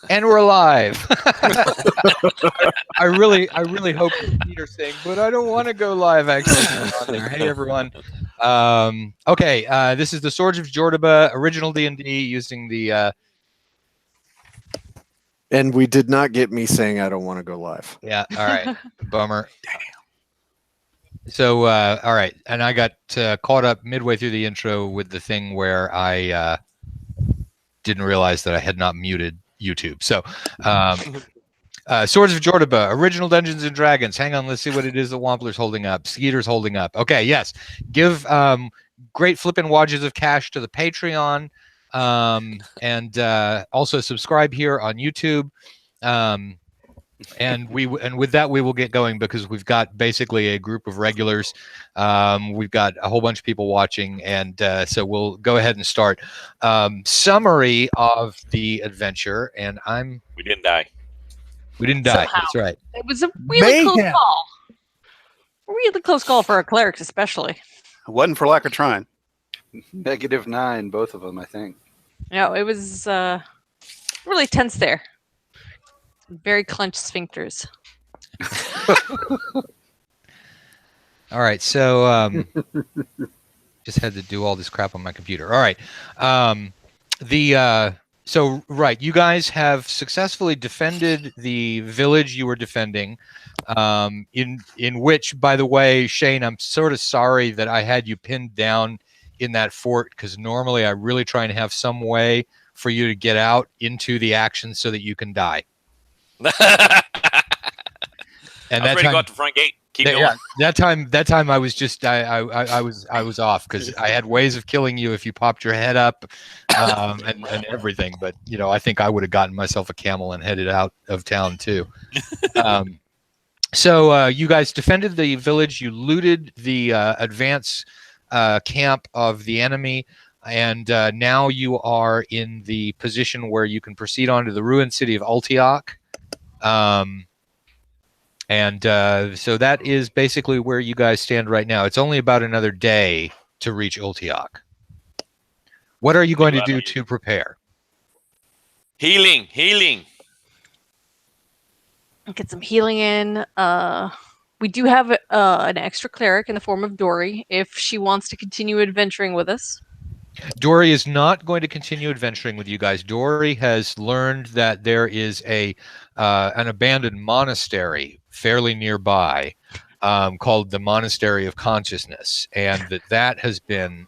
And we're live. I really hope Peter's saying, but I don't want to go live. Actually, on there. Hey everyone. Okay, this is the Swords of Jordoba, original D&D, using the. And we did not get me saying I don't want to go live. Yeah. All right. Bummer. Damn. So, all right, and I got caught up midway through the intro with the thing where I didn't realize that I had not muted YouTube. So, Swords of Jordoba, original Dungeons and Dragons. Hang on, let's see what it is that Wampler's holding up. Skeeter's holding up. Okay, yes. Give great flippin' wadges of cash to the Patreon, and also subscribe here on YouTube. And with that we will get going because we've got basically a group of regulars. We've got a whole bunch of people watching, and so we'll go ahead and start. Summary of the adventure, and We didn't die. We didn't die. Somehow. That's right. It was a really close call. Really close call for our clerics, especially. It wasn't for lack of trying. -9, both of them, I think. No, it was really tense there. Very clenched sphincters. All right, so just had to do all this crap on my computer. All right, so right, you guys have successfully defended the village you were defending, in which, by the way, Shane, I'm sort of sorry that I had you pinned down in that fort, because normally I really try and have some way for you to get out into the action so that you can die. And I'm ready to go out the front gate. Keep going. Yeah, that time I was just I was off because I had ways of killing you if you popped your head up, and everything. But I think I would have gotten myself a camel and headed out of town too. So you guys defended the village. You looted the advance camp of the enemy, and now you are in the position where you can proceed on to the ruined city of Ultioch. So that is basically where you guys stand right now. It's only about another day to reach Ultioch. What are you going to do to prepare? Healing. Get some healing in. We do have an extra cleric in the form of Dory, if she wants to continue adventuring with us. Dory is not going to continue adventuring with you guys. Dory has learned that there is an abandoned monastery fairly nearby, called the Monastery of Consciousness, and that has been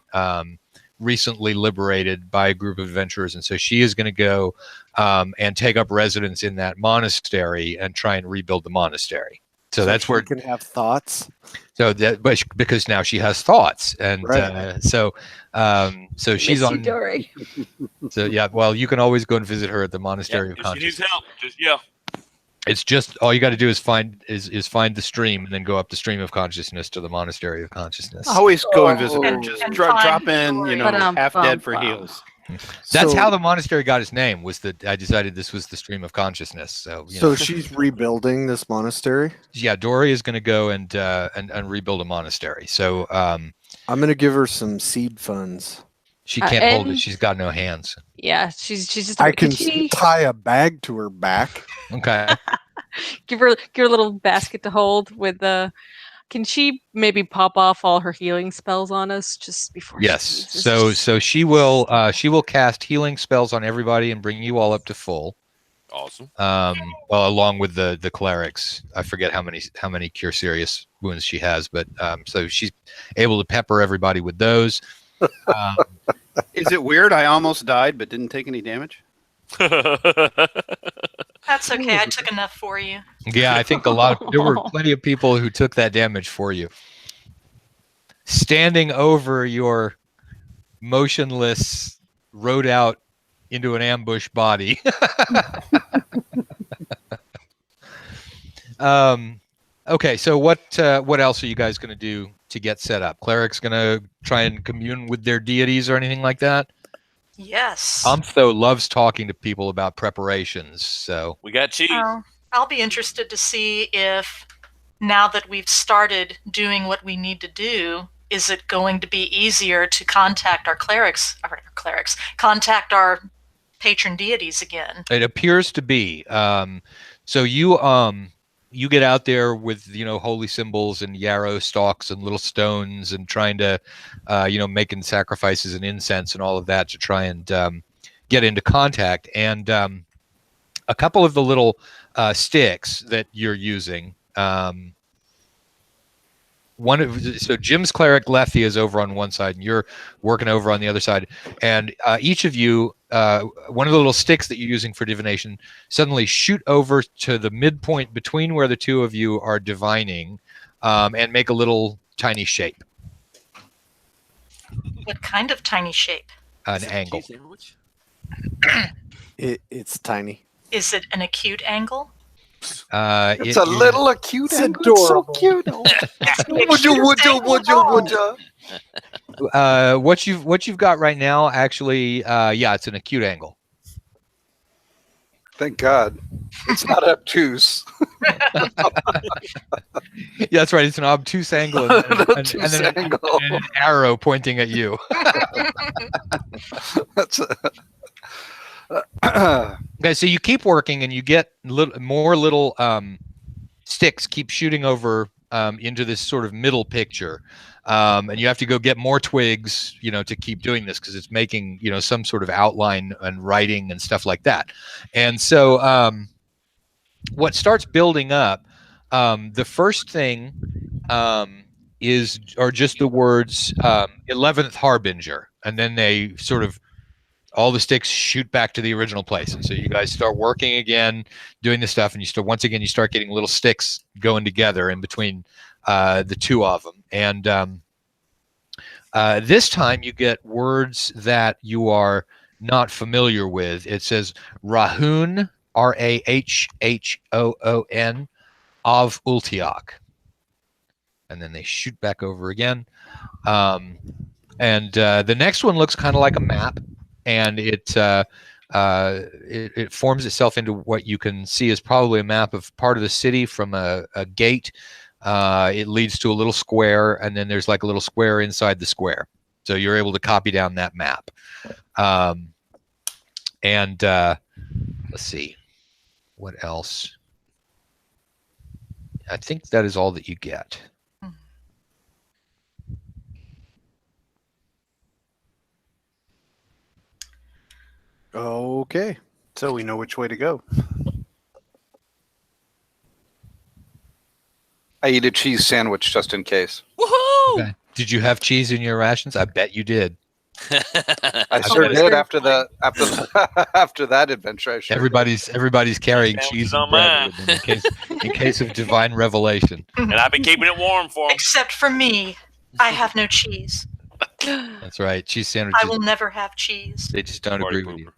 recently liberated by a group of adventurers, and so she is going to go and take up residence in that monastery and try and rebuild the monastery. So that's where you can have thoughts. So because now she has thoughts, and right. So she's on. Dory. So yeah, well, you can always go and visit her at the Monastery of Consciousness. She needs help. Yeah. It's just all you got to do is find the stream and then go up the stream of consciousness to the Monastery of Consciousness. I always go and visit her. Just and drop in, But, half dead for heals. That's how the monastery got its name. Was that I decided this was the stream of consciousness. So she's rebuilding this monastery. Yeah, Dory is going to go and rebuild a monastery. So I'm going to give her some seed funds. She can't hold it. She's got no hands. Yeah, she's just. I can tie a bag to her back. Okay. give her a little basket to hold with the. Can she maybe pop off all her healing spells on us just before? Yes. So she will cast healing spells on everybody and bring you all up to full. Awesome. Well, along with the clerics. I forget how many cure serious wounds she has, but so she's able to pepper everybody with those. Is it weird? I almost died, but didn't take any damage. That's okay. I took enough for you. Yeah, I think there were plenty of people who took that damage for you. Standing over your motionless, rode out into an ambush body. Okay, so what else are you guys going to do to get set up? Cleric's going to try and commune with their deities or anything like that? Yes. Though loves talking to people about preparations, so we got cheese. I'll be interested to see if, now that we've started doing what we need to do, is it going to be easier to contact our contact our patron deities again. It appears to be. So you get out there with holy symbols and yarrow stalks and little stones and trying to making sacrifices and incense and all of that to try and get into contact. And a couple of the little sticks that you're using. So Jim's cleric Lethe is over on one side, and you're working over on the other side. And each of you, one of the little sticks that you're using for divination, suddenly shoot over to the midpoint between where the two of you are divining, and make a little tiny shape, What kind of tiny shape? an angle. Cheese sandwich? It's tiny. Is it an acute angle? It's It a is- little acute. It's angle. It's so adorable. cute. Would you? what you've got right now, actually, it's an acute angle. Thank God. It's not obtuse. Yeah, that's right. It's an obtuse angle and, An obtuse angle. and an arrow pointing at you. That's Okay, so you keep working and you get more little sticks keep shooting over into this sort of middle picture. And you have to go get more twigs, to keep doing this because it's making, some sort of outline and writing and stuff like that. And so what starts building up, the first thing are just the words 11th Harbinger. And then they sort of all the sticks shoot back to the original place. And so you guys start working again, doing this stuff, and you start getting little sticks going together in between the two of them. And this time you get words that you are not familiar with. It says Rahhoon, Rahhoon, of Ultioch. And then they shoot back over again. And the next one looks kind of like a map. And it forms itself into what you can see is probably a map of part of the city from a gate. It leads to a little square, and then there's like a little square inside the square. So you're able to copy down that map. Let's see, what else? I think that is all that you get. Okay. So we know which way to go. I eat a cheese sandwich just in case. Woohoo! Okay. Did you have cheese in your rations? I bet you did. I sure was did very after that adventure. I sure did. Everybody's carrying Sandwiches cheese on and bread mine. with them in case of divine revelation. And I've been keeping it warm for him. Except for me, I have no cheese. That's right. Cheese sandwiches. I will never have cheese. They just don't Party agree with you. pooper.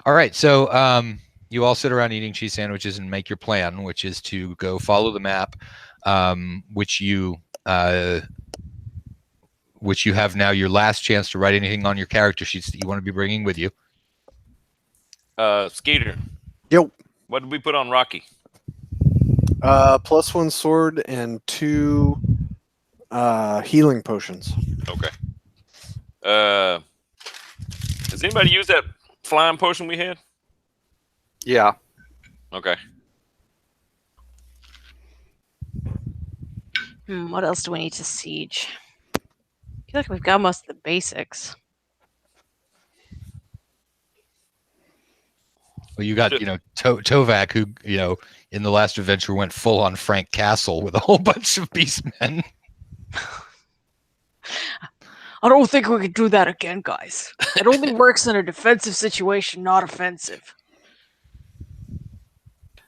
All right, so you all sit around eating cheese sandwiches and make your plan, which is to go follow the map, which you have now your last chance to write anything on your character sheets that you want to be bringing with you. Skeeter. Yo. What did we put on Rocky? +1 sword and 2 healing potions. Okay. Does anybody use that flying potion we had? Yeah. Okay. What else do we need to siege? I feel like we've got most of the basics. Well, you got Tovak, who in the last adventure went full on Frank Castle with a whole bunch of beastmen. I don't think we could do that again, guys. It only works in a defensive situation, not offensive.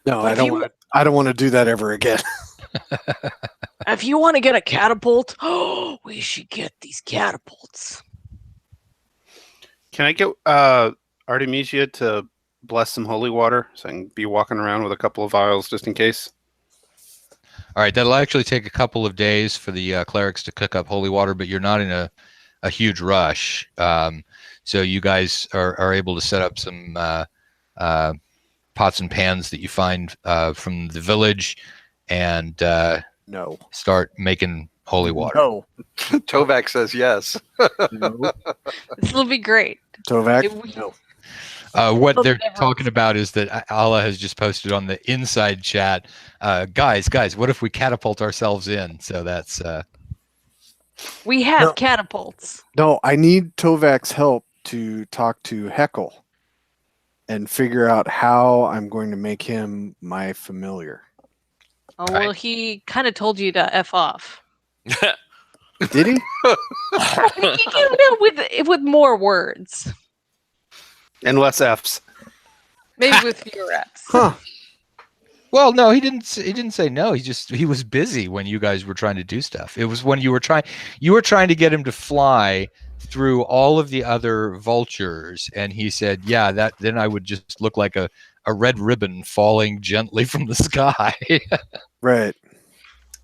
No, But I don't want to do that ever again. If you want to get a catapult, we should get these catapults. Can I get Artemisia to bless some holy water so I can be walking around with a couple of vials just in case? All right, that'll actually take a couple of days for the clerics to cook up holy water, but you're not in a huge rush. So you guys are able to set up some pots and pans that you find from the village and No. start making holy water. No. Tovak says yes. No. This will be great. Tovak? It- No. What Well, they're never- talking about is that Allah has just posted on the inside chat, guys, what if we catapult ourselves in? So that's We have No. catapults. No, I need Tovak's help to talk to Heckle and figure out how I'm going to make him my familiar. Oh, well, he kind of told you to F off. Did he? With more words. And less Fs. Maybe with fewer Fs. Huh. well, no, he didn't say no. He was busy when you guys were trying to do stuff. It was when you were trying to get him to fly through all of the other vultures, and he said, "Yeah, then I would just look like a red ribbon falling gently from the sky." Right.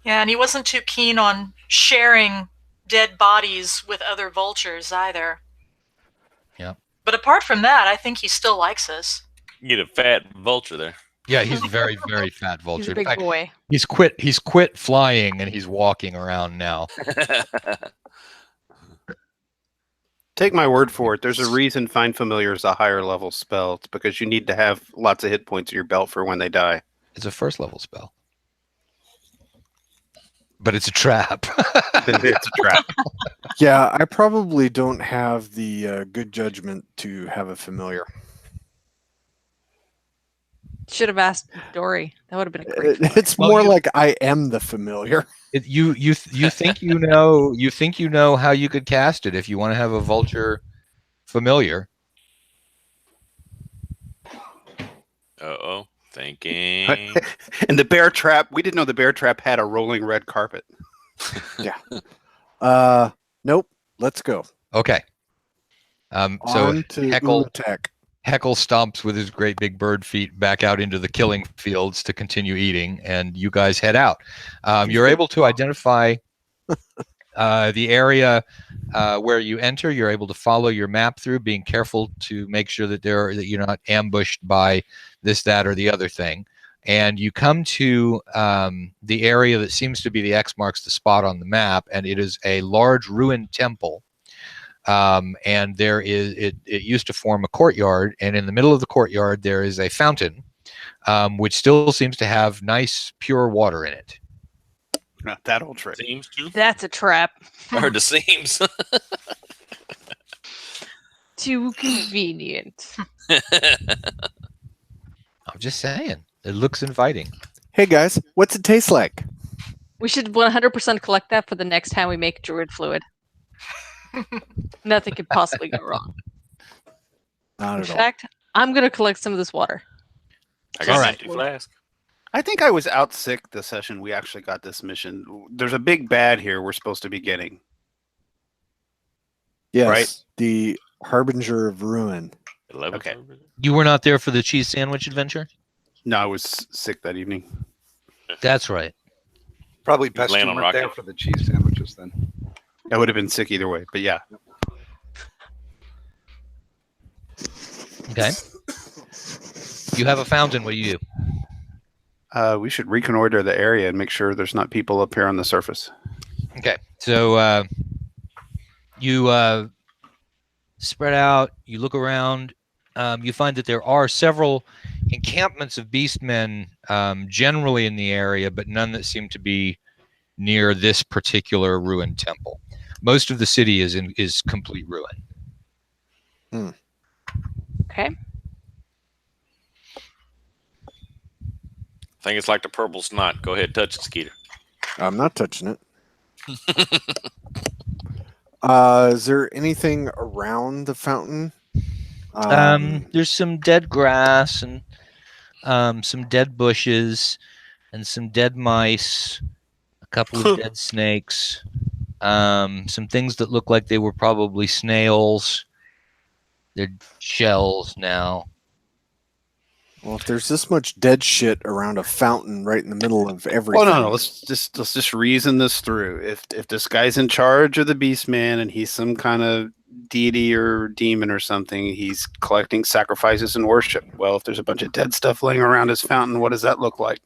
Yeah, and he wasn't too keen on sharing dead bodies with other vultures either. Yeah. But apart from that, I think he still likes us. You get a fat vulture there. Yeah, he's very, very fat vulture. He's a In big fact, boy. He's quit flying and he's walking around now. Take my word for it. There's a reason Find Familiar is a higher level spell. It's because you need to have lots of hit points in your belt for when they die. It's a first level spell. But it's a trap. It's a trap. Yeah, I probably don't have the good judgment to have a familiar. Should have asked Dory. That would have been a great. It's Well, more you- like I am the familiar. You think you know how you could cast it if you want to have a vulture familiar. Uh-oh. Thinking. And the bear trap, we didn't know the bear trap had a rolling red carpet. Nope. Let's go. Okay. So On to Heckle attack. Heckle stomps with his great big bird feet back out into the killing fields to continue eating, and you guys head out. You're able to identify the area where you enter. You're able to follow your map through, being careful to make sure that you're not ambushed by this, that, or the other thing. And you come to the area that seems to be the X marks the spot on the map, and it is a large ruined temple. And there is it used to form a courtyard, and in the middle of the courtyard there is a fountain, which still seems to have nice pure water in it. Not that old trick. Seems to. That's a trap. Or the seams. Too convenient. I'm just saying, it looks inviting. Hey guys, what's it taste like? We should 100% collect that for the next time we make druid fluid. Nothing could possibly go wrong. Not In at all. fact, I'm going to collect some of this water. I got All an right. empty flask. I think I was out sick the session we actually got this mission. There's a big bad here we're supposed to be getting. Yes, Right. the Harbinger of Ruin. 11th Okay. Harbinger? You were not there for the cheese sandwich adventure? No, I was sick that evening. That's right. Probably best Land you on weren't there rocket. for the cheese sandwiches then. I would have been sick either way, but yeah. Okay. You have a fountain. What do you do? We should reconnoiter the area and make sure there's not people up here on the surface. Okay. So you spread out. You look around. You find that there are several encampments of beastmen generally in the area, but none that seem to be near this particular ruined temple. Most of the city is complete ruin. Okay. I think it's like the purple snot. Go ahead, touch it, Skeeter. I'm not touching it. Is there anything around the fountain? There's some dead grass and some dead bushes and some dead mice, a couple of dead snakes, some things that look like they were probably snails. They're shells now. Well, if there's this much dead shit around a fountain right in the middle of everything. Oh no. Let's just reason this through. If this guy's in charge of the Beast Man and he's some kind of deity or demon or something, he's collecting sacrifices and worship. Well, if there's a bunch of dead stuff laying around his fountain, what does that look like?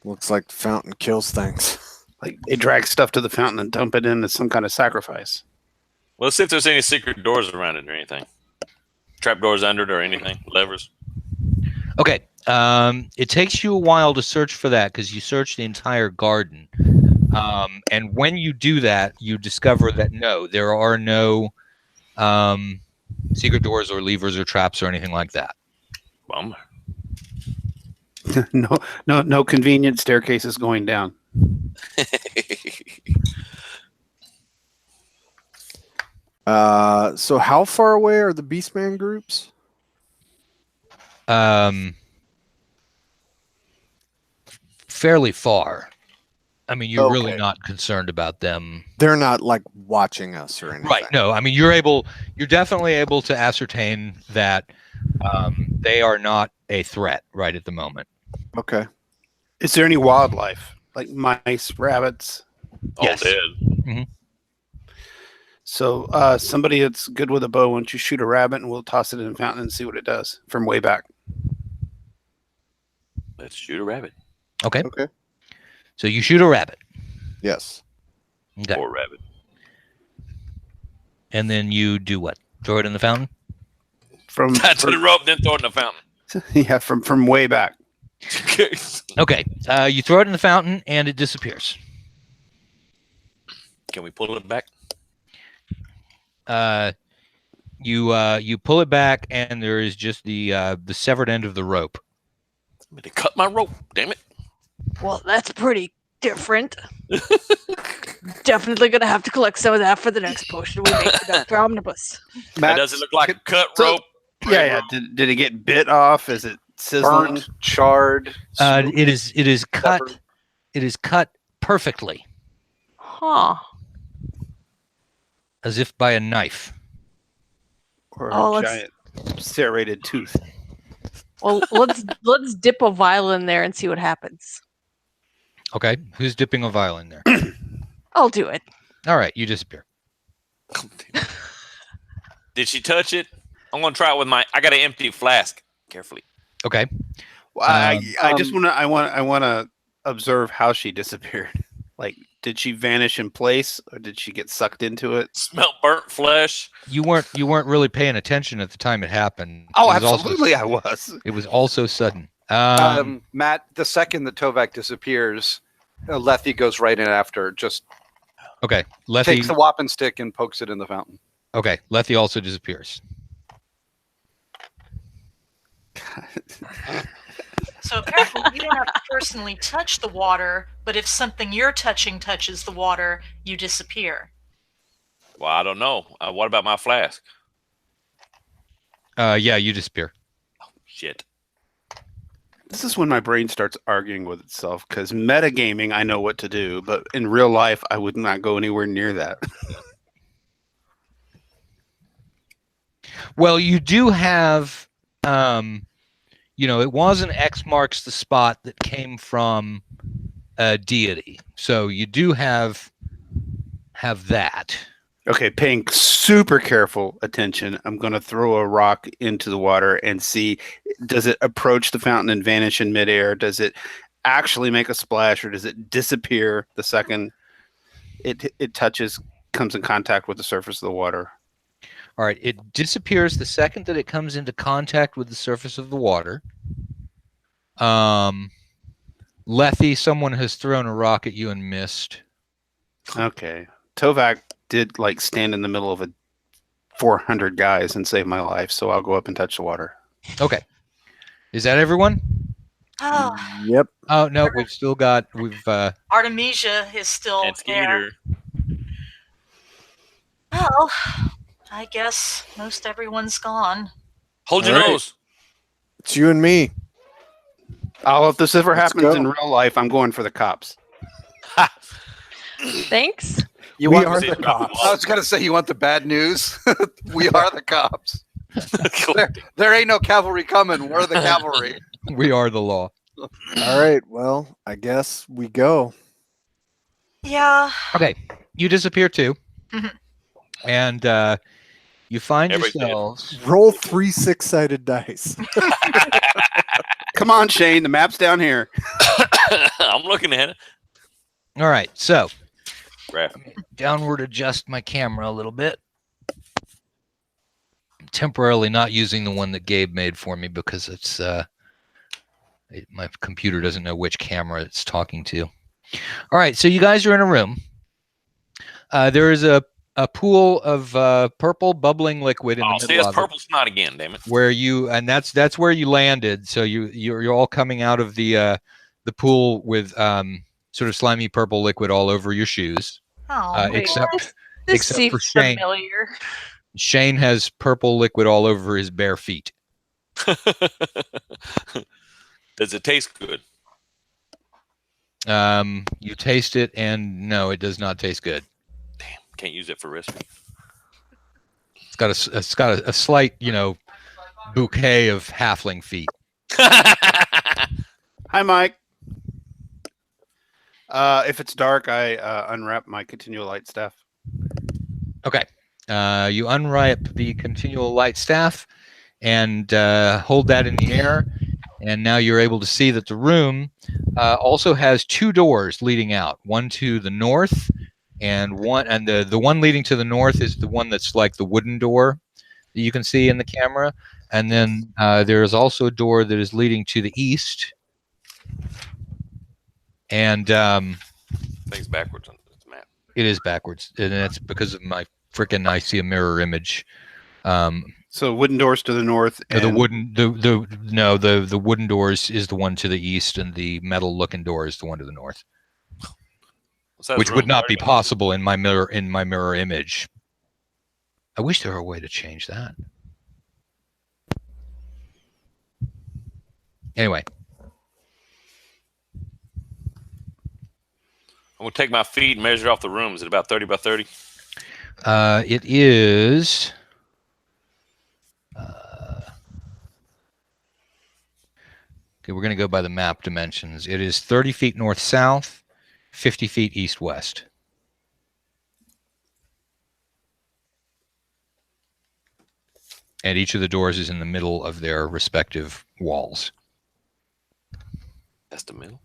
Looks like the fountain kills things. Like they drag stuff to the fountain and dump it in as some kind of sacrifice. Well, let's see if there's any secret doors around it or anything. Trapdoors under it or anything? Levers? Okay. It takes you a while to search for that because you search the entire garden. And when you do that, you discover that no, there are no secret doors or levers or traps or anything like that. Bummer. No convenient staircases going down. So how far away are the Beastman groups? Fairly far. I mean, you're really Okay. not concerned about them. They're not like watching us or anything. Right. No, I mean, you're definitely able to ascertain that they are not a threat right at the moment. Okay. Is there any wildlife like mice, rabbits? Yes. All dead. So somebody that's good with a bow, why don't you shoot a rabbit and we'll toss it in the fountain and see what it does from way back. Let's shoot a rabbit. Okay. Okay. So you shoot a rabbit. Yes. Okay. Poor rabbit. And then you do what? Throw it in the fountain? From Tie to the rope, then throw it in the fountain. yeah, from way back. Okay. You throw it in the fountain and it disappears. Can we pull it back? You pull it back and there is just the severed end of the rope. They cut my rope. Damn it. Well, that's pretty different. Definitely gonna have to collect some of that for the next potion we make for Dr. Omnibus. That doesn't look like a cut so- rope. Yeah. Did it get bit off? Is it sizzling? Burnt, charred. It is cut. severed. It is cut perfectly, Huh. as if by a knife. Or Oh, a let's- giant serrated tooth? Well, let's dip a vial in there and see what happens. Okay. Who's dipping a vial in there? I'll do it. All right. You disappear. Did she touch it? I'm gonna try it with I got an empty flask. Carefully. Okay. Well, I just want to observe how she disappeared. Like, did she vanish in place, or did she get sucked into it? Smell burnt flesh. You weren't really paying attention at the time it happened. Oh, It was also- absolutely, I was. it was also sudden. Matt, the second the Tovak disappears, Lethe goes right in after. Just Okay. Lethe. takes the whopping stick and pokes it in the fountain. Okay. Lethe also disappears. So apparently you don't have to personally touch the water, but if something you're touching touches the water, you disappear. Well, I don't know. What about my flask? Yeah, you disappear. Shit. This is when my brain starts arguing with itself, because metagaming, I know what to do, but in real life, I would not go anywhere near that. Well, you do have, it was an X marks the spot that came from a deity. So you do have that. Okay, paying super careful attention, I'm going to throw a rock into the water and see, does it approach the fountain and vanish in midair? Does it actually make a splash, or does it disappear the second it comes in contact with the surface of the water? All right. It disappears the second that it comes into contact with the surface of the water. Lethe, someone has thrown a rock at you and missed. Okay. Tovak did stand in the middle of 400 guys and save my life, so I'll go up and touch the water. Okay. Is that everyone? Oh, Yep. Oh, no, we've Artemisia is still And there. Skeeter. Well, I guess most everyone's gone. Hold your All right. nose. It's you and me. Oh, if this ever Let's happens go. in real life, I'm going for the cops. Thanks. You We want are see the it cops. I was gonna say you want the bad news. We are the cops. There ain't no cavalry coming. We're the cavalry. we are the law. All right. Well, I guess we go. Yeah. Okay. You disappear too. Mhm. And you find Everybody's dead. Roll 3 yourselves. 6-sided dice. Come on, Shane. The map's down here. I'm looking at it. All right. So Graph. downward adjust my camera a little bit. temporarily not using the one that Gabe made for me because it's my computer doesn't know which camera it's talking to. All right, so you guys are in a room. There is a pool of purple bubbling liquid in the See, middle it's of purple snot again, damn it. where you, and that's where you landed. So you're all coming out of the pool with sort of slimy purple liquid all over your shoes, Oh, except This except seems for Shane. familiar. Shane has purple liquid all over his bare feet. Does it taste good? You taste it, and no, it does not taste good. Damn, can't use it for recipe. It's got a slight, bouquet of halfling feet. Hi, Mike. If it's dark, I unwrap my continual light staff. Okay. You unwrap the continual light staff and hold that in the air, and now you're able to see that the room also has two doors leading out. One to the north, and the one leading to the north is the one that's like the wooden door that you can see in the camera, and then there is also a door that is leading to the east. And Things backwards on this map. it is backwards, and that's because of my freaking I see a mirror image. So wooden doors to the north. And The wooden doors is the one to the east, and the metal looking door is the one to the north, which would not be possible in my mirror image. I wish there were a way to change that. Anyway, I'm gonna take my feet and measure off the room. Is it about 30 by 30? it is. Okay, we're going to go by the map dimensions. It is 30 feet north-south, 50 feet east-west. And each of the doors is in the middle of their respective walls. That's the middle.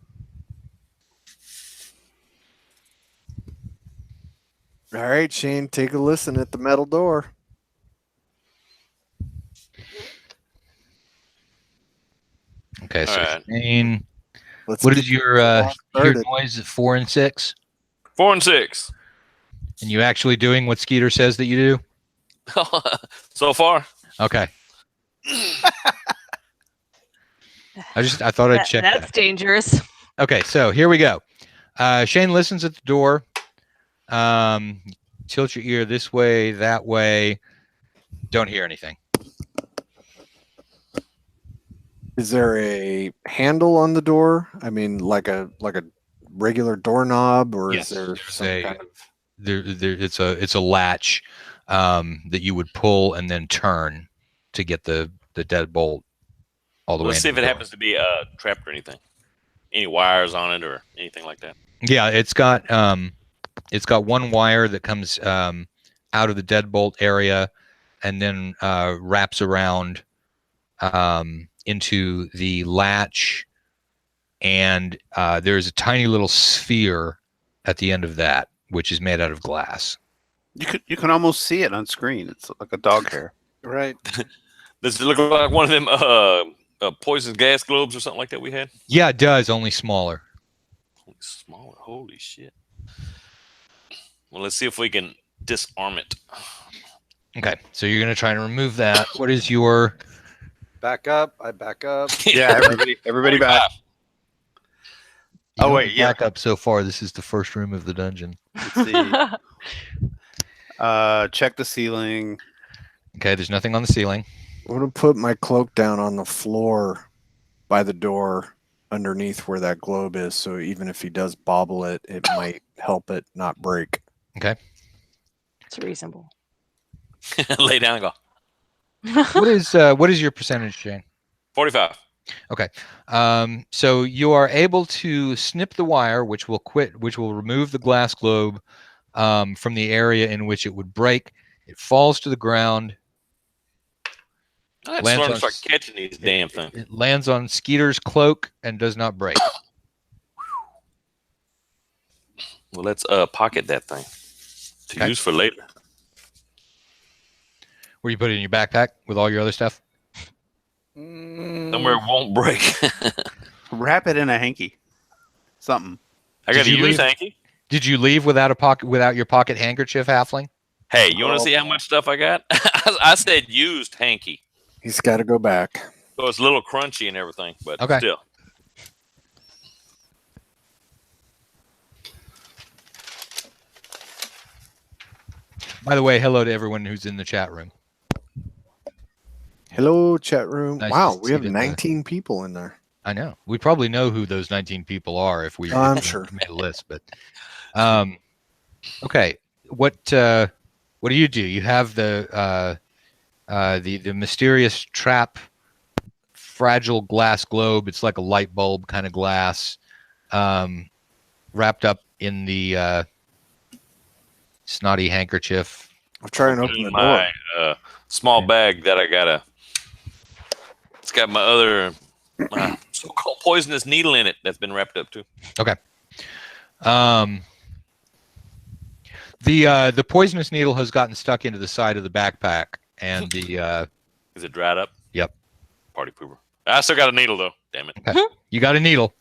All right, Shane, take a listen at the metal door. Okay, so All right. Shane, Let's what get is your started. noise at 4 and 6? 4 and 6. And you actually doing what Skeeter says that you do? So far. Okay. I thought I'd check That's that. dangerous. Okay, so here we go. Shane listens at the door. Tilt your ear this way, that way. Don't hear anything. Is there a handle on the door? I mean, like a regular doorknob, or Yes, is there there's some a- kind of? It's a latch that you would pull and then turn to get the deadbolt all the way. Let's see if into it the door. happens to be trapped or anything. Any wires on it or anything like that. Yeah, it's got one wire that comes out of the deadbolt area and then wraps around into the latch, and there's a tiny little sphere at the end of that, which is made out of glass. You can almost see it on screen. It's like a dog hair. Right. Does it look like one of them poison gas globes or something like that we had? Yeah, it does, only smaller. Holy smaller. Holy shit. Well, let's see if we can disarm it. Okay, so you're gonna try to remove that. What is your? Back up. I back up. Yeah, everybody back. You Oh, don't wait, yeah. back up so far. This is the first room of the dungeon. Let's see. Check the ceiling. Okay, there's nothing on the ceiling. I'm gonna put my cloak down on the floor by the door underneath where that globe is, so even if he does bobble it, it might help it not break. Okay. It's reasonable. Lay down and go. What is your percentage, Shane? 45. Okay. So you are able to snip the wire, which will remove the glass globe from the area in which it would break. It falls to the ground. I had to Lands learn to on start s- catching these damn things. It lands on Skeeter's cloak and does not break. Well, let's pocket that thing to Okay. use for later. Where you put it in your backpack with all your other stuff? Somewhere it won't break. Wrap it in a hanky. Something. I got to you use leave- hanky. Did you leave without your pocket handkerchief, halfling? Hey, you want to see how much stuff I got? I said used hanky. He's got to go back. So it's a little crunchy and everything, but Okay. still. By the way, hello to everyone who's in the chat room. Hello, chat room. Nice Wow, to we see have that, 19 people in there. I know. We probably know who those 19 people are if we I'm if we sure. made a list. But okay, what do? You have the mysterious trap, fragile glass globe. It's like a light bulb kind of glass, wrapped up in the snotty handkerchief. I'll try and open In the my door. small bag that I gotta. It's got my other so-called poisonous needle in it that's been wrapped up too. Okay. The poisonous needle has gotten stuck into the side of the backpack, and the Is it dried up? Yep. Party pooper. I still got a needle though. Damn it. you got a needle.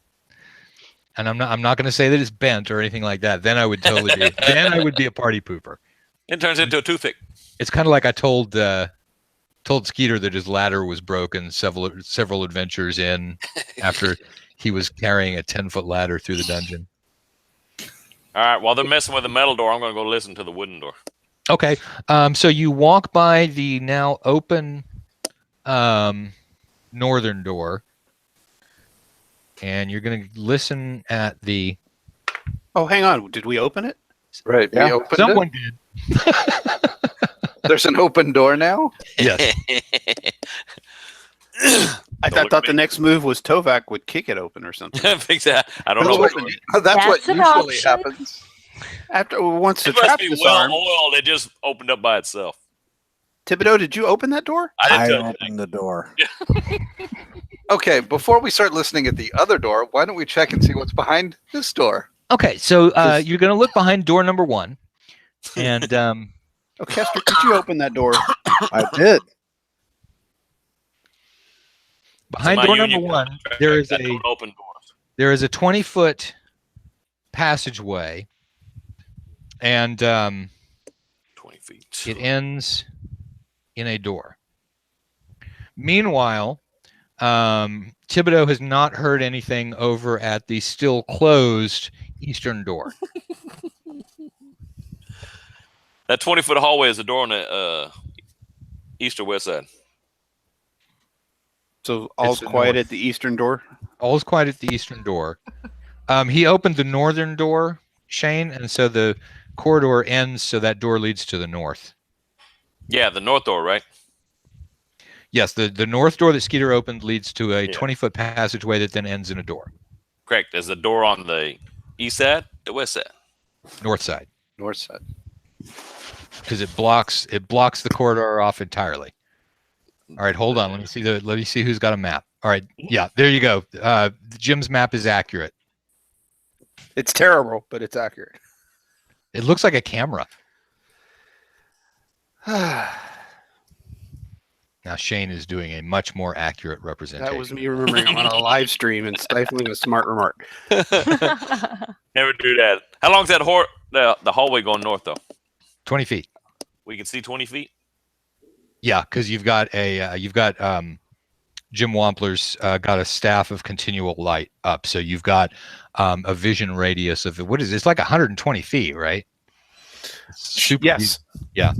And I'm not going to say that it's bent or anything like that. Then I would totally be. Then I would be a party pooper. It turns into a toothpick. It's kind of like I told Skeeter that his ladder was broken several adventures in after he was carrying a 10-foot ladder through the dungeon. All right. While they're messing with the metal door, I'm gonna go listen to the wooden door. Okay. So you walk by the now open northern door, and you're going to listen at the. Oh, hang on. Did we open it? Right. Yeah. We opened Someone it. did. There's an open door now. Yes. I thought the next move was Tovak would kick it open or something. Fix that. I don't That's know. what, that's what That's an usually option. happens. After once the It must trap's be well disarmed, oiled. It just opened up by itself. Thibodeau, did you open that door? I I didn't touch it. opened the door. Okay, before we start listening at the other door, why don't we check and see what's behind this door? Okay. So you're going to look behind door number 1, and Oh, Kester, did you open that door? I did. behind So my door number union 1 contract, there is that a don't open doors. there is a 20-foot passageway, and 20 feet. it ends in a door. Meanwhile, Thibodeau has not heard anything over at the still closed eastern door. That 20-foot hallway is the door on the east or west side. So all's the quiet north. at the eastern door. All's quiet at the eastern door. He opened the northern door, Shane, and so the corridor ends, so that door leads to the north. Yeah, the north door, right? Yes, the north door that Skeeter opened leads to a Yeah. 20-foot passageway that then ends in a door. Correct. Is the door on the east side, the west side? North side. North side. Because it blocks the corridor off entirely. All right, hold on. Let me see who's got a map. All right, yeah, there you go. Jim's map is accurate. It's terrible, but it's accurate. It looks like a camera. Now Shane is doing a much more accurate representation. That was me remembering I'm on a live stream and stifling a smart remark. Never do that. How long is that the hallway going north though? 20 feet. We can see 20 feet. Yeah, because you've got Jim Wampler's got a staff of continual light up, so you've got a vision radius of what is it? It's like 120 feet, right? It's super Yes. Yeah.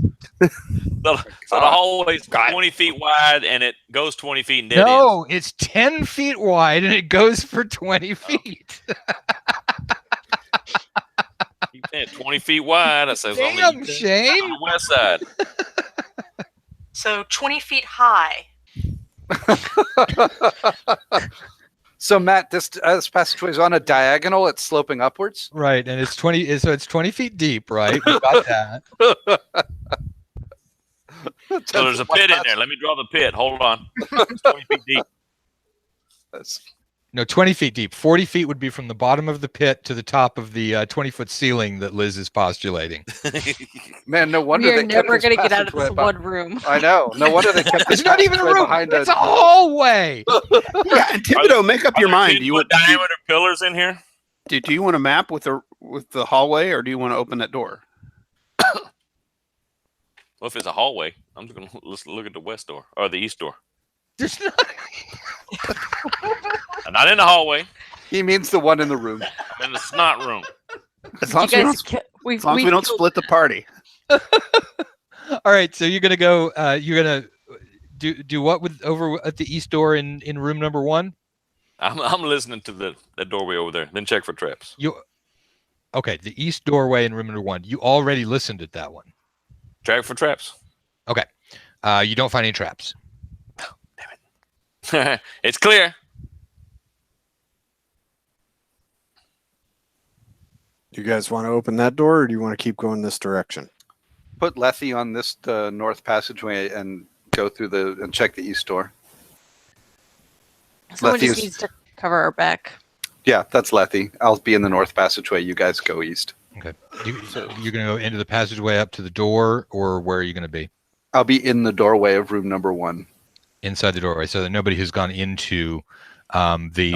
So the hallway's 20 feet wide and it goes 20 feet and dead ends. No, it's 10 feet wide and it goes for 20 feet. You said 20 feet wide. I said on Damn, the Shane. west side. So 20 feet high. So Matt, this passageway is on a diagonal. It's sloping upwards. Right, and it's 20. So it's 20 feet deep, right? We got that. So there's a pit in there. Let me draw the pit. Hold on. It's 20 feet deep. No, 20 feet deep. 40 feet would be from the bottom of the pit to the top of the 20-foot ceiling that Liz is postulating. Man, no wonder We are they kept never this going to get out of passageway this one room. I know. No wonder they kept this It's not even a passageway room. behind It's a hallway. Yeah, and Thibodeau, make up your mind. Do you 10-foot diameter pillars in here? do you want a map with the hallway, or do you want to open that door? Well, if it's a hallway, I'm just gonna look at the west door or the east door. There's not. I'm not in the hallway. He means the one in the room. I'm in the snot room. As long as we don't split the party. All right, so you're gonna go. You're gonna do what with over at the east door in room number 1? I'm listening to the doorway over there. Then check for traps. Okay, the east doorway in room number 1. You already listened at that one. Check for traps. Okay, you don't find any traps. Damn it. It's clear. Do you guys want to open that door, or do you want to keep going this direction? Put Lethe on this north passageway and go through and check the east door. Someone Lethe just is- needs to cover our back. Yeah, that's Lethe. I'll be in the north passageway. You guys go east. Okay, so you're gonna go into the passageway up to the door, or where are you gonna be? I'll be in the doorway of room number 1. Inside the doorway, so that nobody who's gone into the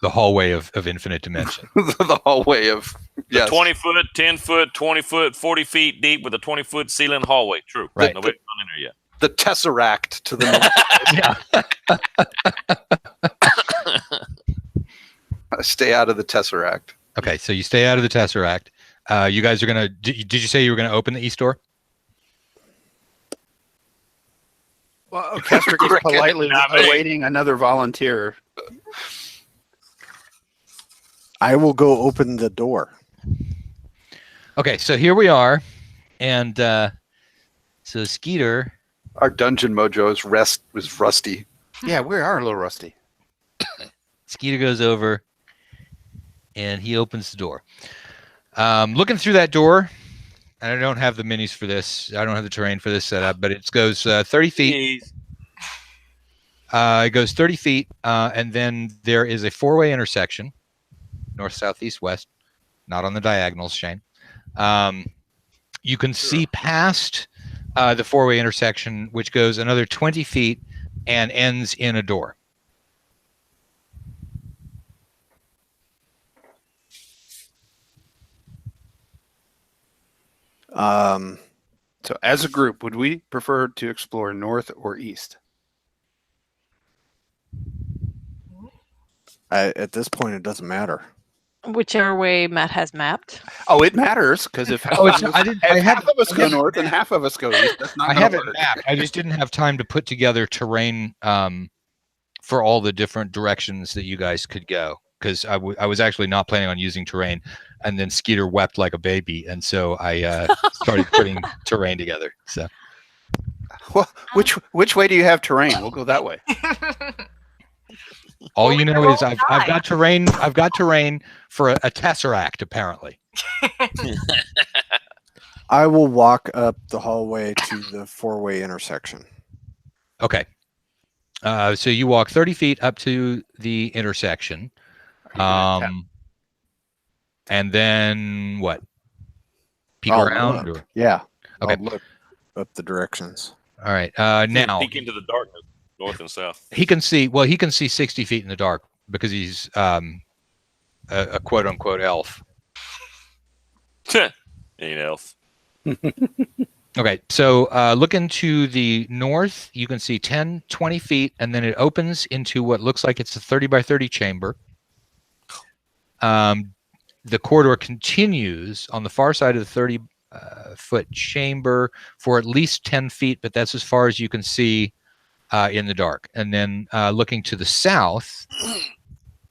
hallway. hallway of infinite dimension. The hallway of The 20 foot, 10 foot, 20 foot, 40 feet deep with a 20-foot ceiling hallway. True. Right. Nobody's gone in there yet. the Tesseract to the north. Stay out of the Tesseract. Okay, so you stay out of the Tesseract. You guys are gonna. Did you say you were gonna open the east door? Well, Kestrick is politely awaiting another volunteer. I will go open the door. Okay, so here we are, and so Skeeter. Our dungeon mojo is rusty. Yeah, we are a little rusty. Skeeter goes over, and he opens the door. Looking through that door, and I don't have the minis for this. I don't have the terrain for this setup, but it goes 30 feet. It goes 30 feet, and then there is a 4-way intersection, north, south, east, west, not on the diagonals, Shane. You can see past the 4-way intersection, which goes another 20 feet and ends in a door. So as a group, would we prefer to explore north or east? At this point, it doesn't matter. Whichever way Matt has mapped. Oh, it matters, because if half, Oh, it's- of us, I didn't- if I half haven't- of us go north and half of us go east, that's not I going have to it work. mapped. I just didn't have time to put together terrain for all the different directions that you guys could go, because I was actually not planning on using terrain, and then Skeeter wept like a baby, and so I started putting terrain together. So Well, which way do you have terrain? We'll go that way. all Well, you we know could is all I've die. got terrain. I've got terrain for a tesseract, apparently. I will walk up the hallway to the 4-way intersection. Okay. So you walk 30 feet up to the intersection. And then what? Peek I'll around? look. Or? Yeah. Okay. I'll look up the directions. All right. Now Peek into the darkness, north and south. he can see. Well, he can see 60 feet in the dark because he's a quote unquote elf. Ain't elf. Okay. So looking to the north, you can see 10, 20 feet, and then it opens into what looks like it's a 30 by 30 chamber. The corridor continues on the far side of the 30-foot chamber for at least 10 feet, but that's as far as you can see in the dark. And then looking to the south,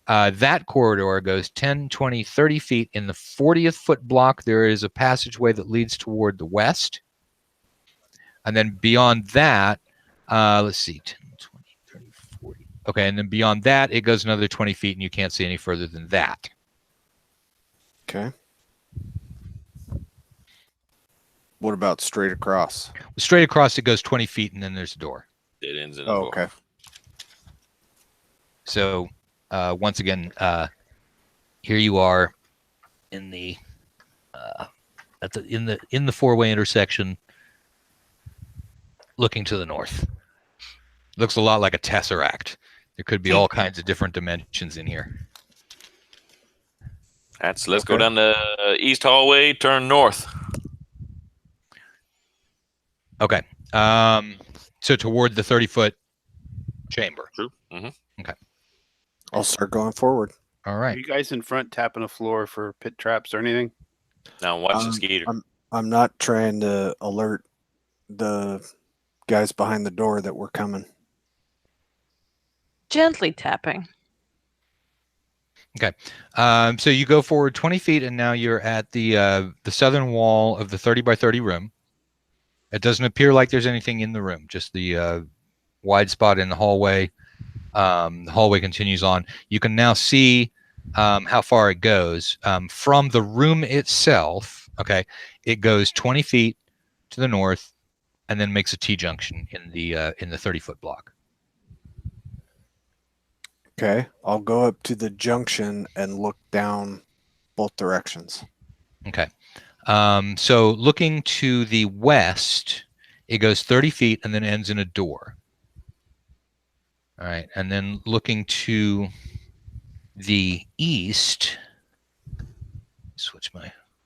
that corridor goes 10, 20, 30 feet. In the 40th foot block, there is a passageway that leads toward the west. And then beyond that, let's see, 10, 20, 30, 40. Okay, and then beyond that, it goes another 20 feet, and you can't see any further than that. Okay. What about straight across? Straight across, it goes 20 feet, and then there's a door. It ends in a Oh, door. okay. So once again, here you are in the in the four-way intersection, looking to the north. Looks a lot like a tesseract. There could be all kinds of different dimensions in here. Let's go down the east hallway, turn north. Okay. So toward the 30-foot chamber. True. Mm-hmm. Okay. I'll start going forward. All Are right. you guys in front tapping the floor for pit traps or anything? Now watch the skeeter. I'm not trying to alert the guys behind the door that we're coming. Gently tapping. Okay. So you go forward 20 feet, and now you're at the southern wall of the 30 by 30 room. It doesn't appear like there's anything in the room, just the wide spot in the hallway. The hallway continues on. You can now see how far it goes from the room itself. Okay, it goes 20 feet to the north, and then makes a T-junction in the 30-foot block. Okay, I'll go up to the junction and look down both directions. Okay. So looking to the west, it goes 30 feet and then ends in a door. All right. And then looking to the east,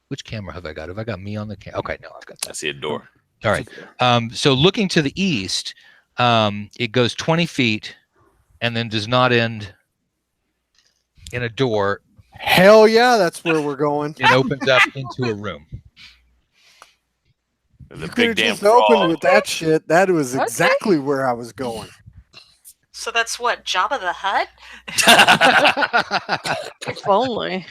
which camera have I got? Have I got me on the camera? Okay, no, I've got that. I see a door. All right. So looking to the east, it goes 20 feet and then does not end in a door. Hell yeah, that's where we're going. It opens up into a room. There's You a could big have damn just opened frog. with that shit. That was Okay. exactly where I was going. So that's what, Jabba the Hutt? If only.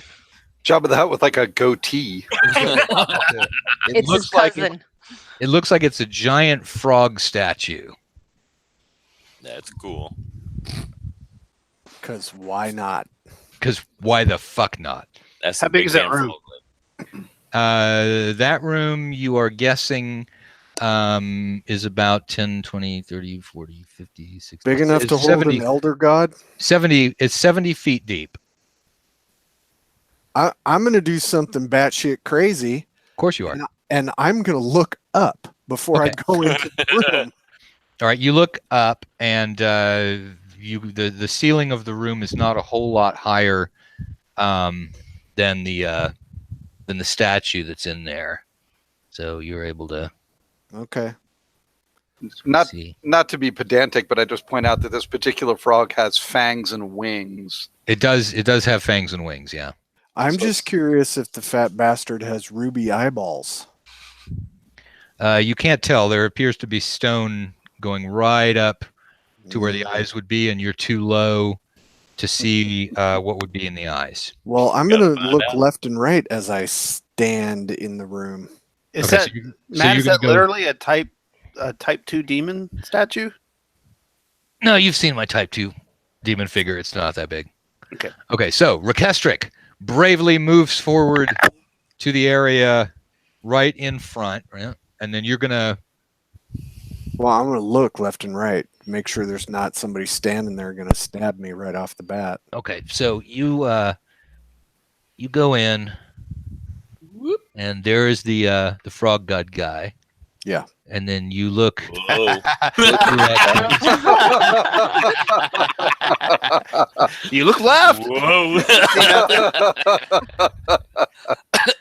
Jabba the Hutt with like a goatee. It It's his looks like cousin. it looks like it's a giant frog statue. That's cool. Because why not? Because why the fuck not? That's How a big is that damn room? frog. That room, you are guessing, is about 10, 20, 30, 40, 50, 60. Big enough it's to hold 70, an elder god? 70. It's 70 feet deep. I'm going to do something batshit crazy, Of course you are. and I'm going to look up before I go into the room. All right, you look up, and the ceiling of the room is not a whole lot higher than the statue that's in there. So you're able to Okay. Not see. not to be pedantic, but I just point out that this particular frog has fangs and wings. It does have fangs and wings, yeah. I'm So just curious if the fat bastard has ruby eyeballs. You can't tell. There appears to be stone going right up to where the eyes would be, and you're too low to see what would be in the eyes. Well, I'm Gotta going to find look out. left and right as I stand in the room. Is Okay, that so you- so Matt? you're Is gonna that go- literally a type 2 demon statue? No, you've seen my Type 2 demon figure. It's not that big. Okay. Okay, so Rakestric bravely moves forward to the area right in front, right? And then you're going to... Well, I'm going to look left and right, make sure there's not somebody standing there going to stab me right off the bat. Okay, so you go in, and there is the frog god guy. Yeah. And then you look... Whoa. You look left. Whoa.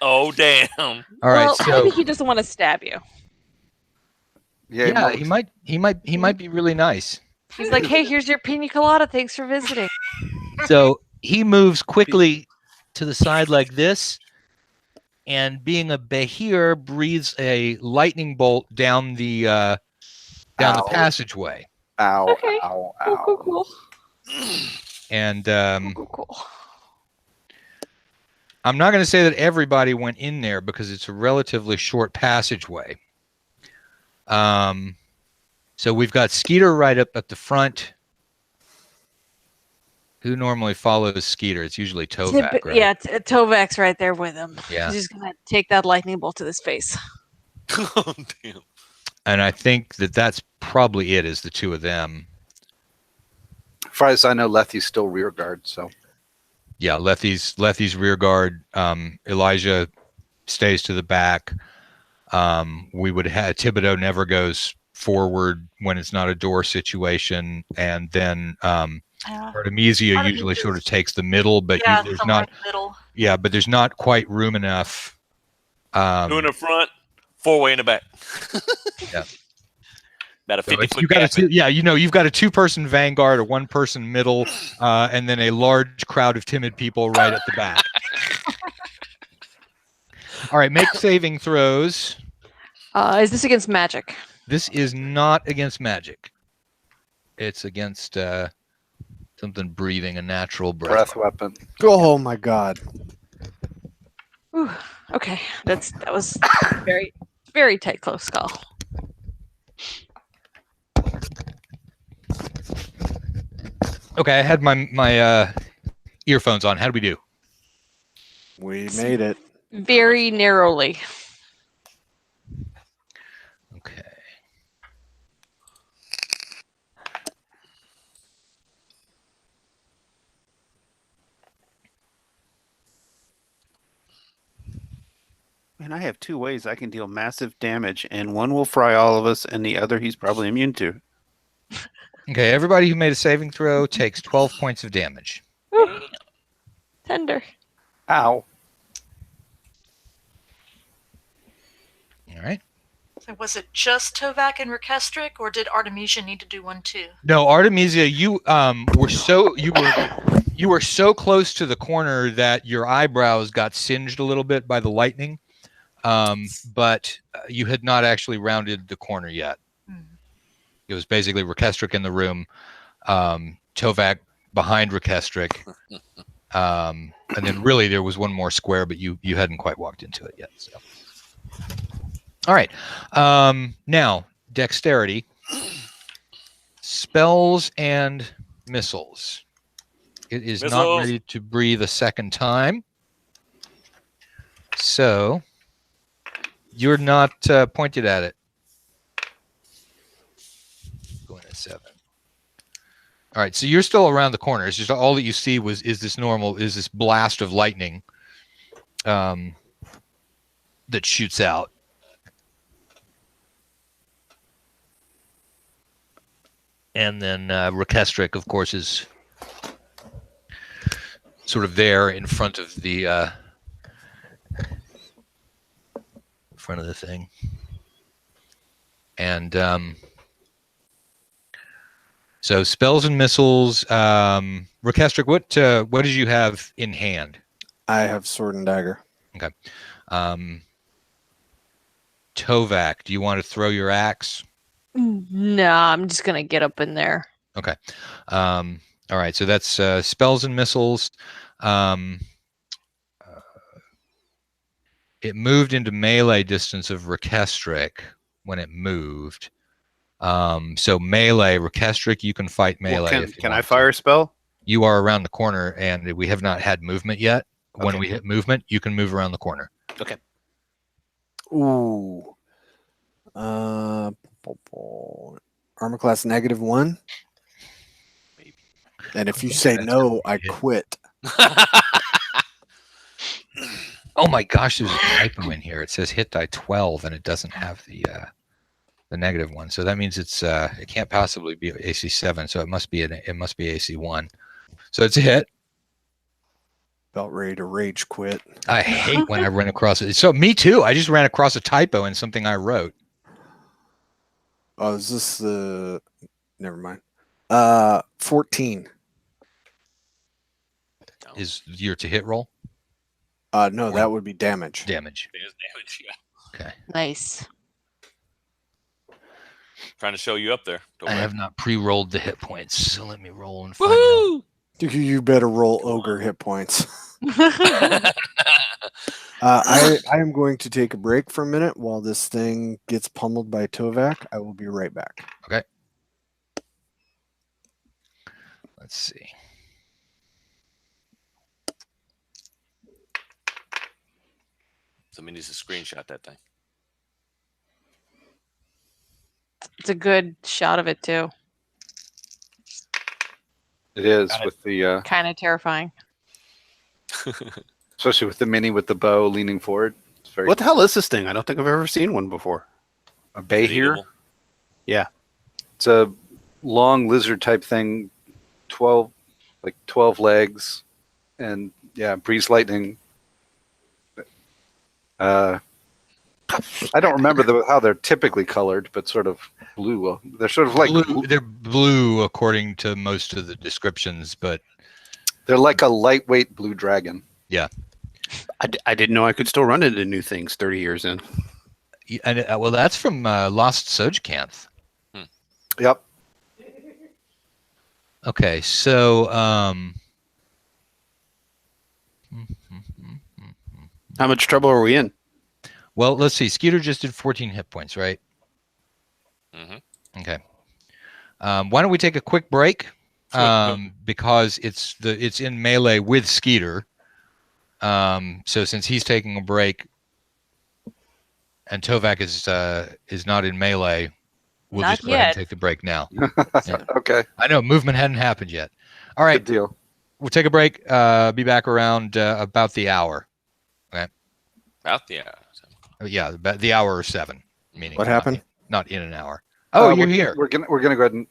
Oh damn. All right, Well, so... maybe he doesn't want to stab you. Yeah, he might be really nice. He's like, hey, here's your pina colada. Thanks for visiting. So he moves quickly to the side like this, and being a Behir, breathes a lightning bolt down the Ow. passageway. Ow, Okay. ow, Cool, ow. cool, cool. And Cool, cool. I'm not going to say that everybody went in there because it's a relatively short passageway. So we've got Skeeter right up at the front. Who normally follows Skeeter? It's usually Tovak, right? Yeah, Tovak's right there with him. Yeah. He's just going to take that lightning bolt to his face. Oh damn. And I think that that's probably it, is the two of them. far as I know, Lethy's still rear guard. So Yeah, Lethy's rear guard. Elijah stays to the back. We would have Thibodeau never goes forward when it's not a door situation, and then Artemisia usually sort of takes the middle, but Yeah, there's somewhere not. in the middle. Yeah, but there's not quite room enough. Two in the front, 4-way in the back. Yeah. About a So 50-foot you got gap. you've got a 2-person vanguard, a 1-person middle, and then a large crowd of timid people right at the back. All right, make saving throws. Is this against magic? This is not against magic. It's against something breathing, a natural breath. weapon. Oh my god. Ooh, okay, that was very, very tight, close call. Okay, I had my earphones on. How do we do? We made it. Very narrowly. Okay. Man, I have 2 ways I can deal massive damage, and one will fry all of us, and the other he's probably immune to. Okay, everybody who made a saving throw takes 12 points of damage. Ooh, tender. Ow. All right. So was it just Tovak and Rekestric, or did Artemisia need to do one too? No, Artemisia, you were so close to the corner that your eyebrows got singed a little bit by the lightning, but you had not actually rounded the corner yet. It was basically Rekestric in the room, Tovak behind Rekestric, and then really there was one more square, but you hadn't quite walked into it yet. So, all right, now dexterity, spells and missiles. It is not Missiles. ready to breathe a second time, so you're not pointed at it. Going at 7. All right, so you're still around the corner. It's just all that you see is this blast of lightning that shoots out. And then Rekestric, of course, is sort of there in front of the thing. And so spells and missiles. Rekestric, what did you have in hand? I have sword and dagger. Okay. Tovak, do you want to throw your axe? No, I'm just gonna get up in there. Okay. All right. So that's spells and missiles. It moved into melee distance of Rekestric when it moved. So melee, Rekestric, you can fight melee. Well, if you can I want fire a spell? You are around the corner, and we have not had movement yet. When Okay. we hit movement, you can move around the corner. Okay. Ooh. Armor class -1. And if you say no, I quit. Oh my gosh, there's a typo in here. It says hit die 12, and it doesn't have the -1. So that means it can't possibly be AC 7. So it must be AC 1. So it's a hit. About ready to rage quit. I hate when I run across it. So me too. I just ran across a typo in something I wrote. Oh, is this the? Never mind. 14. Is your to hit roll? No, that would be damage. Damage. There's damage, yeah. Okay. Nice. Trying to show you up there. I have not pre-rolled the hit points, so let me roll and find out. You better roll ogre hit points. I am going to take a break for a minute while this thing gets pummeled by Tovak. I will be right back. Okay. Let's see. Somebody needs to screenshot that thing. It's a good shot of it too. It is Got it. with the Kind of terrifying. especially with the mini with the bow leaning forward. It's very What the hell is this thing? I don't think I've ever seen one before. a bay Is it here. eatable? Yeah. It's a long lizard type thing, 12 legs, and yeah, breeze lightning. I don't remember how they're typically colored, but sort of blue. They're sort of like Blue, they're blue according to most of the descriptions, but they're like a lightweight blue dragon. I didn't know I could still run into new things 30 years in. and well, that's from Lost Sojcanth. Yep. Okay, so How much trouble are we in? well, let's see. Skeeter just did 14 hit points, right? Mm-hmm. Okay. Why don't we take a quick break? Sure. Because it's in melee with Skeeter. So since he's taking a break, and Tovak is not in melee, we'll Not just go ahead and yet. take the break now. Okay. I know movement hadn't happened yet. All right, Good deal. we'll take a break. Be back around about the hour. About the hour. Yeah, about the hour or 7. Meaning What happened? Not in an hour. Oh, you're here. We're gonna go ahead and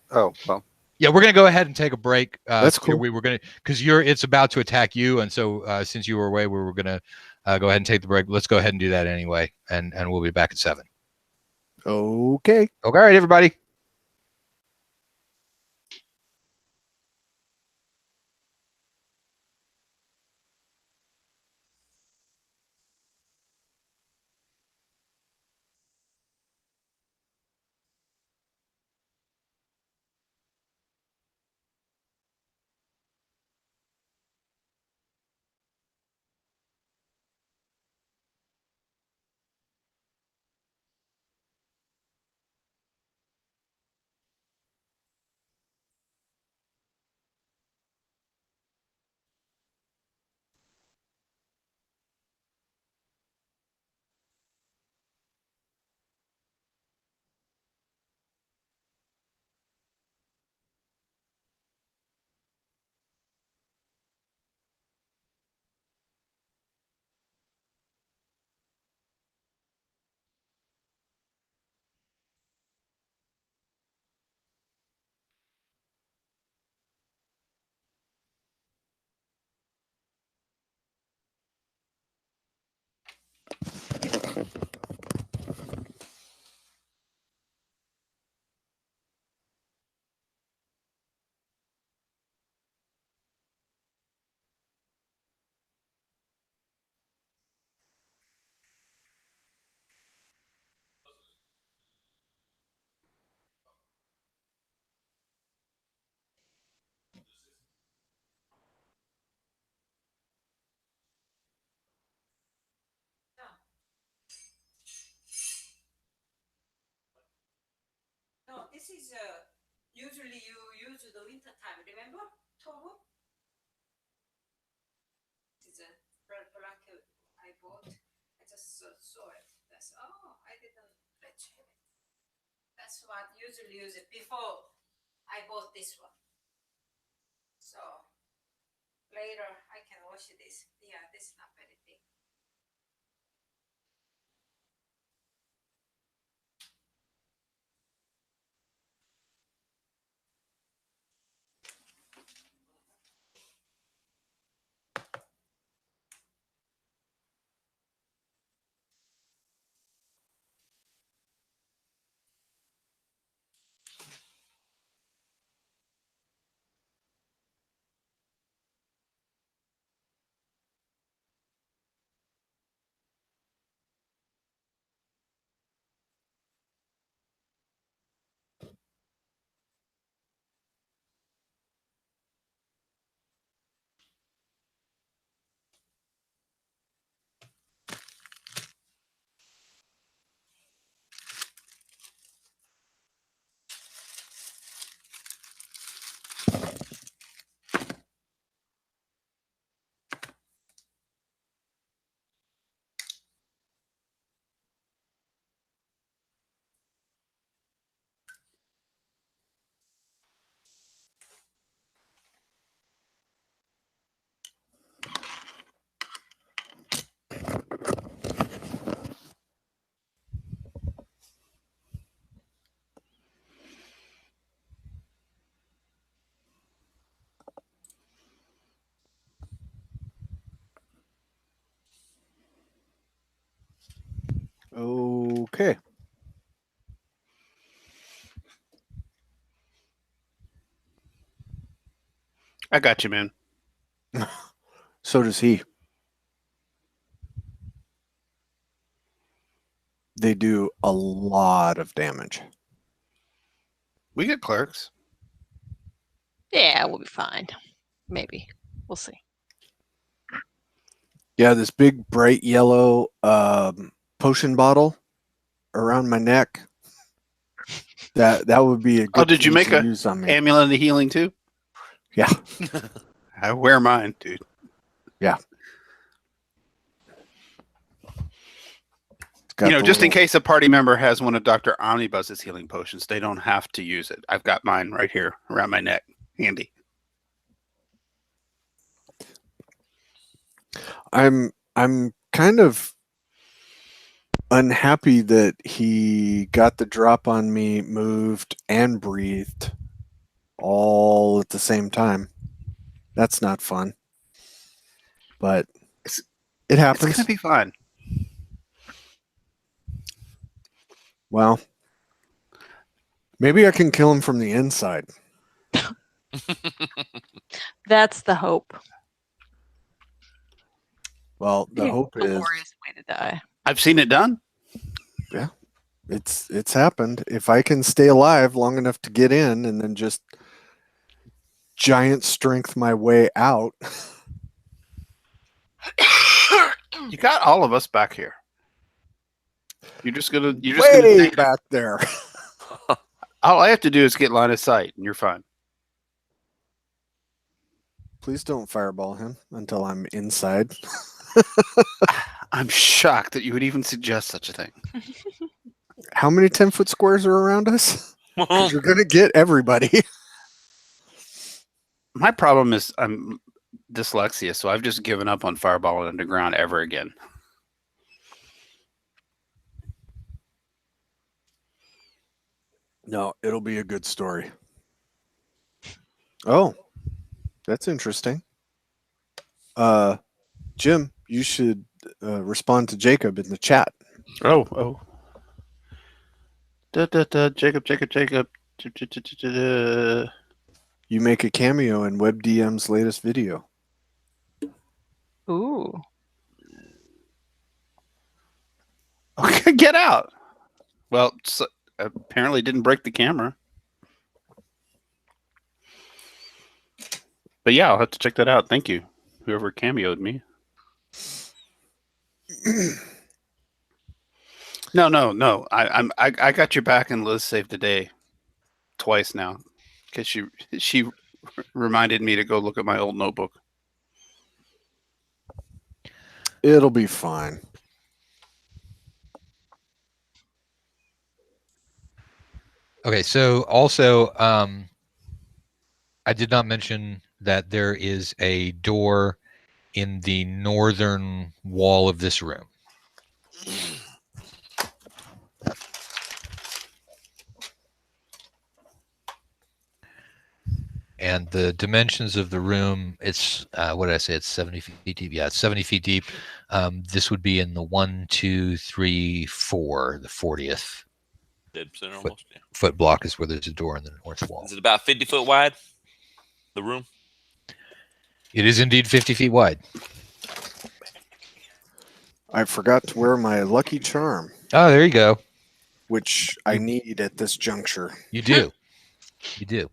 Yeah, we're gonna go ahead and take a break. That's Skeeter. cool. We were gonna because it's about to attack you, and so since you were away, we were gonna go ahead and take the break. Let's go ahead and do that anyway, and we'll be back at 7. Okay. Okay, all right, everybody. No, this is usually you use the winter time. Remember, Tohu? This is a blanket I bought. I just saw it. That's I didn't let you have it. That's what usually use it before I bought this one. So later I can wash this. Yeah, this is not very big. Okay. I got you, man. So does he. They do a lot of damage. We get clerics. Yeah, we'll be fine. Maybe. We'll see. Yeah, this big bright yellow potion bottle around my neck. That would be a good Did you thing make to a use on me. amulet of the healing too? Yeah. I wear mine, dude. Yeah. It's got the Just in little- case a party member has one of Dr. Omnibus's healing potions, they don't have to use it. I've got mine right here around my neck. Handy. I'm kind of unhappy that he got the drop on me, moved, and breathed all at the same time. That's not fun. But it It's happens. gonna be fun. Well, maybe I can kill him from the inside. That's the hope. Well, the Yeah, hope is glorious way to die. I've seen it done. it's happened. If I can stay alive long enough to get in and then just giant strength my way out. You got all of us back here. You're just gonna way back there. all I have to do is get line of sight and you're fine. Please don't fireball him until I'm inside. I'm shocked that you would even suggest such a thing. How many 10-foot squares are around us? 'Cause you're gonna get everybody. My problem is I'm dyslexia, so I've just given up on fireballing underground ever again. No, it'll be a good story. Oh, that's interesting. Jim, you should respond to Jacob in the chat. Oh. Jacob. You make a cameo in WebDM's latest video. Ooh. Okay, get out. Well, apparently didn't break the camera. But yeah, I'll have to check that out. Thank you, whoever cameoed me. No. I got your back and Liz saved the day twice now because she reminded me to go look at my old notebook. It'll be fine. Okay, so also, I did not mention that there is a door in the northern wall of this room. And the dimensions of the room, it's, what did I say? It's 70 feet deep. Yeah, it's 70 feet deep. This would be in the 1, 2, 3, 4, the 40th Dead center almost. Yeah. foot block is where there's a door in the north wall. Is it about 50 foot wide? The room? It is indeed 50 feet wide. I forgot to wear my lucky charm, Oh, there you go. which I need at this juncture. You do. You do.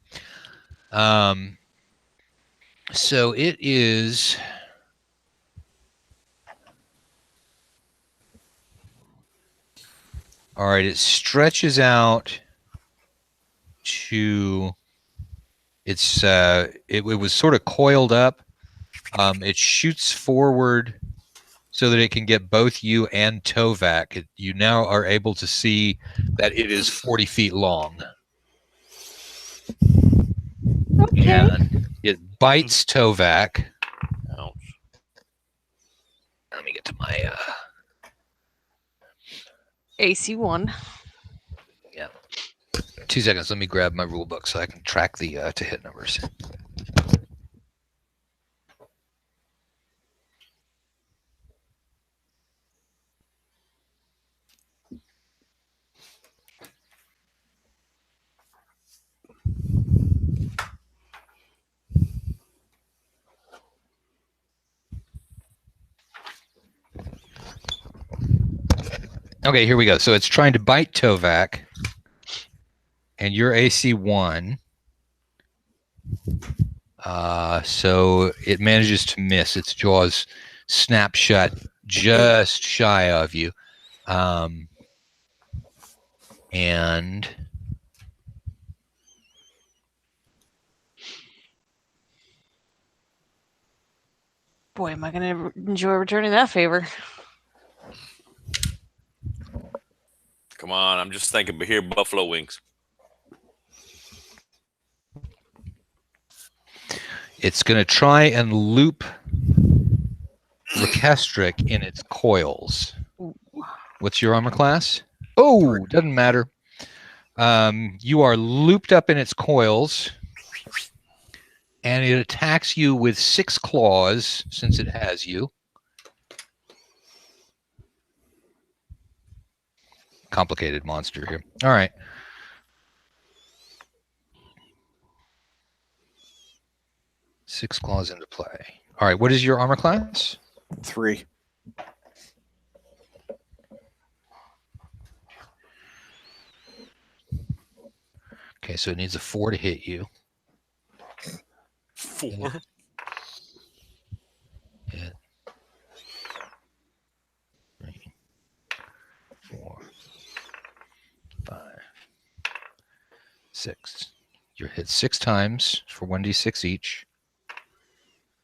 So it is. All right, it stretches out to. It was sort of coiled up. It shoots forward so that it can get both you and Tovak. You now are able to see that it is 40 feet long. Okay. And it bites Tovak. Ouch. Let me get to my. AC1. 2 seconds. Let me grab my rule book so I can track the to hit numbers. Okay, here we go. So it's trying to bite Tovak, and you're AC 1. So it manages to miss. Its jaws snap shut just shy of you. And Boy, am I going to enjoy returning that favor. Come on, I'm just thinking, but here, buffalo wings. it's going to try and loop Rekestric in its coils. What's your armor class? Oh, doesn't matter. You are looped up in its coils, and it attacks you with 6 claws since it has you. Complicated monster here. All right. Six claws into play. All right. What is your armor class? 3. Okay, so it needs a 4 to hit you. 4. Hit. 3, 4, 5, 6. You're hit 6 times for 1d6 each.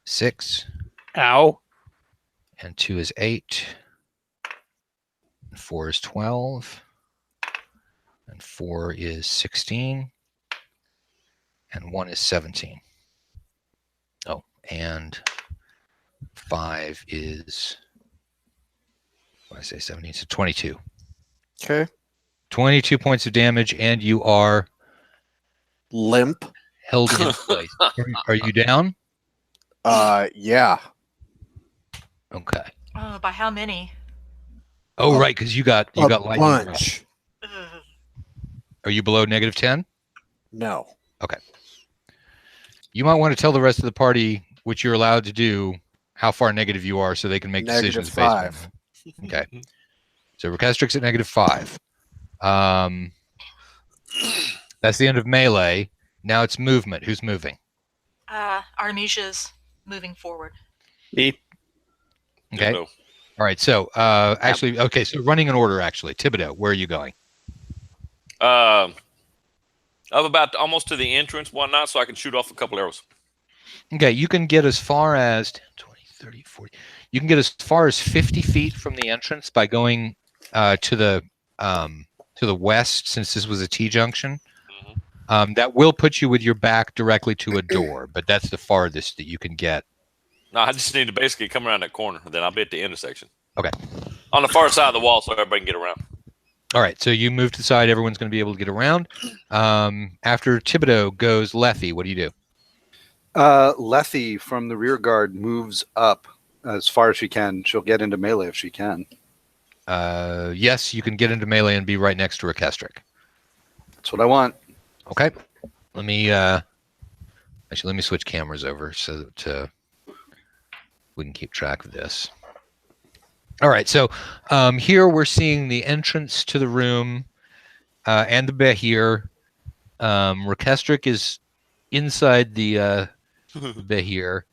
6. Ow. And 2 is 8. And 4 is 12. And 4 is 16. And 1 is 17. Oh, and 5 is, what did I say, 17? So 22. Okay. 22 points of damage, and you are Limp. held in place. Are you down? Yeah. Okay. Oh, by how many? Oh, right, because you got A lightning. bunch. Ugh. Are you below -10? No. You might want to tell the rest of the party, which you're allowed to do, how far negative you are so they can make decisions based on -5. that. Okay. So Rekestric's at -5. That's the end of melee. Now it's movement. Who's moving? Artemisia's moving forward. Me. Okay. No. All right. So actually, okay. So running in order, actually. Thibodeau, where are you going? Up about almost to the entrance, whatnot, so I can shoot off a couple arrows. Okay. You can get as far as 10, 20, 30, 40. You can get as far as 50 feet from the entrance by going to the west, since this was a T-junction. That will put you with your back directly to a door, but that's the farthest that you can get. No, I just need to basically come around that corner, then I'll be at the intersection. Okay. On the far side of the wall so everybody can get around. All right. So you move to the side. Everyone's going to be able to get around. After Thibodeau goes Lethe. What do you do? Lethe from the rear guard moves up as far as she can. She'll get into melee if she can. Yes, you can get into melee and be right next to Rekestric. That's what I want. Okay. Let me actually let me switch cameras over so that we can keep track of this. All right. So here we're seeing the entrance to the room and the Behir. Rekestric is inside the Behir.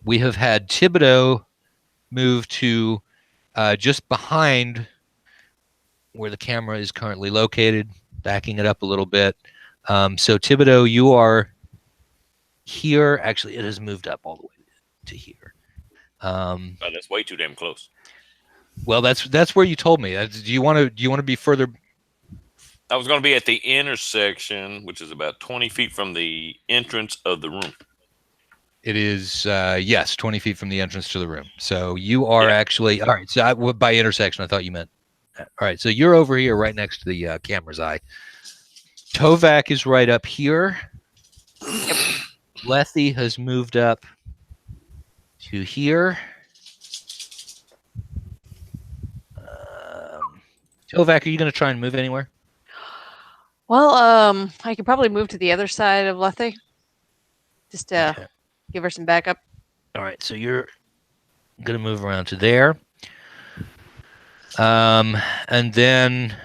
We have had Thibodeau move to just behind where the camera is currently located, backing it up a little bit. So Thibodeau, you are here. Actually, it has moved up all the way to here. That's way too damn close. Well, that's where you told me. Do you want to be further? I was going to be at the intersection, which is about 20 feet from the entrance of the room. It is yes, 20 feet from the entrance to the room. So you are actually all right. So by intersection, I thought you meant. All right. So you're over here, right next to the camera's eye. Tovak is right up here. Lethe has moved up to here. Tovak, are you going to try and move anywhere? Well, I could probably move to the other side of Lethe. Just to give her some backup. All right, so you're going to move around to there. And then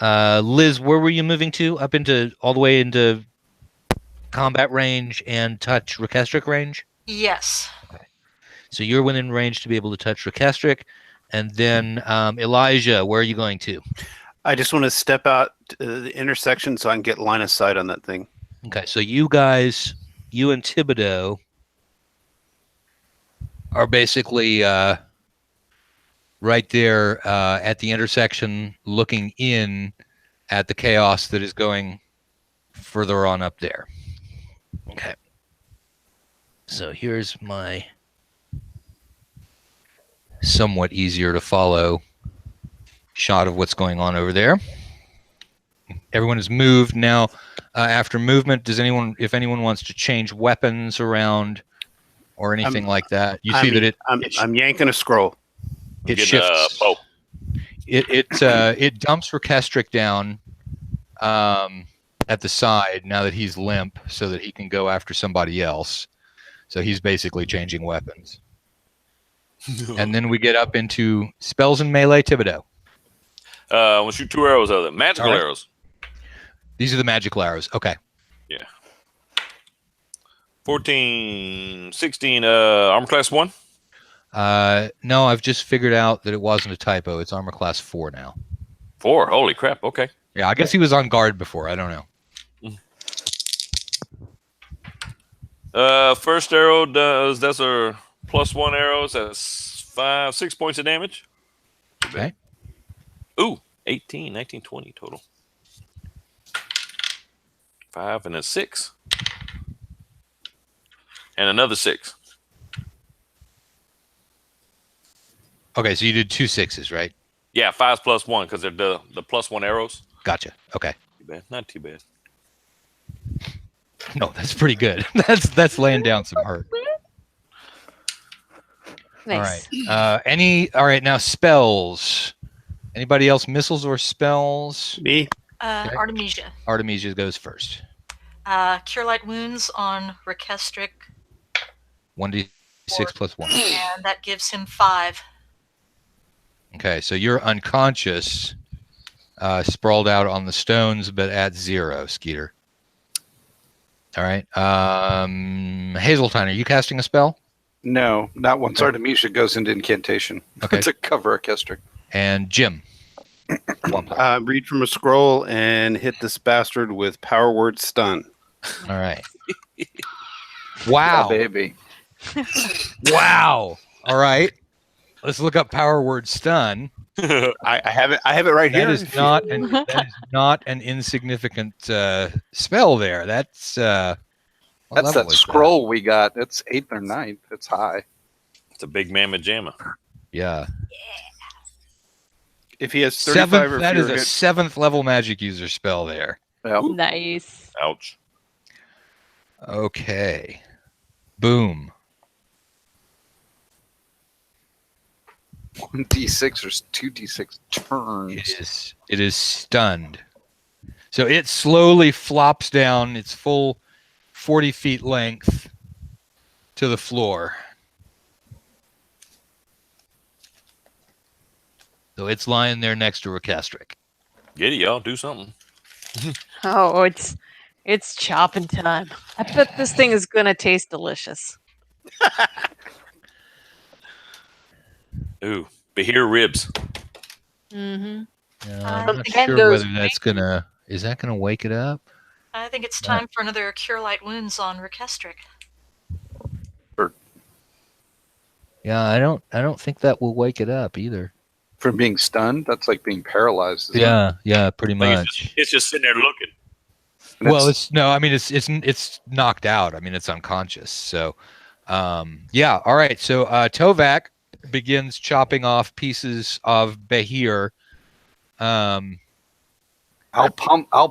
Liz, where were you moving to? Up into all the way into combat range and touch Rekestric range? Yes. So you're within range to be able to touch Rekestric. And then Elijah, where are you going to? I just want to step out to the intersection so I can get line of sight on that thing. Okay, so you guys, you and Thibodeau are basically right there at the intersection looking in at the chaos that is going further on up there. Okay. So here's my somewhat easier to follow shot of what's going on over there. Everyone has moved now. After movement, does anyone, if anyone wants to change weapons around or anything like that, you see that I'm yanking a scroll. It shifts. It dumps Rekestric down at the side now that he's limp, so that he can go after somebody else. So he's basically changing weapons. And then we get up into spells and melee. Thibodeau. We'll shoot 2 arrows out of them. Magical arrows. These are the magical arrows. Okay. Yeah. 14, 16, armor class 1? No, I've just figured out that it wasn't a typo. It's armor class 4 now. 4? Holy crap. Okay. Yeah, I guess he was on guard before. I don't know. First arrow does, that's our +1 arrows. That's 6 points of damage. Okay. Ooh, 18, 19, 20 total. 5 and a 6. And another 6. Okay, so you did 2 6s, right? Yeah, 5 plus 1 because they're the +1 arrows. Gotcha. Okay. Too bad. Not too bad. No, that's pretty good. That's laying down some hurt. Nice. All right. All right, now spells. Anybody else missiles or spells? Me? Okay. Artemisia. Artemisia goes first. Cure Light Wounds on Rekestric. 1d6 plus 1. And that gives him 5. Okay, so you're unconscious, sprawled out on the stones, but at 0, Skeeter. All right. Hazeltine, are you casting a spell? No, not once Artemisia goes into incantation. Okay. To cover Rekestric. And Jim. 1 point. Read from a scroll and hit this bastard with power word stun. All right. Wow. Yeah, baby. Wow. All right. Let's look up power word stun. I have it right here. That is not an insignificant spell there. That's what That's level that is scroll we got. It's 8th or 9th. It's high. It's a big mamma jamma. Yeah. If he has 35 or that is fewer a hits, 7th level magic user spell there. Yep. Nice. Ouch. Okay. Boom. 1d6 or 2d6 turns. It is stunned. So it slowly flops down its full 40 feet length to the floor. So it's lying there next to Rekestric. Get it, y'all. Do something. Oh, it's chopping time. I bet this thing is gonna taste delicious. Ooh, Behir ribs. Mm-hmm. I'm not think sure those whether that's gonna. Is that gonna wake it up? I think it's time for another Cure Light Wounds on Rekestric. Yeah, I don't think that will wake it up either. From being stunned, that's like being paralyzed. Isn't Yeah, pretty I think much. it's just sitting there looking. it? Well, it's knocked out. I mean, it's unconscious. So, yeah. All right. So Tovak begins chopping off pieces of Behir. I'll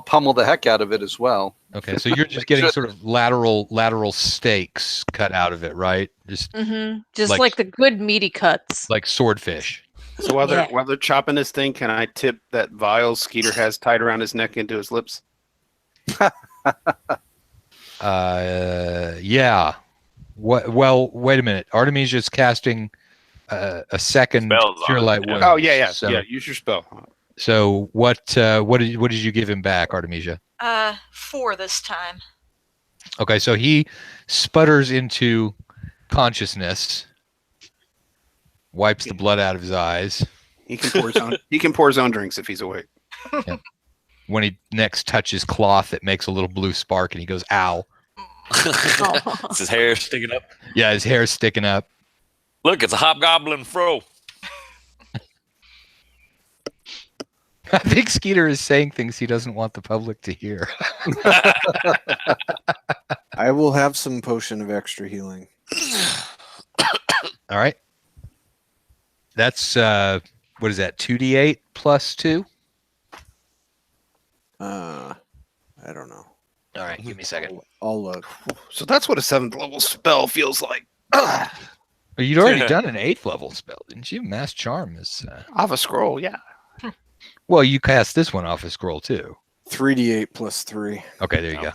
pummel the heck out of it as well. Okay, so you're just getting sort of lateral stakes cut out of it, right? Just Just like the good meaty cuts. like swordfish. so while they're chopping this thing, can I tip that vial Skeeter has tied around his neck into his lips? Yeah. What? Well, wait a minute. Artemisia's casting a second Spells on cure it, light yeah. wounds. Oh yeah. So, Use your spell. So what did you give him back, Artemisia? 4 this time. Okay, so he sputters into consciousness, wipes the blood out of his eyes. He can pour his own. He can pour his own drinks if he's awake. When he next touches cloth, it makes a little blue spark, and he goes, "Ow!" It's his hair sticking up. Yeah, his hair's sticking up. Look, it's a hobgoblin fro. I think Skeeter is saying things he doesn't want the public to hear. I will have some potion of extra healing. All right. That's what is that? 2d8 plus 2? I don't know. All right, give me a second. I'll look. So that's what a 7th level spell feels like. Well, you'd already done an 8th level spell, didn't you? Mass Charm is. Off a scroll, yeah. Well, you cast this one off a scroll too. 3d8 plus 3. Okay, there you go.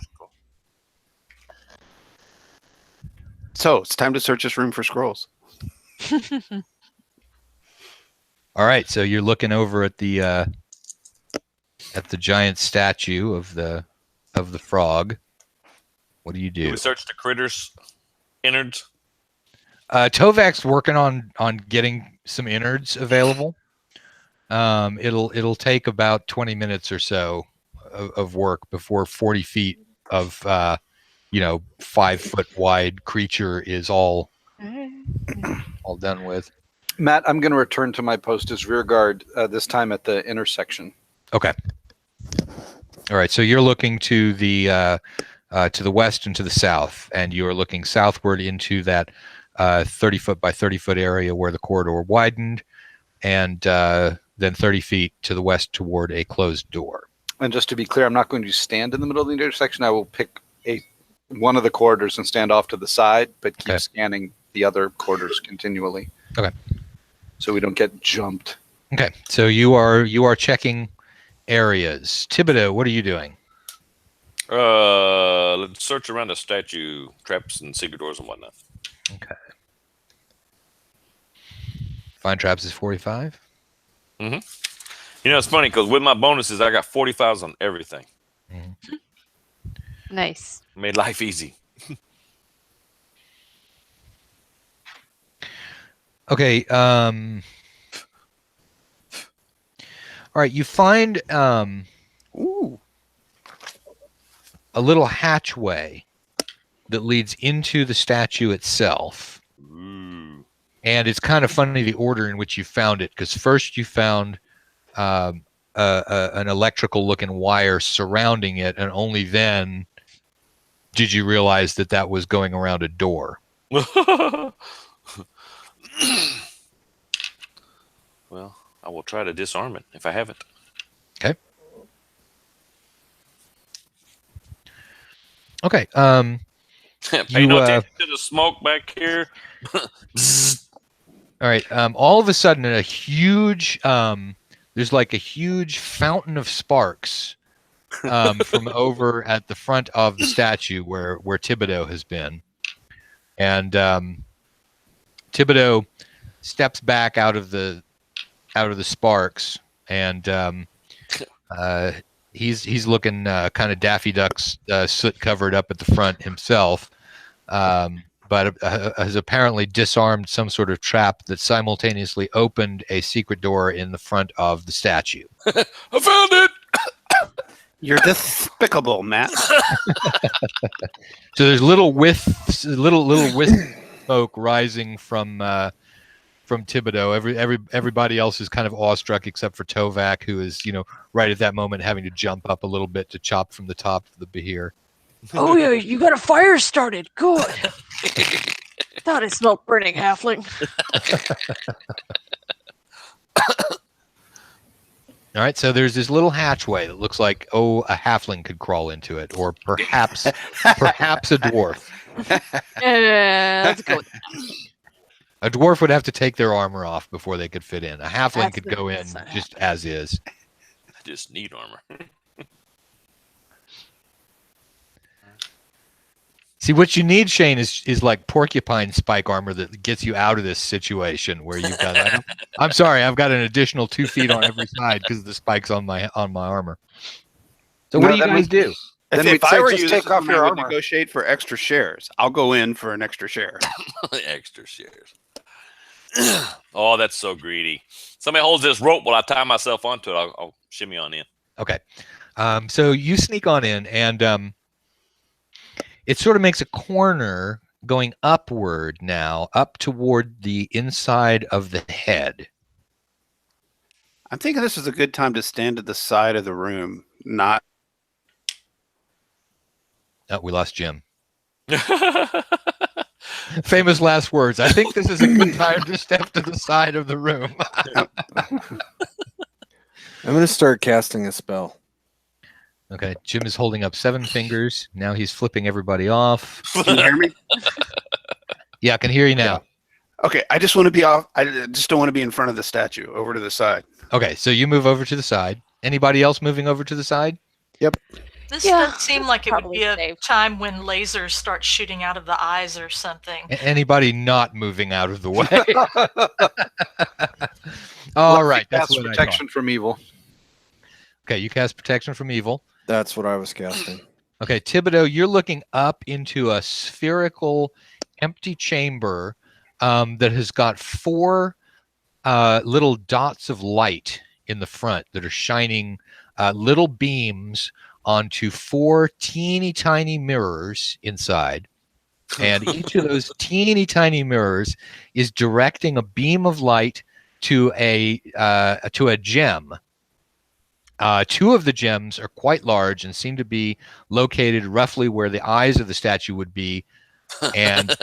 So it's time to search this room for scrolls. All right, so you're looking over at the giant statue of the frog. What do you Do do? we search the critters' innards? Tovak's working on getting some innards available. It'll take about 20 minutes or so of work before 40 feet of 5 foot wide creature is all done with. Matt, I'm going to return to my post as rear guard this time at the intersection. Okay. All right. So you're looking to the west and to the south, and you're looking southward into that 30 foot by 30 foot area where the corridor widened, and then 30 feet to the west toward a closed door. And just to be clear, I'm not going to stand in the middle of the intersection. I will pick one of the corridors and stand off to the side, but keep scanning the other corridors continually. Okay. So we don't get jumped. Okay. So you are checking areas. Thibodeau, what are you doing? Let's search around the statue, traps and secret doors and whatnot. Okay. Find traps is 45. Mm-hmm. You know, it's funny because with my bonuses, I got 45s on everything. Mm-hmm. Nice. Made life easy. Okay. All right. You find a little hatchway that leads into the statue itself. Ooh. And it's kind of funny the order in which you found it, because first you found an electrical looking wire surrounding it, and only then did you realize that was going around a door. Well, I will try to disarm it if I haven't. Okay. Okay. Pay no attention to the smoke back here. All right. All of a sudden, a huge there's like a huge fountain of sparks from over at the front of the statue where Thibodeau has been, and Thibodeau steps back out of the sparks, and he's looking kind of Daffy Duck's soot covered up at the front himself. But has apparently disarmed some sort of trap that simultaneously opened a secret door in the front of the statue. I found it! You're despicable, Matt. So there's little wisps of smoke rising from Thibodeau. Everybody else is kind of awestruck except for Tovak, who is right at that moment having to jump up a little bit to chop from the top of the behir. Oh yeah, you got a fire started. Good. Thought it smelled burning, halfling. All right, so there's this little hatchway that looks like a halfling could crawl into it, or perhaps a dwarf. Let's go. A dwarf would have to take their armor off before they could fit in. A halfling That's could the go in best I just as is. I just need armor. See, what you need, Shane, is like porcupine spike armor that gets you out of this situation where you've got. I'm sorry, I've got an additional 2 feet on every side because of the spikes on my armor. So what No, do you then guys do? Then If we'd I say were just you, take this is off when your I would armor. negotiate for extra shares. I'll go in for an extra share. Extra shares. Oh, that's so greedy. Somebody holds this rope while I tie myself onto it. I'll shimmy on in. Okay. So you sneak on in, and it sort of makes a corner going upward now, up toward the inside of the head. I'm thinking this is a good time to stand at the side of the room, not. Oh, we lost Jim. Famous last words. I think this is a good time to step to the side of the room. I'm going to start casting a spell. Okay, Jim is holding up 7 fingers. Now he's flipping everybody off. Can you hear me? Yeah, I can hear you now. Okay, I just want to be off. I just don't want to be in front of the statue. Over to the side. Okay, so you move over to the side. Anybody else moving over to the side? This Yeah, does seem like it would probably be a safe. time when lasers start shooting out of the eyes or something. Anybody not moving out of the way? All right, that's That's what I protection from evil. thought. Okay, you cast protection from evil. That's what I was casting. Okay, Thibodeau, you're looking up into a spherical, empty chamber that has got 4 little dots of light in the front that are shining little beams onto 4 teeny tiny mirrors inside. And each of those teeny tiny mirrors is directing a beam of light to a gem. 2 of the gems are quite large and seem to be located roughly where the eyes of the statue would be, and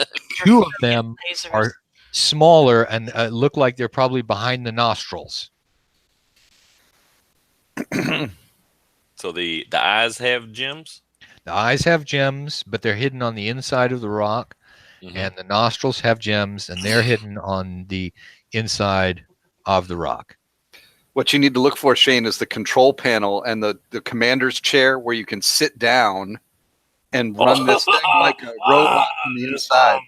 2 of them Lasers. are smaller and look like they're probably behind the nostrils. So the eyes have gems? The eyes have gems, but they're hidden on the inside of the rock, and the nostrils have gems, and they're hidden on the inside of the rock. What you need to look for, Shane, is the control panel and the commander's chair where you can sit down and run this thing like a robot from the inside.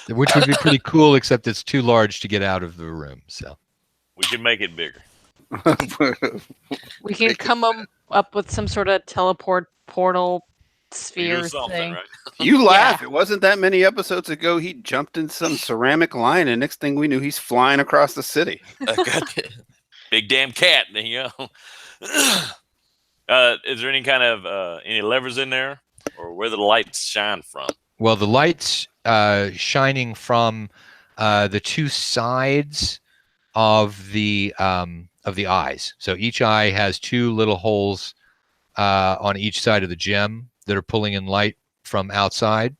Which would be pretty cool, except it's too large to get out of the room. So We can make it bigger. We can come up with some sort of teleport portal We do sphere something, thing. right? You laugh. It wasn't that many episodes ago. He jumped in some ceramic line, and next thing we knew, he's flying across the city. I got that. Big damn cat. There you go. Is there any kind of any levers in there, or where the lights shine from? well, the lights shining from the 2 sides of the eyes. So each eye has 2 little holes on each side of the gem that are pulling in light from outside,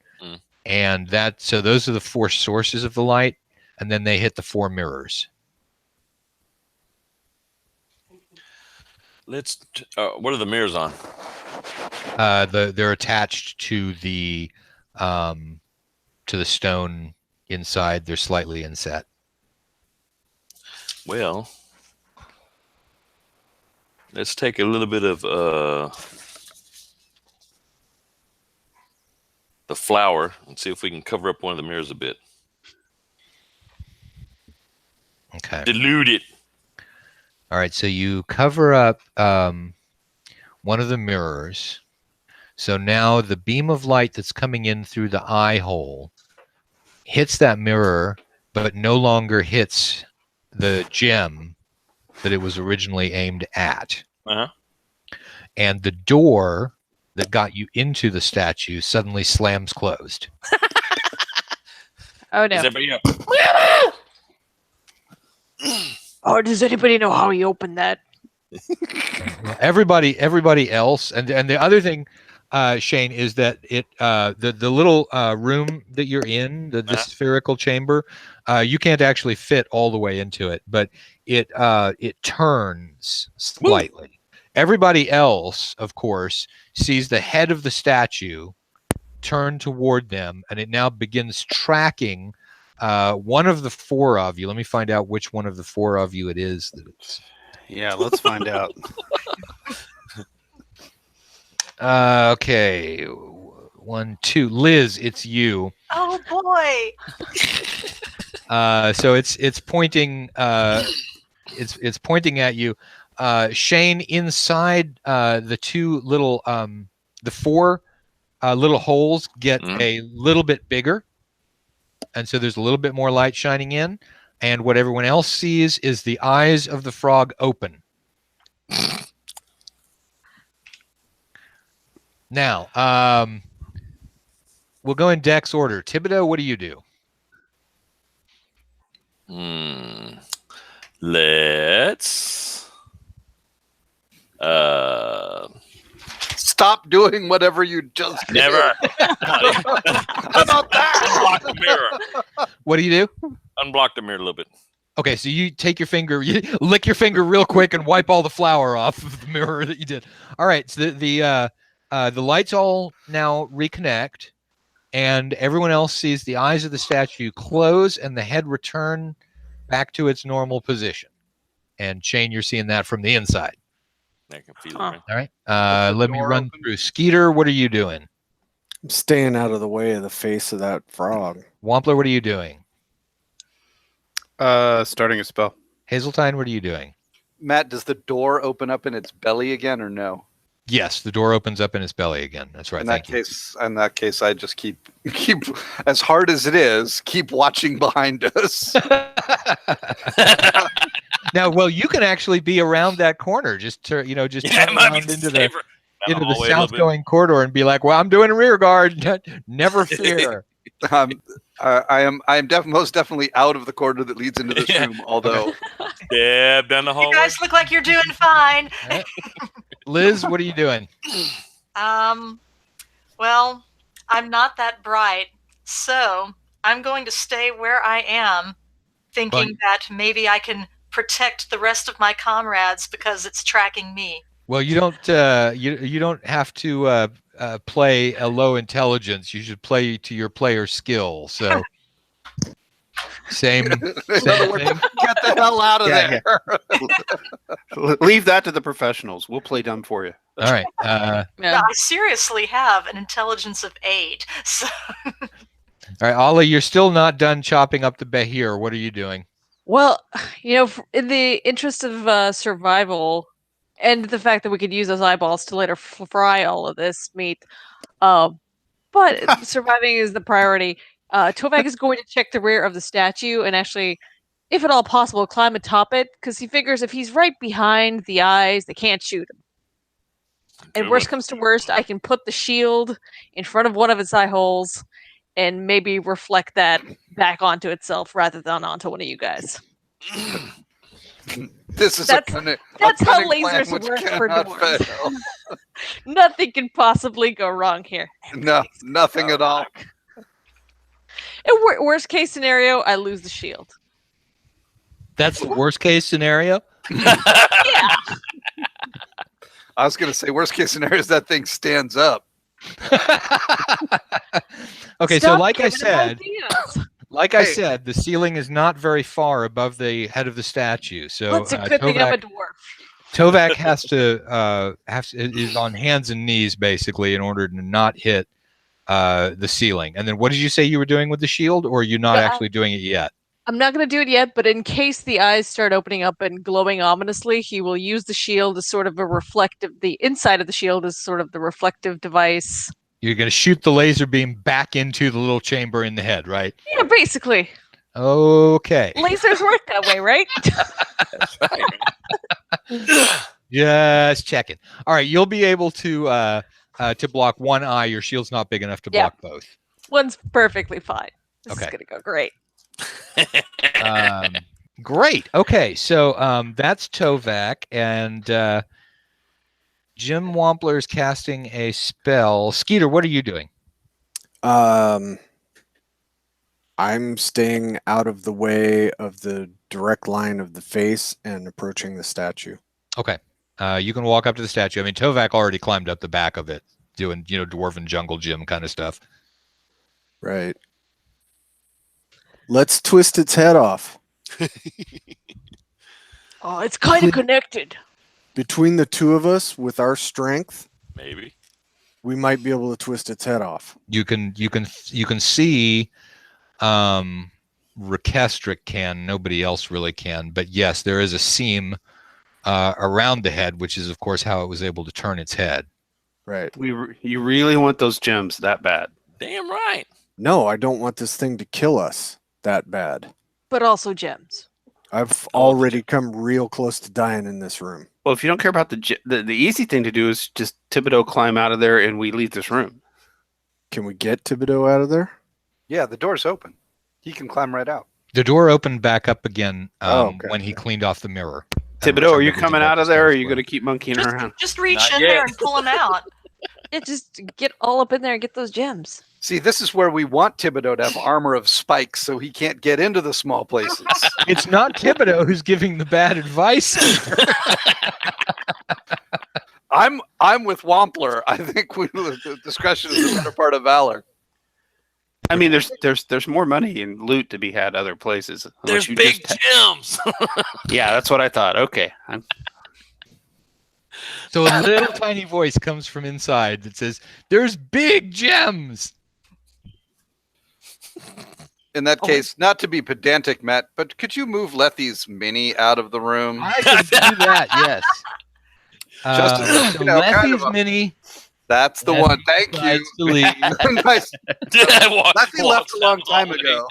and so those are the 4 sources of the light, and then they hit the 4 mirrors. Let's. What are the mirrors on? They're attached to the stone inside. They're slightly inset. Well, let's take a little bit of the flour and see if we can cover up one of the mirrors a bit. Okay. Dilute it. All right. So you cover up one of the mirrors. So now the beam of light that's coming in through the eye hole hits that mirror, but no longer hits the gem that it was originally aimed at. Uh-huh. And the door that got you into the statue suddenly slams closed. Oh no! Is everybody up? Oh, does anybody know how he opened that? Everybody else, and the other thing, Shane, is that the little room that you're in, the spherical chamber, you can't actually fit all the way into it, but it turns slightly. Everybody else, of course, sees the head of the statue turn toward them, and it now begins tracking one of the 4 of you. Let me find out which one of the 4 of you it is. Yeah, let's find out. Okay. 1, 2. Liz, it's you. Oh boy. So it's pointing it's pointing at you. Shane, inside the two little the four little holes get a little bit bigger, and so there's a little bit more light shining in, and what everyone else sees is the eyes of the frog open. Now, we'll go in Dex order. Thibodeau, what do you do? Let's Stop doing whatever you just did. never How about that? unblock the mirror. What do you do? Unblock the mirror a little bit. Okay, so you take your finger, you lick your finger real quick, and wipe all the flour off of the mirror that you did. All right, so the lights all now reconnect, and everyone else sees the eyes of the statue close and the head return back to its normal position. And Shane, you're seeing that from the inside. I can feel Huh. it. All right, let me run through. Skeeter, what are you doing? I'm staying out of the way of the face of that frog. Wampler, what are you doing? Starting a spell. Hazeltine, what are you doing? Matt, does the door open up in its belly again or no? Yes, the door opens up in its belly again. That's right. In Thank that case, I just keep as hard as it is, keep watching behind us. Now, well, you can actually be around that corner, just turn around into the south-going corridor and be like, "Well, I'm doing a rear guard. Never fear." I am most definitely out of the corridor that leads into this room. Although, down the hallway. You guys look like you're doing fine. Right. Liz, what are you doing? Well, I'm not that bright, so I'm going to stay where I am, thinking that maybe I can protect the rest of my comrades because it's tracking me. Well, you don't you don't have to play a low intelligence. You should play to your player skill. So same in other words, thing. get the hell out of Yeah, there. Leave that to the professionals. We'll play dumb for you. All right. Yeah, I seriously have an intelligence of 8. So All right, Ollie, you're still not done chopping up the Behir. What are you doing? Well, in the interest of survival, and the fact that we could use those eyeballs to later fry all of this meat, but surviving is the priority. Tovak is going to check the rear of the statue and actually, if at all possible, climb atop it, because he figures if he's right behind the eyes, they can't shoot him. And worst comes to worst, I can put the shield in front of one of its eye holes and maybe reflect that back onto itself rather than onto one of you guys. This is that's how lasers work for cannot dwarves. fail. Nothing can possibly go wrong here. No, nothing at all. And worst case scenario, I lose the shield. That's the worst case scenario. Yeah. I was going to say, worst case scenario is that thing stands up. Okay, so Stop like I giving him said, ideas. the ceiling is not very far above the head of the statue. So What's a good thing I'm a dwarf? Tovak has to is on hands and knees basically in order to not hit the ceiling. And then what did you say you were doing with the shield, or are you not actually doing it yet? I'm not going to do it yet, but in case the eyes start opening up and glowing ominously, he will use the shield as sort of a reflective. The inside of the shield is sort of the reflective device. You're going to shoot the laser beam back into the little chamber in the head, right? Yeah, basically. Okay. Lasers work that way, right? Just checking. All right, you'll be able to block one eye. Your shield's not big enough to block both. One's perfectly fine. This Okay. is going to go great. Great. Okay, so that's Tovak, and Jim Wampler is casting a spell. Skeeter, what are you doing? I'm staying out of the way of the direct line of the face and approaching the statue. Okay. You can walk up to the statue. I mean, Tovak already climbed up the back of it, doing dwarven jungle gym kind of stuff. Right. Let's twist its head off. Oh, it's kind of connected. Between the two of us, with our strength, Maybe. we might be able to twist its head off. You can see Rekestric can, nobody else really can, but yes, there is a seam around the head, which is of course how it was able to turn its head. Right. You really want those gems that bad? Damn right. No, I don't want this thing to kill us that bad. But also gems. I've already come real close to dying in this room. Well, if you don't care about the easy thing to do is just Thibodeau climb out of there and we leave this room. Can we get Thibodeau out of there? Yeah, the door's open. He can climb right out. The door opened back up again okay. when he cleaned off the mirror. Thibodeau, are you coming out of there, or are you going to keep monkeying around? Just reach Not in yet. there and pull him out. Yeah, just get all up in there and get those gems. See, this is where we want Thibodeau to have armor of spikes so he can't get into the small places. It's not Thibodeau who's giving the bad advice. I'm with Wampler. I think the discretion is the better part of valor. I mean, there's more money and loot to be had other places. There's big gems. Yeah, that's what I thought. Okay. So a little tiny voice comes from inside that says, "There's big gems." In that case, not to be pedantic, Matt, but could you move Lethy's mini out of the room? I can do that. Yes. Just So Lethy's mini. That's the one. Thank decides you. to leave. Nice. Lethy left a long time ago.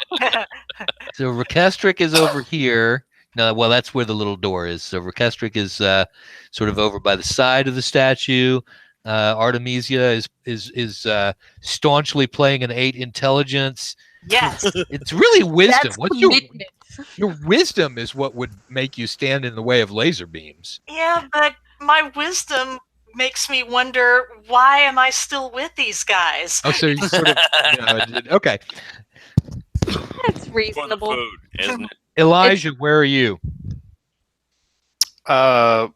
So Rekestric is over here. No, well, that's where the little door is. So Rekestric is sort of over by the side of the statue. Artemisia is staunchly playing an 8 intelligence. Yes. It's really wisdom. That's What's commitment. your wisdom is what would make you stand in the way of laser beams. Yeah, but my wisdom makes me wonder, why am I still with these guys? Oh, so you sort of okay. That's For the reasonable. food, isn't it? Elijah, where are you? I'm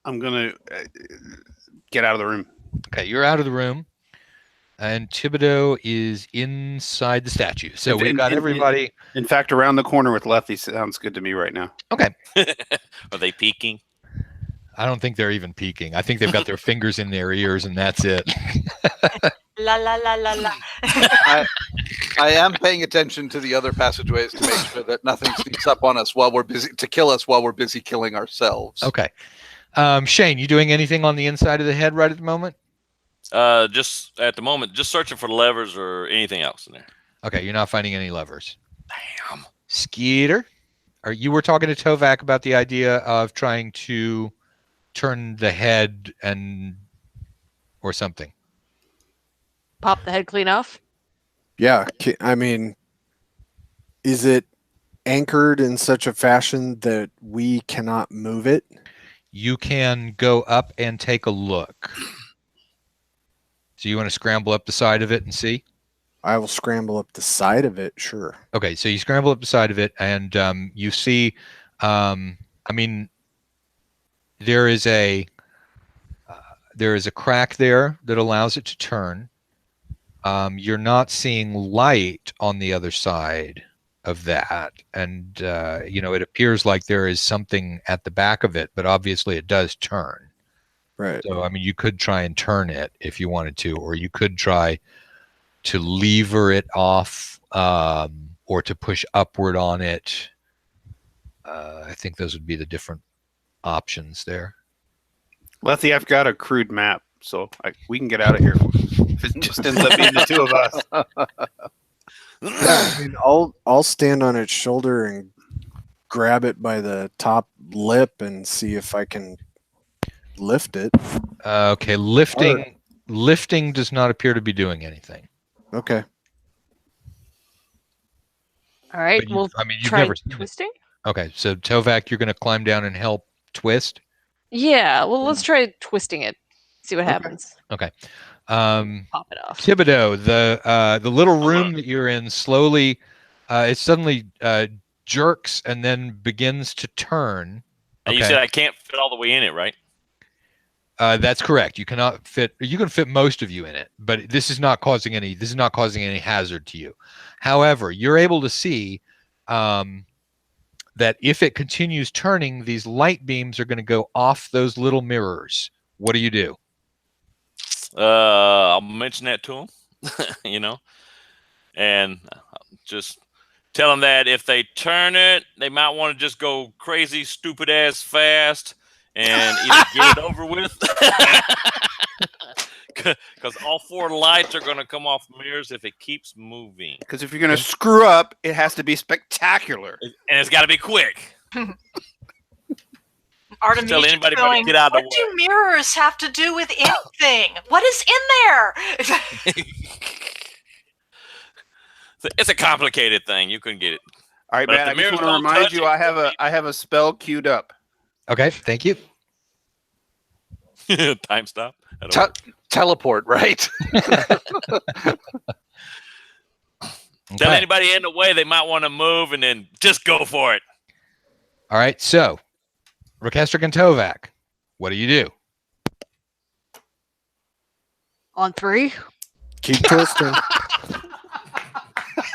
gonna get out of the room. Okay, you're out of the room, and Thibodeau is inside the statue. So we've got everybody. In fact, around the corner with Lethy sounds good to me right now. Okay. Are they peeking? I don't think they're even peeking. I think they've got their fingers in their ears, and that's it. La la la la la. I am paying attention to the other passageways to make sure that nothing sneaks up on us while we're busy to kill us while we're busy killing ourselves. Okay. Shane, you doing anything on the inside of the head right at the moment? Just at the moment, just searching for levers or anything else in there. Okay, you're not finding any levers. Damn. Skeeter, you were talking to Tovac about the idea of trying to turn the head or something. Pop the head clean off. Yeah, I mean, is it anchored in such a fashion that we cannot move it? You can go up and take a look. So you want to scramble up the side of it and see? I will scramble up the side of it, sure. Okay, so you scramble up the side of it, and you see, I mean, there is a crack there that allows it to turn. You're not seeing light on the other side of that, and it appears like there is something at the back of it, but obviously it does turn. Right. So I mean, you could try and turn it if you wanted to, or you could try to lever it off, or to push upward on it. I think those would be the different options there. Lethy, I've got a crude map, so we can get out of here if it just ends up being the two of us. I mean, I'll stand on its shoulder and grab it by the top lip and see if I can lift it. Okay, lifting does not appear to be doing anything. Okay. All right, But we'll you've try never seen it. twisting. Okay, so Tovac, you're going to climb down and help twist. Yeah, well, let's try twisting it. See what happens. Okay. Pop it off. Thibodeau, the little room that you're in slowly, it suddenly jerks and then begins to turn. And you said I can't fit all the way in it, right? That's correct. You cannot fit. You can fit most of you in it, but this is not causing any. This is not causing any hazard to you. However, you're able to see that if it continues turning, these light beams are going to go off those little mirrors. What do you do? mention that to them, and just tell them that if they turn it, they might want to just go crazy, stupid ass fast and either get it over with. Because all 4 lights are going to come off mirrors if it keeps moving. Because if you're going to screw up, it has to be spectacular. And it's got to be quick. Artemis Tell anybody about going, to get out of the what do mirrors have to do with anything? What is in there? It's a complicated thing. You couldn't get it. All right, But if man. the I just mirrors want to don't remind touch you, it, I have a spell queued up. Okay, thank you. Time stop. Teleport, right? Tell Okay. anybody in the way they might want to move and then just go for it. All right, so Rakestric and Tovak, what do you do? On 3. Keep twisting.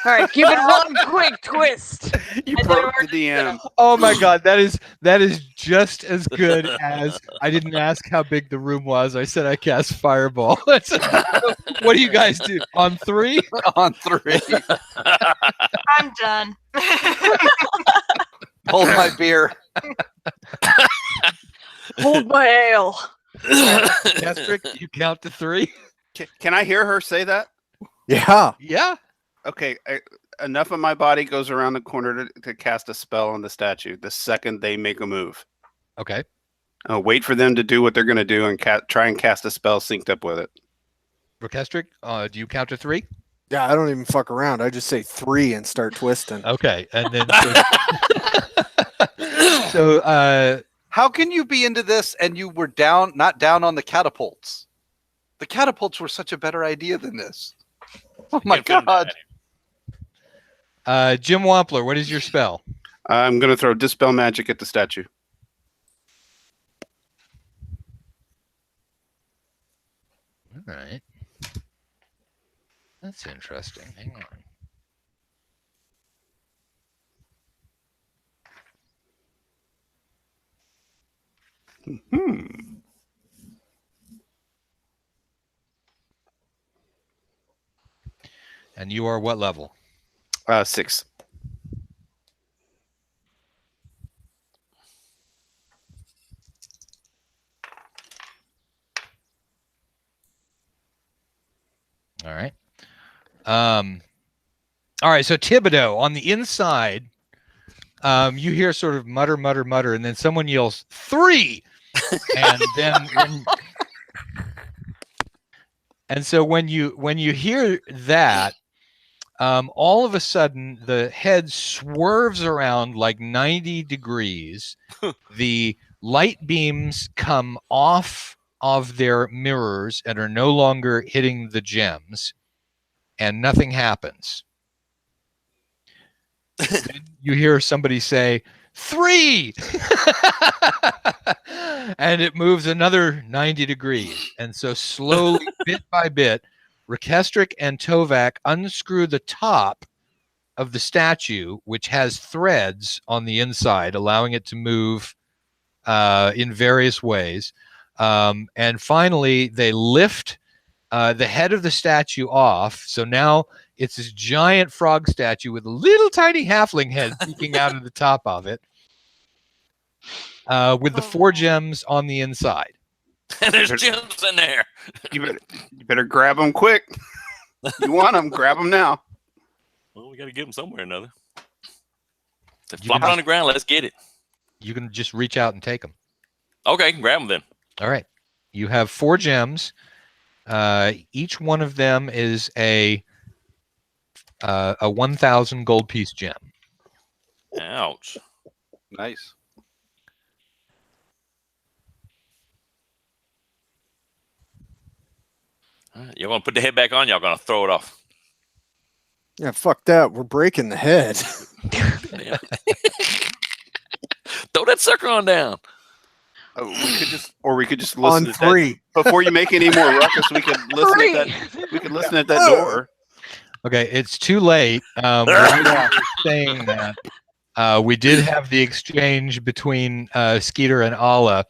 All right, give it one quick twist. You And then broke we're the just DM. Oh my God, that is just as good as I didn't ask how big the room was. I said I cast Fireball. What do you guys do on 3? On 3. I'm done. Hold my beer. Hold my ale. Rakestric, you count to 3. Can I hear her say that? Yeah. Yeah. Okay, enough of my body goes around the corner to cast a spell on the statue the second they make a move. Okay. Wait for them to do what they're going to do and try and cast a spell synced up with it. Rakestric, do you count to 3? Yeah, I don't even fuck around. I just say 3 and start twisting. Okay, and then so How can you be into this and you were not down on the catapults? The catapults were such a better idea than this. Oh my God. Jim Wampler, what is your spell? I'm going to throw Dispel Magic at the statue. All right. That's interesting. Hang on. And you are what level? 6. All right. All right. So Thibodeau, on the inside, you hear sort of mutter, mutter, mutter, and then someone yells 3, and then when you hear that, all of a sudden the head swerves around like 90 degrees. The light beams come off of their mirrors and are no longer hitting the gems, and nothing happens. Then you hear somebody say 3 and it moves another 90 degrees, and so slowly, bit by bit, Rakestric and Tovak unscrew the top of the statue, which has threads on the inside, allowing it to move in various ways. And finally, they lift the head of the statue off. So now it's this giant frog statue with a little tiny halfling head peeking out of the top of it, with the 4 gems on the inside. And there's gems in there. You better grab them quick. You want them, grab them now. Well, we got to get them somewhere or another. So You flop can it on the ground. Let's get it. You can just reach out and take them. Okay, grab them then. All right. You have 4 gems. Each one of them is a 1,000 gold piece gem. Ouch. Nice. All right, y'all going to put the head back on? Y'all going to throw it off? Yeah, fuck that. We're breaking the head. Yeah. Throw that sucker on down. Oh, we could just listen On to 3. that. Before you make any more ruckus, we could listen at that. We could listen at that door. Okay, it's too late. Right after saying that, we did have the exchange between Skeeter and Allah.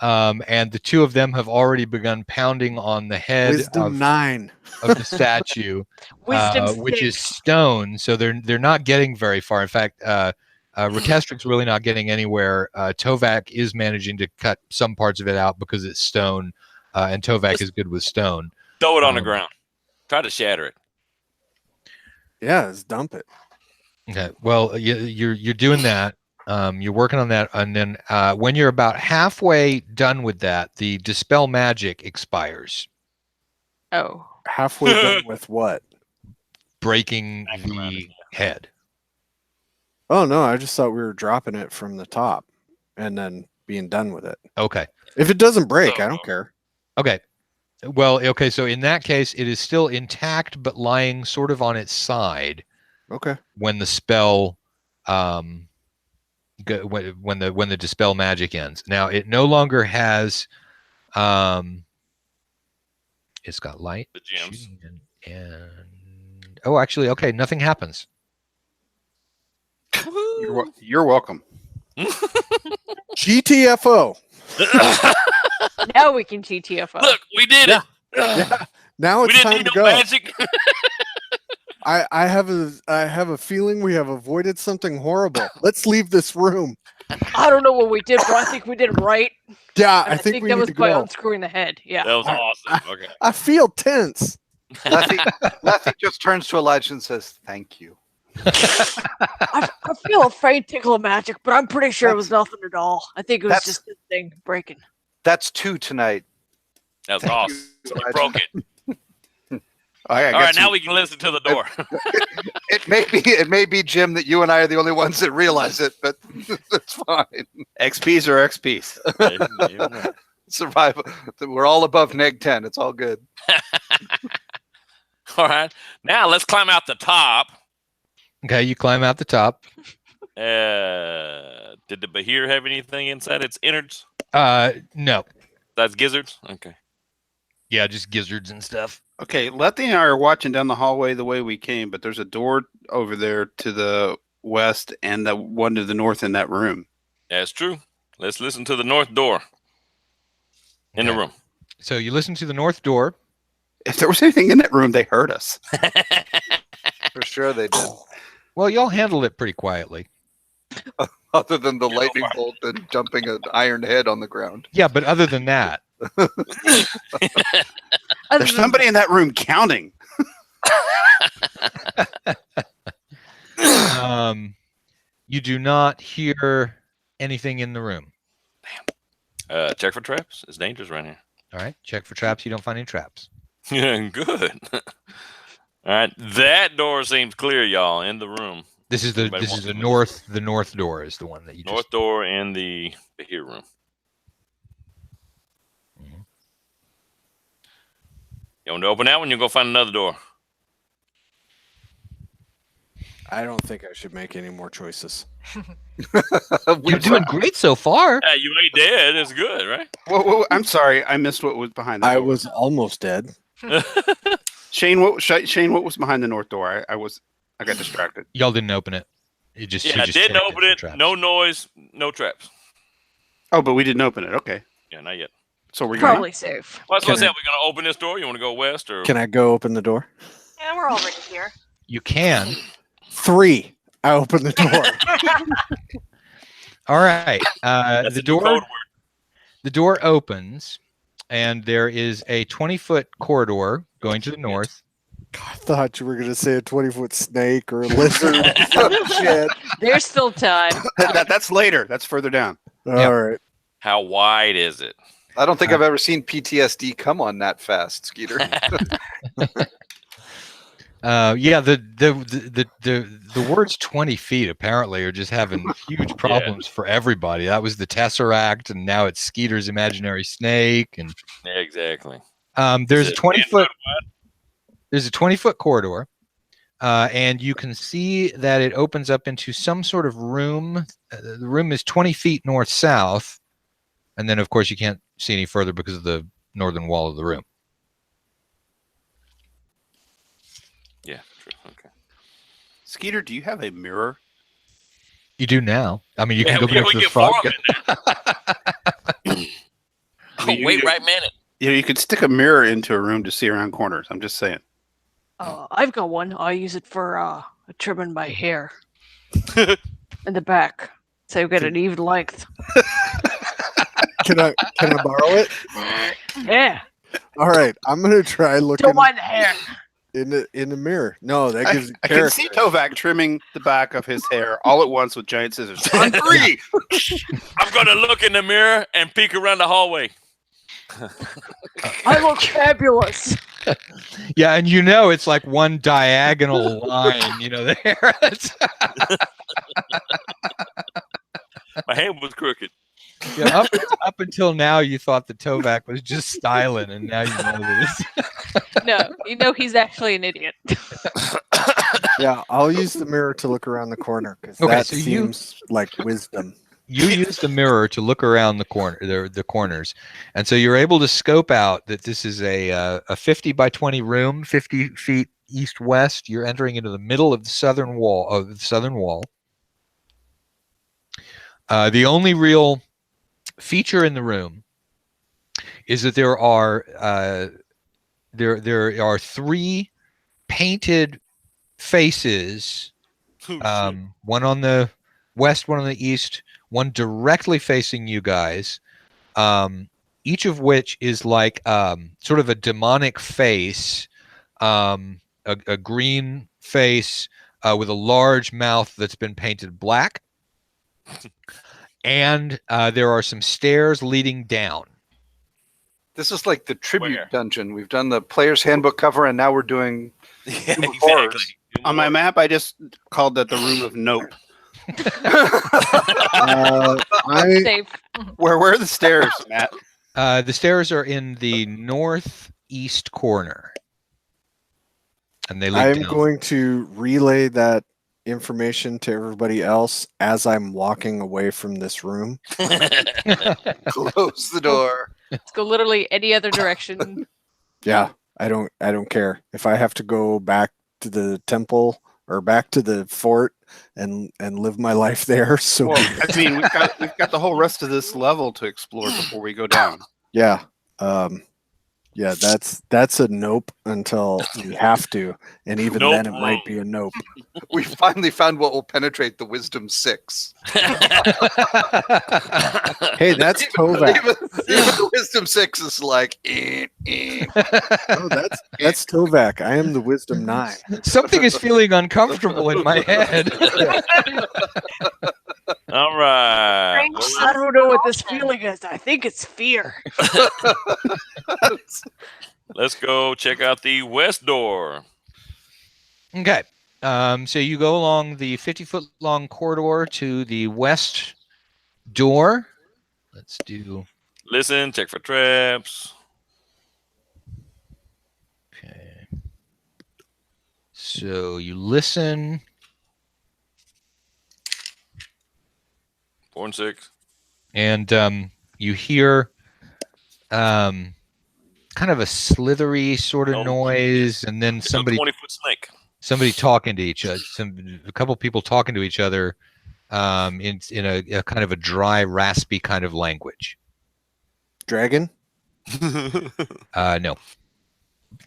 and the two of them have already begun pounding on the head Wisdom 9. of the statue, Wisdom which is stinks. stone. So they're not getting very far. In fact, Rekestric's really not getting anywhere. Tovak is managing to cut some parts of it out because it's stone, and Tovak is good with stone. Throw it on the ground. Try to shatter it. Yeah, let's dump it. Okay. Well, you're doing that. You're working on that, and then when you're about halfway done with that, the dispel magic expires, Oh. Halfway done with what? breaking the head. Oh, no, I just thought we were dropping it from the top and then being done with it. Okay. If it doesn't break, I don't care. Okay. Well, okay. So in that case, it is still intact, but lying sort of on its side Okay. when the spell, when the dispel magic ends. Now it no longer has, it's got light. The gems. And oh, actually, okay, nothing happens. You're welcome. GTFO. Now we can GTFO. Look, we did it. Yeah. Now We it's didn't time need to no go. magic. I have a feeling we have avoided something horrible. Let's leave this room. I don't know what we did, but I think we did it right. Yeah, And I think we that need was to by go. unscrewing the head. Yeah. That was awesome. Okay. I feel tense. Lethy just turns to Elijah and says, "Thank you." I feel a faint tickle of magic, but I'm pretty sure it was nothing at all. I think it was That's- just this thing breaking. That's 2 tonight. That was Thank awesome. you, You Elijah. broke it. I All got right, some- now we can listen to the door. It may be Jim that you and I are the only ones that realize it, but it's fine. XPs or XPs. Survival. We're all above -10. It's all good. All right, now let's climb out the top. Okay, you climb out the top. Did the Bahir have anything inside its innards? No. That's gizzards. Okay. Yeah, just gizzards and stuff. Okay, Letty and I are watching down the hallway the way we came, but there's a door over there to the west and the one to the north in that room. That's true. Let's listen to the north door in the Okay. room. So you listen to the north door. If there was anything in that room, they heard us. For sure they did. Well, y'all handled it pretty quietly. Other than the lightning bolt and jumping an iron head on the ground. Yeah, but other than that, There's somebody in that room counting. you do not hear anything in the room. Check for traps. It's dangerous right here. All right, check for traps. You don't find any traps. Good. All right, that door seems clear, y'all. In the room, This is the Anybody this want is the to north. The north door is the one that you north just. door in the Bahir room. Mhm. You want to open that one? You go find another door. I don't think I should make any more choices. You're doing great so far. Yeah, you ain't dead. It's good, right? Whoa, I'm sorry, I missed what was behind the I door. was almost dead. Shane, what was behind the north door? I got distracted. Y'all didn't open it. You just Yeah, you I just didn't checked open for it. traps. No noise, no traps. Oh, but we didn't open it. Okay, Yeah, not yet. so we're going. Probably safe. Well, that's what I Can said. I- We're gonna open this door. You want to go west or? Can I go open the door? Yeah, we're already here. You can. 3. I open the door. All right. That's The a new code door. word. The door opens, and there is a 20-foot corridor going to the north. I thought you were going to say a 20-foot snake or a lizard or some shit. There's still time. That's later. That's further down. All right. How wide is it? I don't think I've ever seen PTSD come on that fast, Skeeter. Yeah, the words 20 feet apparently are just having huge problems for everybody. That was the Tesseract, and now it's Skeeter's imaginary snake. And Yeah, exactly. there's Is a it 20-foot 10 foot wide? there's a 20-foot corridor, and you can see that it opens up into some sort of room. The room is 20 feet north-south, and then of course you can't see any further because of the northern wall of the room. Yeah, true. Okay. Skeeter, do you have a mirror? You do now. I mean, you can Yeah, go we back to get the four frog. of it now. Wait right minute. You could stick a mirror into a room to see around corners. I'm just saying. I've got one. I use it for trimming my hair in the back, so you get an even length. Can I borrow it? Yeah. All right, I'm gonna try looking Don't mind the hair. in the mirror. No, that gives I can see Tovak trimming the back of his hair all at once with giant scissors. On 3! I'm gonna look in the mirror and peek around the hallway. I look fabulous. Yeah, and it's like one diagonal line, the hair. My hand was crooked. Yeah, up until now, you thought the Tovak was just styling, and now you know this. No, he's actually an idiot. Yeah, I'll use the mirror to look around the corner because that seems like wisdom. You use the mirror to look around the corners, and so you're able to scope out that this is a 50 by 20 room, 50 feet east-west. You're entering into the middle of the southern wall. The only real feature in the room is that there are 3 painted faces, one on the west, one on the east, one directly facing you guys, each of which is like sort of a demonic face, a green face with a large mouth that's been painted black. And there are some stairs leading down. This is like the tribute dungeon. We've done the player's handbook cover, and now we're doing horrors. On my map, I just called that the room of Nope. Safe. Where are the stairs, Matt? The stairs are in the northeast corner, and they lead down. I'm going to relay that information to everybody else as I'm walking away from this room. Close the door. Let's go literally any other direction. Yeah, I don't care if I have to go back to the temple or back to the fort and live my life there. So well, I mean, we've got the whole rest of this level to explore before we go down. Yeah. Yeah, that's a nope until we have to, and even then it might be a nope. We finally found what will penetrate the wisdom 6. Hey, that's Tovak. Even the wisdom 6 is like, No, that's Tovak. I am the wisdom 9. Something is feeling uncomfortable in my head. All right. I don't know what this feeling is. I think it's fear. Let's go check out the west door. Okay. So you go along the 50-foot long corridor to the west door. Let's do. Listen, check for traps. Okay. So you listen. 4 and 6. And you hear kind of a slithery sort of noise, and then somebody 20-foot snake. Somebody talking to each other. A couple people talking to each other in a kind of a dry, raspy kind of language. Dragon? No.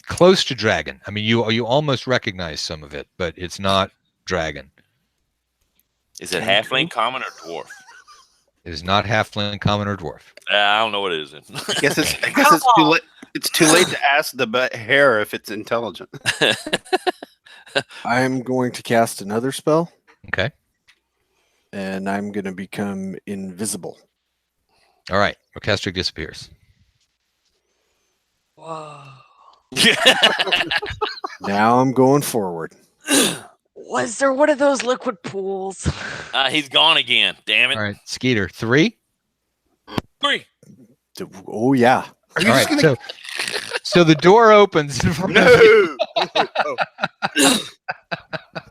Close to dragon. I mean, you almost recognize some of it, but it's not dragon. Is it halfling, common, or dwarf? It is not halfling, common, or dwarf. I don't know what it is. I guess it's too late. It's too late to ask the hair if it's intelligent. I'm going to cast another spell. Okay. And I'm going to become invisible. All right. Orchestric disappears. Whoa. Now I'm going forward. Was there one of those liquid pools? He's gone again. Damn it. All right. Skeeter, 3. 3. Oh, yeah. All right. So the door opens. No.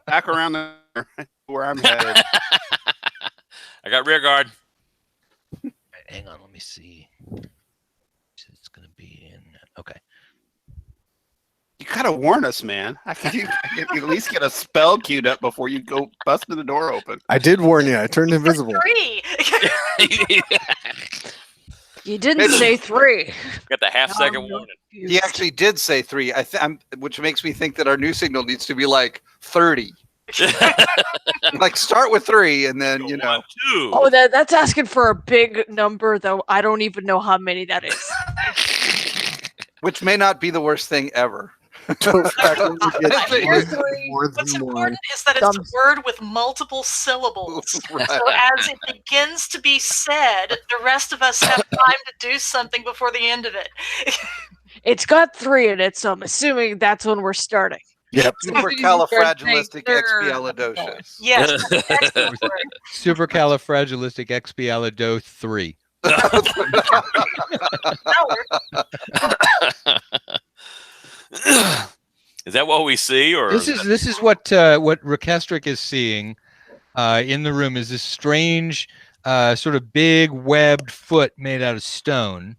Back around where I'm headed. I got rear guard. Right, hang on. Let me see. It's going to be in. Okay. You gotta warn us, man. I can at least get a spell queued up before you go busting the door open. I did warn you. I turned invisible. 3. You didn't say 3. Got the half-second No, warning. He actually did say 3. Which makes me think that our new signal needs to be like 30. Like start with 3, and then 1, 2. Oh, that's asking for a big number, though. I don't even know how many that is. Which may not be the worst thing ever. The fact that you get Here's more What's than one. important is that it's a word with multiple syllables. Right. So as it begins to be said, the rest of us have time to do something before the end of it. It's got 3 in it, so I'm assuming that's when we're starting. Yep. Supercalifragilisticexpialidocious. Yes, that's an excellent word. Supercalifragilisticexpialidocious. Is that what we see, or This is what Rekestric is seeing in the room, is this strange sort of big webbed foot made out of stone.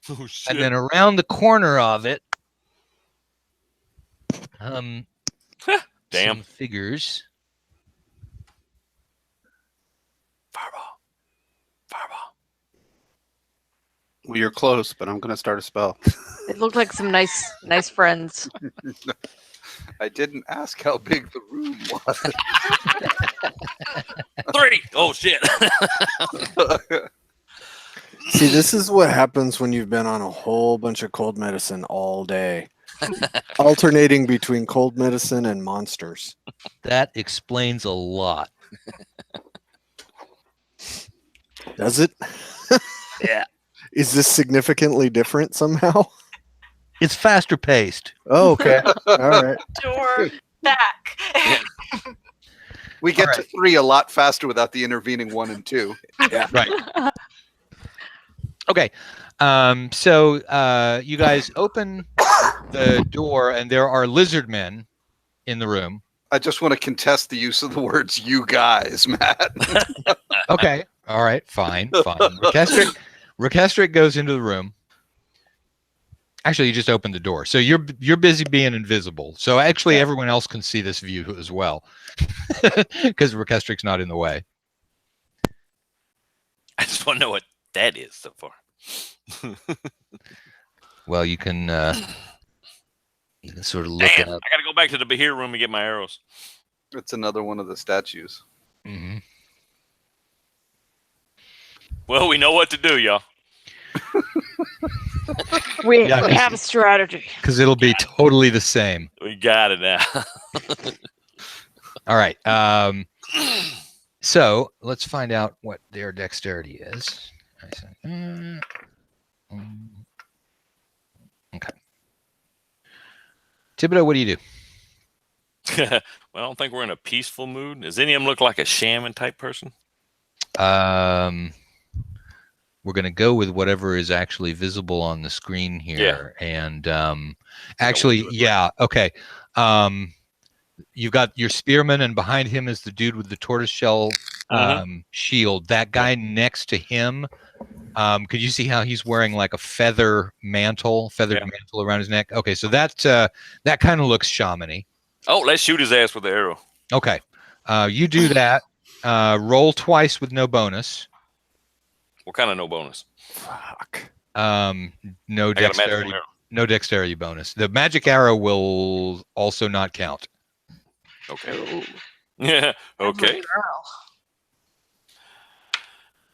Oh, shit. And then around the corner of it, Damn. some figures. Fireball. Well, you're close, but I'm going to start a spell. They look like some nice friends. I didn't ask how big the room was. 3. Oh shit. See, this is what happens when you've been on a whole bunch of cold medicine all day, alternating between cold medicine and monsters. That explains a lot. Does it? Yeah. Is this significantly different somehow? It's faster paced. Oh, okay. All right. Door back. We get All to right. 3 a lot faster without the intervening 1 and 2. Right. Okay. So you guys open the door, and there are lizardmen in the room. I just want to contest the use of the words "you guys," Matt. Okay. All right. Fine. Rekestric goes into the room. Actually, you just opened the door, so you're busy being invisible. So actually, everyone else can see this view as well, because Rekestric's not in the way. I just want to know what that is so far. Well, you can sort of look Damn, up. I gotta go back to the Bahir room and get my arrows. It's another one of the statues. Mm-hmm. Well, we know what to do, y'all. We Yeah, have a strategy. Because it'll be totally the same. We got it now. All right. So let's find out what their dexterity is. Okay. Thibodeau, what do you do? Well, I don't think we're in a peaceful mood. Does any of them look like a shaman type person? We're going to go with whatever is actually visible on the screen here. Yeah. And actually, yeah, okay. You've got your spearman, and behind him is the dude with the tortoiseshell shield. That guy next to him, could you see how he's wearing like a feathered mantle around his neck? Okay, so that kind of looks shaman-y. Oh, let's shoot his ass with the arrow. Okay, you do that. Roll twice with no bonus. What kind of no bonus? Fuck. No dexterity. No dexterity bonus. The magic arrow will also not count. Okay. Yeah. Okay.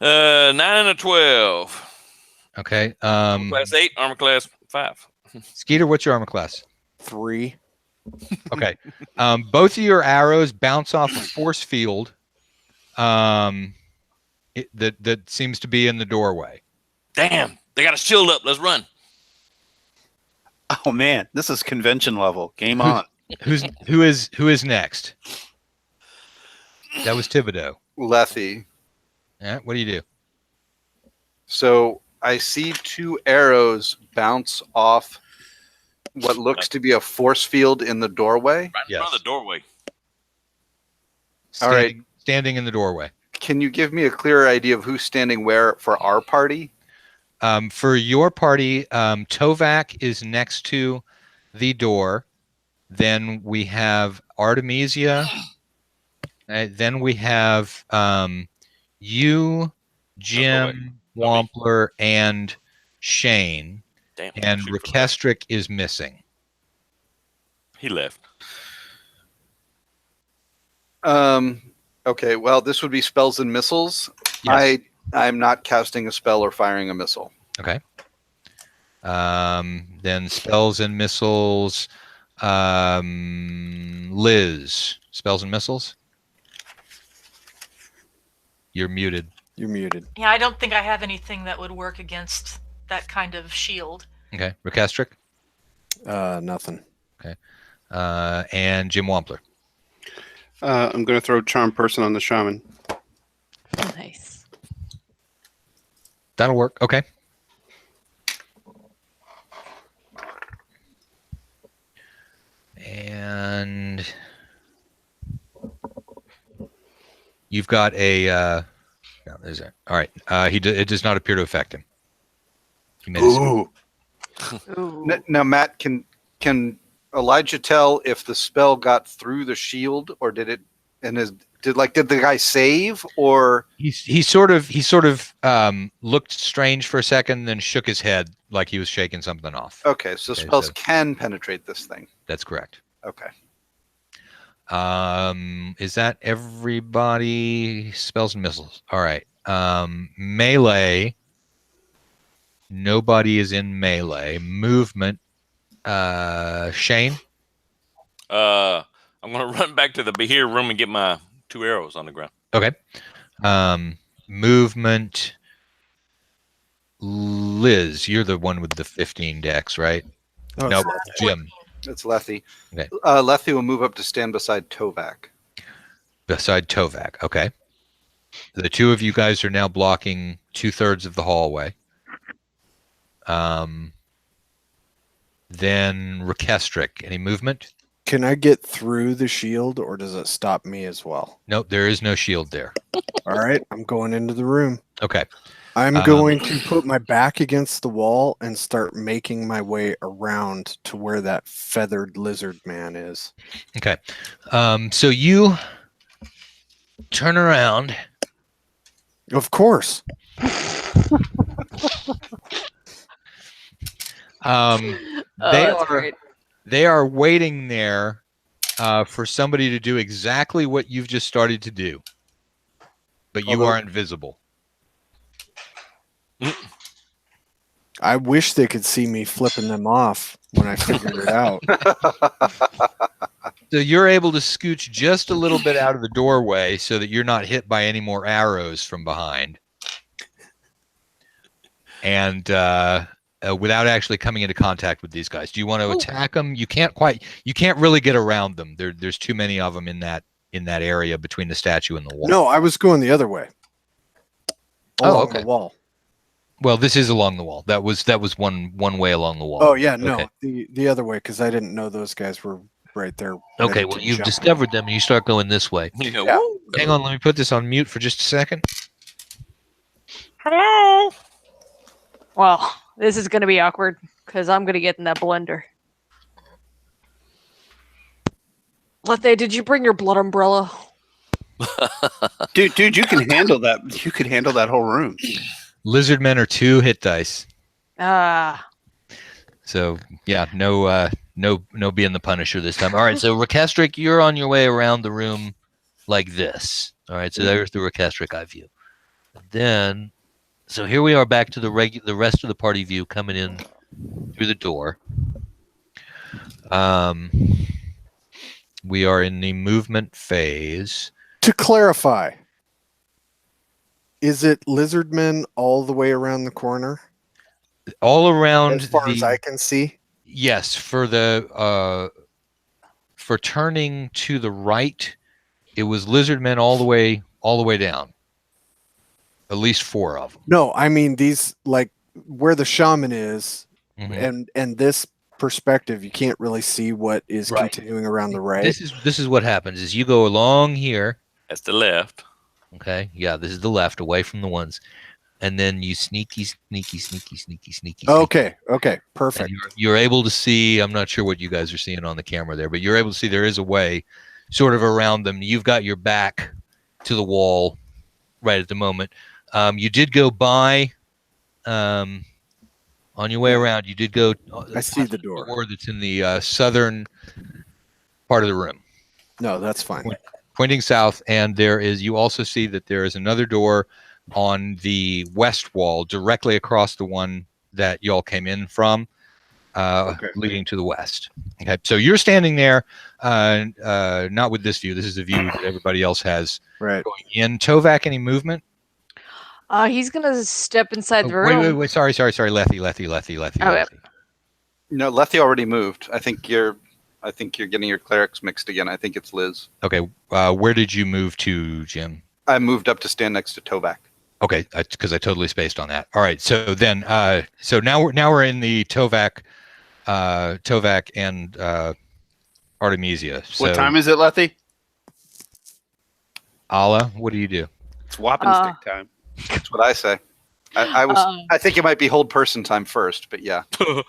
9 Girl. and a 12. Okay. Class 8, armor class 5. Skeeter, what's your armor class? 3. Okay. Both of your arrows bounce off a force field that seems to be in the doorway. Damn, they got a shield up. Let's run. Oh man, this is convention level. Game on. Who is next? That was Thibodeau. Lethe. Yeah. What do you do? So I see 2 arrows bounce off what looks to be a force field in the doorway. Right in front of the doorway. All right. Standing in the doorway. Can you give me a clearer idea of who's standing where for our party? For your party, Tovak is next to the door. Then we have Artemisia. Then we have you, Jim, Wampler, and Shane, Damn. and shoot, forgot. Rekestric is missing. He left. Okay, well, this would be spells and missiles. Yes. I'm not casting a spell or firing a missile. Okay. Then spells and missiles. Liz, spells and missiles. You're muted. You're muted. Yeah, I don't think I have anything that would work against that kind of shield. Okay. Rekestric. Nothing. And Jim Wampler. I'm going to throw Charm Person on the Shaman. Nice. That'll work. Okay. And you've got a. No, there's a. All right. It does not appear to affect him. He made a Ooh. Ooh. Now, Matt, can Elijah tell if the spell got through the shield, or did it? And did the guy save, or he sort of looked strange for a second, then shook his head like he was shaking something off. okay? So Okay, spells so- can penetrate this thing. That's correct. Okay. Is that everybody? Spells and missiles. All right. Melee. Nobody is in melee. Movement. Shane. I'm gonna run back to the Behir room and get my 2 arrows on the ground. Okay. Movement. Liz, you're the one with the 15 dex, right? Oh, No, it's Jim. It's Lethe. Okay. Lethe will move up to stand beside Tovak. Beside Tovak. Okay. The two of you guys are now blocking 2/3 of the hallway. Then Rekestric. Any movement? Can I get through the shield, or does it stop me as well? Nope, there is no shield there. All right, I'm going into the room. Okay. I'm going to put my back against the wall and start making my way around to where that feathered lizard man is. Okay. So you turn around. Of course. That's great. They are waiting there for somebody to do exactly what you've just started to do. But you are invisible. I wish they could see me flipping them off when I figured it out. So you're able to scooch just a little bit out of the doorway so that you're not hit by any more arrows from behind. And without actually coming into contact with these guys. Do you want to attack them? You can't really get around them. There's too many of them in that area between the statue and the wall. No, I was going the other way. Along the wall. Well, this is along the wall. That was one way along the wall. Oh yeah, no, Okay. the other way, because I didn't know those guys were right there. Okay, ready well, to you've jump. discovered them and you start going this way. You know, Yeah. Hang on, let me put this on mute for just a second. hello. Well, this is going to be awkward because I'm going to get in that blender. Lethe, did you bring your blood umbrella? Dude, you can handle that. You could handle that whole room. Lizardmen are 2 hit dice. Ah. So yeah, no being the Punisher this time. All right, so Rekestric, you're on your way around the room like this. All right, so there's the Rekestric eye view. Then, so here we are back to the rest of the party view coming in through the door. We are in the movement phase. To clarify, is it lizardmen all the way around the corner? All around As far as I can see? Yes, for turning to the right, it was lizardmen all the way down. At least 4 of them. No, I mean these, like where the shaman is, Mhm. and this perspective, you can't really see what is Right. continuing around the right. This is what happens is you go along here. That's the left. Okay, yeah, this is the left, away from the ones, and then you sneaky. Okay, And perfect. you're able to see. I'm not sure what you guys are seeing on the camera there, but you're able to see there is a way, sort of around them. You've got your back to the wall, right at the moment. You did go by on your way around, you did go. I see the door. That's in the southern part of the room. No, that's fine. Pointing south, and you also see that there is another door on the west wall directly across the one that y'all came in from, leading to the west. Okay, so you're standing there, not with this view. This is the view that everybody else has. Right. Going in. Tovak, any movement? He's gonna step inside the room. Wait. Sorry. Lethy. Oh, yeah. No, Lethy already moved. I think you're getting your clerics mixed again. I think it's Liz. Okay, where did you move to, Jim? I moved up to stand next to Tovak. Okay, because I totally spaced on that. All right, so then, so now we're in the Tovak and Artemisia. So, What time is it, Lethy? Ala, what do you do? It's whopping stick time. That's what I say. I think it might be hold person time first, but yeah. I'm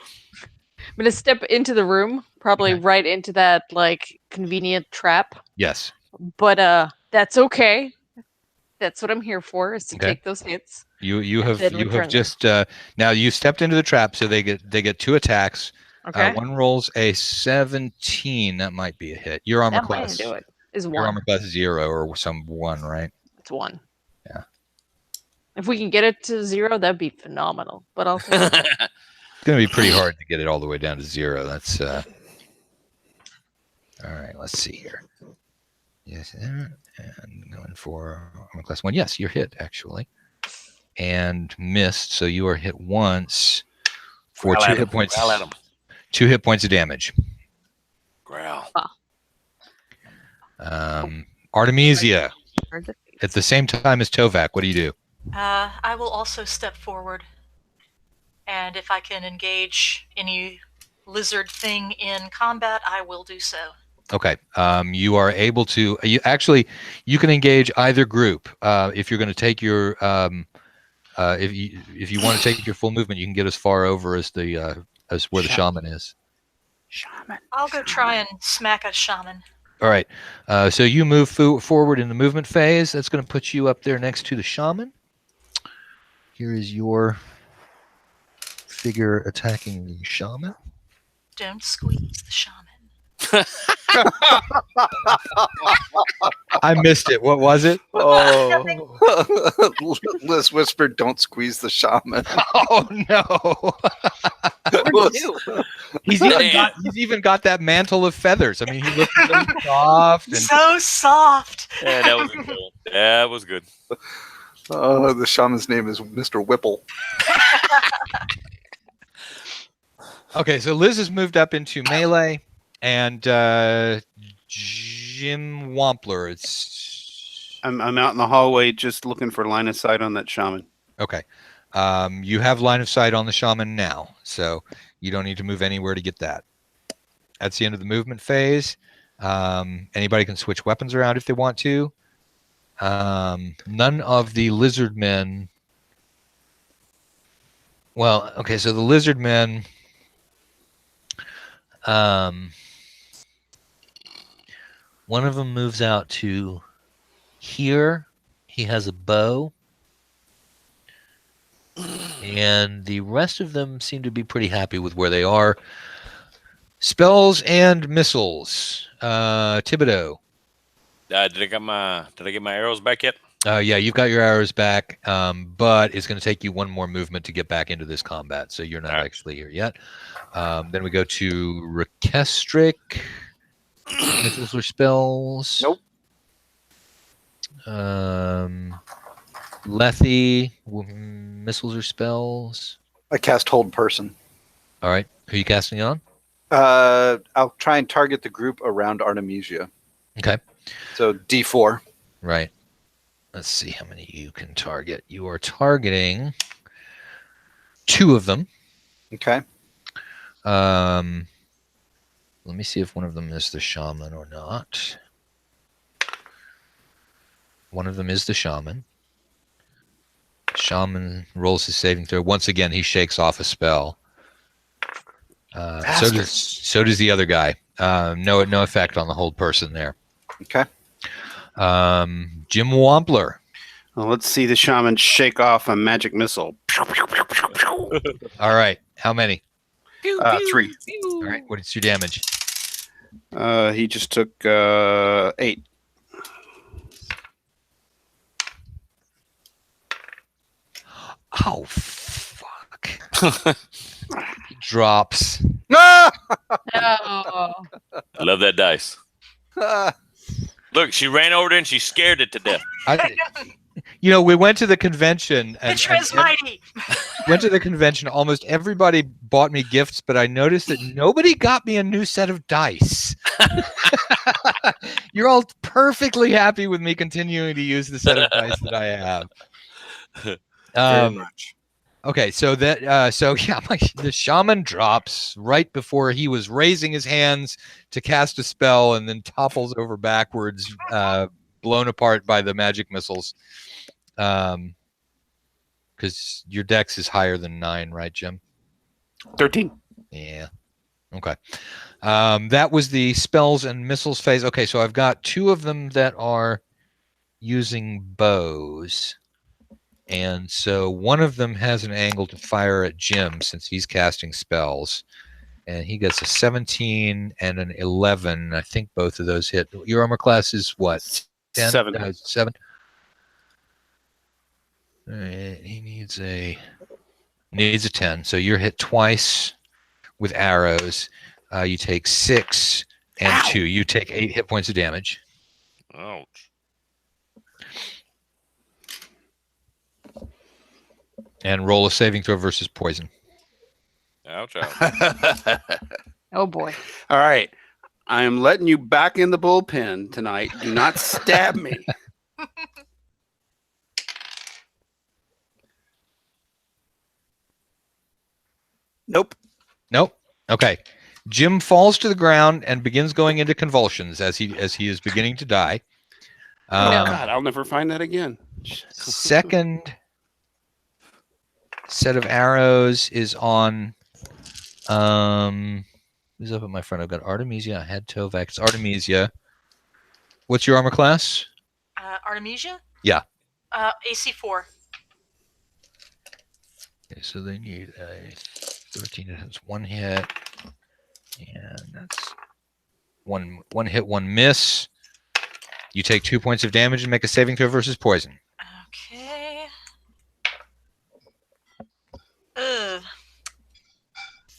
gonna step into the room, probably right into that like convenient trap. Yes. But that's okay. That's what I'm here for, is to take those hits. You have just now you stepped into the trap, so they get 2 attacks. Okay. One rolls a 17. That might be a hit. Your armor class is 1. Your armor class is 0 or some 1, right? It's 1. Yeah. If we can get it to 0, that'd be phenomenal. But also, it's going to be pretty hard to get it all the way down to 0. That's all right. Let's see here. Yes, and going for armor class 1. Yes, you're hit actually, and missed. So you are hit once for 2 hit points. 2 hit points of damage. Growl. Artemisia, at the same time as Tovak, what do you do? I will also step forward, and if I can engage any lizard thing in combat, I will do so. Okay. You are able to. You can engage either group. If you're going to take your, if you want to take your full movement, you can get as far over as as where the shaman is. I'll go try and smack a shaman. All right. So you move forward in the movement phase. That's going to put you up there next to the shaman. Here is your figure attacking the shaman. Don't squeeze the shaman. I missed it. What was it? Oh, Liz whispered, "Don't squeeze the shaman." Oh no! He's even got that mantle of feathers. I mean, he looks really soft. And... So soft. Yeah, that was good. That was good. Oh, the shaman's name is Mr. Whipple. Okay, so Liz has moved up into melee, and Jim Wampler. I'm out in the hallway just looking for line of sight on that shaman. Okay. You have line of sight on the shaman now, so you don't need to move anywhere to get that. That's the end of the movement phase. Anybody can switch weapons around if they want to. None of the Lizardmen. Well, okay, so the Lizardmen. One of them moves out to here. He has a bow. And the rest of them seem to be pretty happy with where they are. Spells and missiles. Thibodeau. Did I get my arrows back yet? Yeah, you've got your arrows back, but it's going to take you 1 more movement to get back into this combat, so you're not actually here yet. Then we go to Rekestric. Missiles or spells? Nope. Lethy, missiles or spells? I cast hold person. All right. Who are you casting on? I'll try and target the group around Artemisia. Okay. So D4. Right. Let's see how many you can target. You are targeting 2 of them. Okay. Let me see if one of them is the shaman or not. One of them is the shaman. Shaman rolls his saving throw. Once again, he shakes off a spell. So does the other guy. No effect on the hold person there. Okay. Jim Wampler. Well, let's see the shaman shake off a magic missile. All right. How many? 3. All right. What is your damage? He just took 8. Oh, fuck. He drops. Oh. Love that dice. Look, she ran over there and she scared it to death. We went to the convention. Picture is mighty. Went to the convention. Almost everybody bought me gifts, but I noticed that nobody got me a new set of dice. You're all perfectly happy with me continuing to use the set of dice that I have. Very much. Okay, so the shaman drops right before he was raising his hands to cast a spell, and then topples over backwards, blown apart by the magic missiles. Because your dex is higher than 9, right, Jim? 13. Yeah. Okay. That was the spells and missiles phase. Okay, so I've got 2 of them that are using bows. And so one of them has an angle to fire at Jim since he's casting spells. And he gets a 17 and an 11. I think both of those hit. Your armor class is what? 10? 7. 7. All right, he needs a 10. So you're hit twice with arrows. You take 6 and 2. You take 8 hit points of damage. Ouch. And roll a saving throw versus poison. Ouch, ouch. Oh boy. All right. I am letting you back in the bullpen tonight. Do not stab me. Nope. Okay. Jim falls to the ground and begins going into convulsions as he is beginning to die. Oh God, I'll never find that again. Second set of arrows is on who's up at my front? I've got Artemisia. I had Tovak. It's Artemisia. What's your armor class? Artemisia? Yeah. AC 4. Okay, so they need a 13. It has 1 hit. And that's one hit, 1 miss. You take 2 points of damage and make a saving throw versus poison. Okay.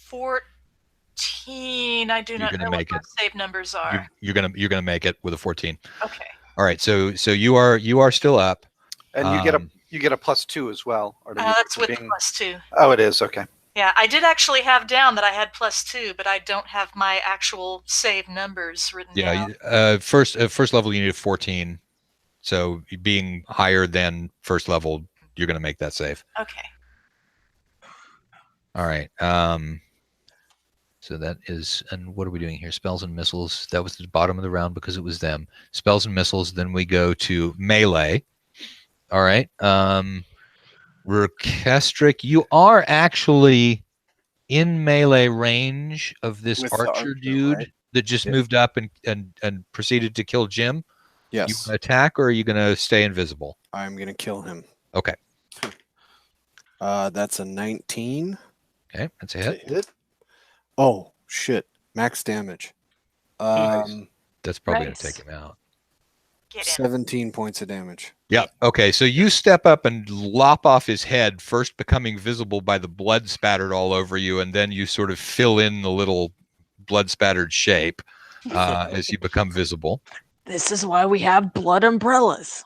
14. I do not know what my save numbers are. You're gonna make it with a 14. Okay. All right. So you are still up. And you get a +2 as well. That's with +2. Oh, it is. Okay. Yeah, I did actually have down that I had +2, but I don't have my actual save numbers written down. Yeah. First level you need a 14. So being higher than first level, you're gonna make that save. Okay. All right. So that is, and what are we doing here? Spells and missiles. That was the bottom of the round because it was them. Spells and missiles. Then we go to melee. All right. Rekestric, you are actually in melee range of this With archer the dude right? that just moved up and proceeded to kill Jim. Yes. You gonna attack or are you going to stay invisible? I'm going to kill him. Okay. That's a 19. Okay, that's a hit. Oh, shit. Max damage. That's probably going to Nice. take him out. Get in. 17 points of damage. Yeah. Okay. So you step up and lop off his head, first becoming visible by the blood spattered all over you, and then you sort of fill in the little blood spattered shape as you become visible. This is why we have blood umbrellas.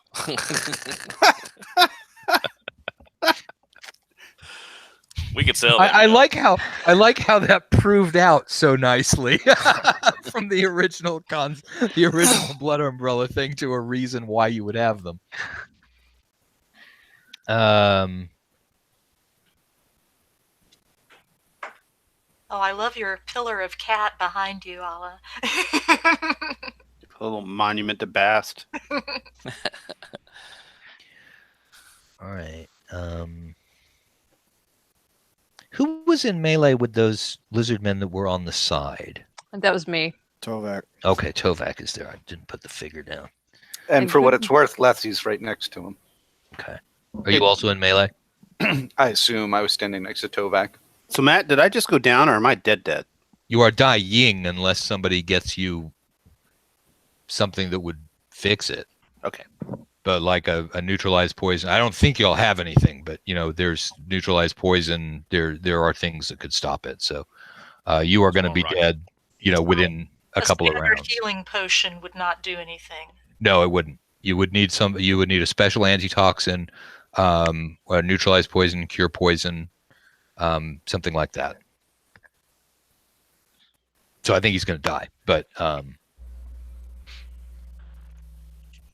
We could sell that. I like how that proved out so nicely from the original blood umbrella thing to a reason why you would have them. Oh, I love your pillar of cat behind you, Ala. A little monument to Bast. All right. Who was in melee with those lizardmen that were on the side? That was me. Tovak. Okay, Tovak is there. I didn't put the figure down. And for what it's worth, Leslie's right next to him. Okay. Are you also in melee? I assume I was standing next to Tovak. So Matt, did I just go down or am I dead? You are dying unless somebody gets you something that would fix it. Okay. But like a neutralized poison, I don't think you'll have anything. But there's neutralized poison. There are things that could stop it. So you are going to be dead. Within a couple of standard rounds. healing potion would not do anything. No, it wouldn't. You would need a special antitoxin, a neutralized poison, cure poison, something like that. So I think he's going to die. But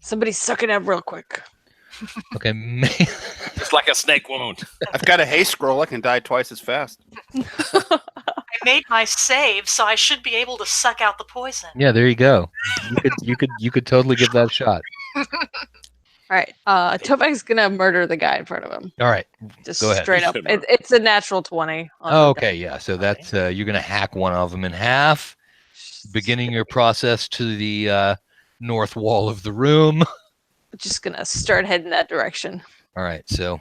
Somebody suck it up real quick. okay. It's like a snake wound. I've got a haste scroll. I can die twice as fast. I made my save, so I should be able to suck out the poison. Yeah, there you go. You could totally give that a shot. All right. Tovak's gonna murder the guy in front of him. All right. Just Go ahead. straight up. It's a natural 20. Oh, okay, yeah. So that's you're gonna hack one of them in half, beginning your process to the north wall of the room. Just gonna start heading that direction. All right. So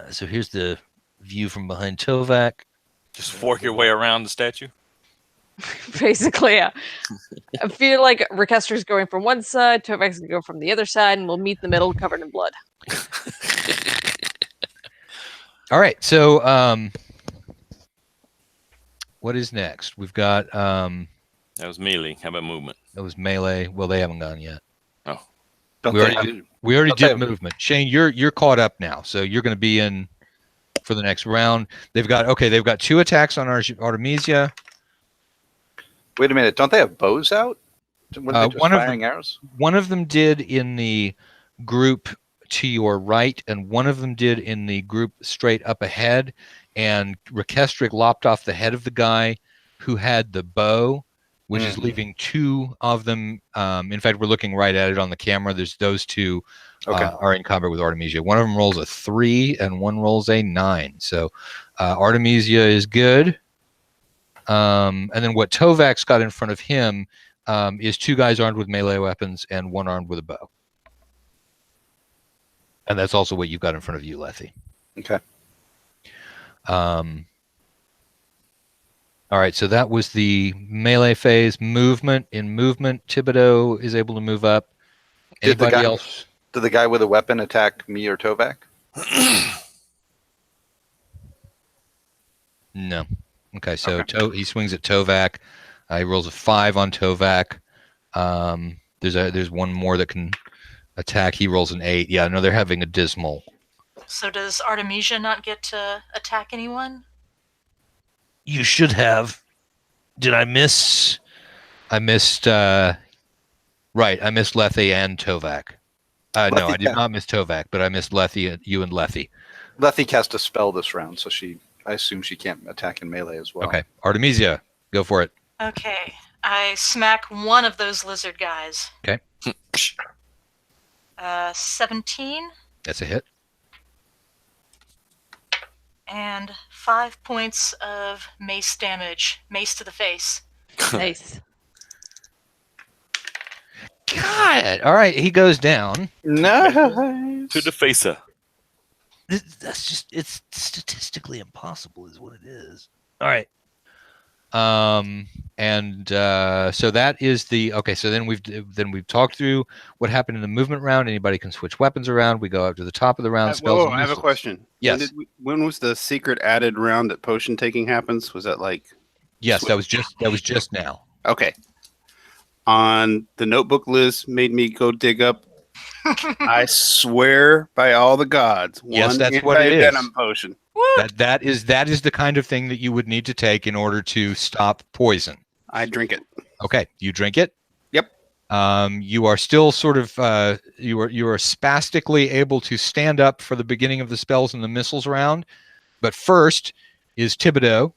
here's the view from behind Tovak. Just fork your way around the statue. Basically, yeah. I feel like Rekester's going from one side, Tovak's gonna go from the other side, and we'll meet in the middle, covered in blood. All right. So what is next? We've got That was melee. How about movement? that was melee. Well, they haven't gone yet. Oh. We already did movement. Shane, you're caught up now, so you're going to be in for the next round. They've got 2 attacks on Artemisia. Wait a minute, don't they have bows out? Were they just one of firing arrows? One of them did in the group to your right, and one of them did in the group straight up ahead. And Rekestric lopped off the head of the guy who had the bow, which is leaving 2 of them. In fact, we're looking right at it on the camera. There's those 2 are in combat with Artemisia. One of them rolls a 3 and one rolls a 9. So Artemisia is good. And then what Tovak's got in front of him is 2 guys armed with melee weapons and 1 armed with a bow. And that's also what you've got in front of you, Lethe. Okay. All right, so that was the melee phase. Movement. In movement, Thibodeau is able to move up. Anybody else? Did the guy with a weapon attack me or Tovak? No. Okay, so he swings at Tovak. He rolls a 5 on Tovak. There's one more that can attack. He rolls an 8. Yeah, no, they're having a dismal. So does Artemisia not get to attack anyone? You should have. Did I miss? I missed. Right, I missed Lethe and Tovak. No, I did not miss Tovak, but I missed Lethe. You and Lethe. Lethe cast a spell this round, so I assume she can't attack in melee as well. Okay, Artemisia, go for it. Okay. I smack one of those lizard guys. Okay. 17. That's a hit. And 5 points of mace damage. Mace to the face. Nice. God. All right, he goes down. Nice. To the facer. That's just, it's statistically impossible is what it is. All right. So that is the so then we've talked through what happened in the movement round. Anybody can switch weapons around. We go up to the top of the round. Spells I have a question. Yes. When was the secret added round that potion taking happens? Was that like? Yes, that was just now. Okay. On the notebook Liz made me go dig up. I swear by all the gods. Yes, that's what it is. Venom potion. That is the kind of thing that you would need to take in order to stop poison. I drink it. Okay, you drink it. Yep. You are still sort of you are spastically able to stand up for the beginning of the spells and the missiles round, but first is Thibodeau,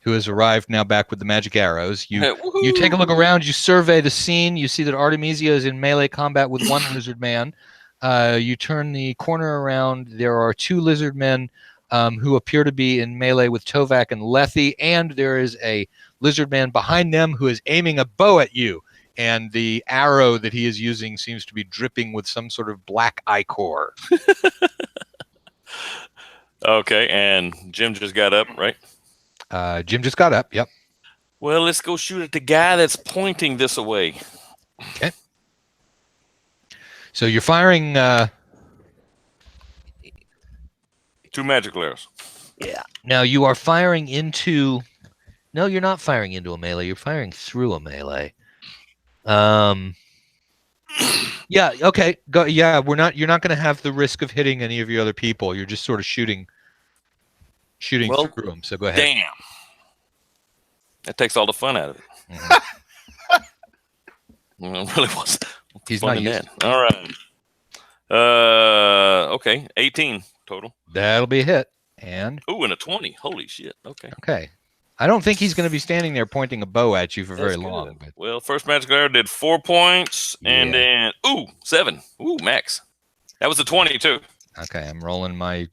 who has arrived now back with the magic arrows. You take a look around. You survey the scene. You see that Artemisia is in melee combat with 1 lizard man. You turn the corner around. There are 2 lizard men who appear to be in melee with Tovak and Lethe, and there is a lizard man behind them who is aiming a bow at you. and the arrow that he is using seems to be dripping with some sort of black ichor. Okay, and Jim just got up, right? Jim just got up. Yep. Well, let's go shoot at the guy that's pointing this away. Okay. So you're firing. 2 magical arrows. Yeah. Now you are firing into. No, you're not firing into a melee. You're firing through a melee. Yeah. Okay. Go. Yeah. We're not. You're not going to have the risk of hitting any of your other people. You're just sort of shooting Well, through them. So go ahead. Damn. That takes all the fun out of it. Mhm. It really was. He's fun not in used. that. All right. Okay. 18 total. That'll be a hit. And Ooh, and a 20. Holy shit. Okay. okay. I don't think he's going to be standing there pointing a bow at you for very That's long. good. But Well, first magical arrow did 4 points, and Yeah. then 7. Ooh, max. That was a 20 too. okay, I'm rolling my.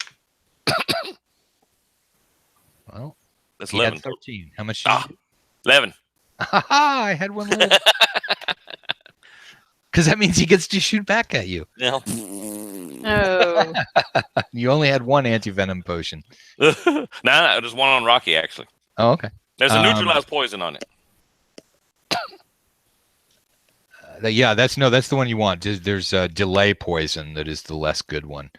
Well, That's he had 11. 13. How much? Did you do? 11. I had one less. Because that means he gets to shoot back at you. Now. Oh. You only had one anti-venom potion. no, there's one on Rocky actually. Oh, okay. There's a neutralized poison on it. Yeah, that's the one you want. There's a delay poison that is the less good one.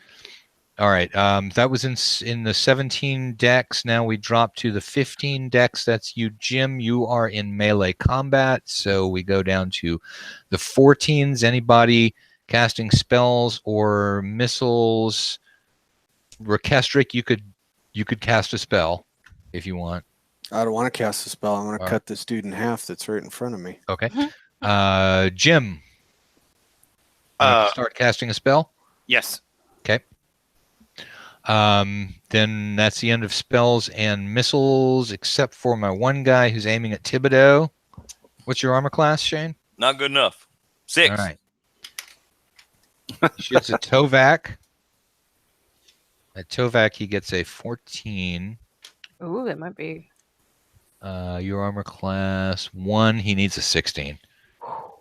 All right. That was in the 17 decks. Now we drop to the 15 decks. That's you, Jim. You are in melee combat. So we go down to the 14s. Anybody casting spells or missiles? Rekestric, you could cast a spell if you want. I don't want to cast a spell. I want to All cut this dude in half that's right in front of me. Okay. Jim. Start casting a spell. Yes. Okay. Then that's the end of spells and missiles, except for my one guy who's aiming at Thibodeau. What's your armor class, Shane? Not good enough. 6. All right. He shoots at Tovak. At Tovak, he gets a 14. Ooh, that might be. Your armor class 1. He needs a 16.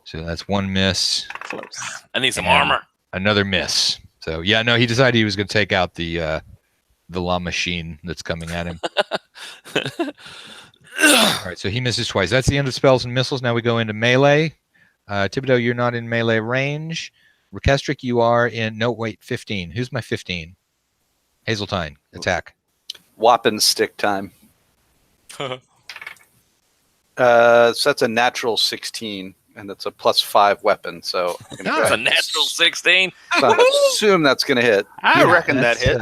So that's one miss. Close. I need some And armor. Another miss. So yeah, no, he decided he was going to take out the La Machine that's coming at him. All right, so he misses twice. That's the end of spells and missiles. Now we go into melee. Thibodeau, you're not in melee range. Rekestric, you are in. No, wait, 15. Who's my 15? Hazeltine, attack. Whopping stick time. So that's a natural 16, and it's a +5 weapon. So I'm gonna Nice. It's a natural 16. so I assume that's going to hit. I Yeah, reckon that hit.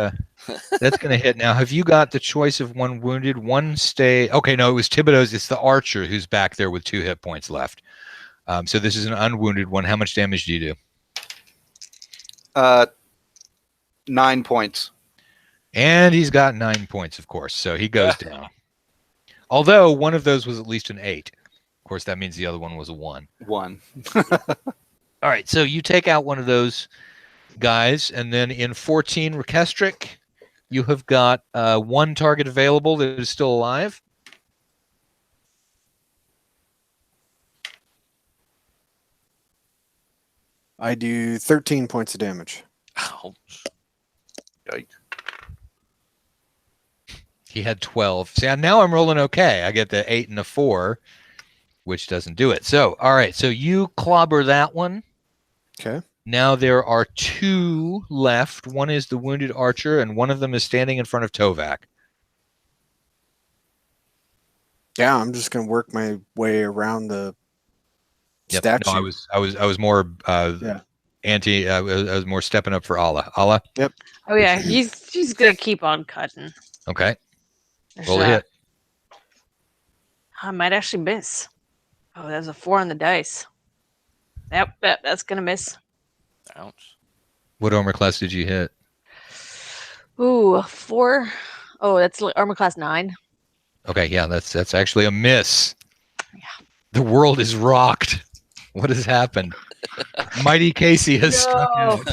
That's going to hit. Now, have you got the choice of one wounded, one stay? Okay, no, it was Thibodeau's. It's the archer who's back there with 2 hit points left. So this is an unwounded one. How much damage do you do? 9 points. And he's got 9 points, of course. So he goes down. Although one of those was at least an 8. Of course, that means the other one was a 1. 1. All right, so you take out one of those guys, and then in 14, Rekestric, you have got one target available that is still alive. I do 13 points of damage. Ouch. Yikes. He had 12. See, now I'm rolling okay. I get the 8 and a 4, which doesn't do it. So, all right, so you clobber that one. Okay. Now there are 2 left. One is the wounded archer, and one of them is standing in front of Tovak. Yeah, I'm just gonna work my way around the statue. No, I was more Yeah. I was more stepping up for Allah. Allah. Oh yeah, he's gonna keep on cutting. Okay. There's Roll a that. hit. I might actually miss. Oh, there's a 4 on the dice. Yep, that's gonna miss. Ouch. What armor class did you hit? Ooh, 4. Oh, that's armor class 9. Okay, yeah, that's actually a miss. Yeah. The world is rocked. What has happened? Mighty Casey has struck out.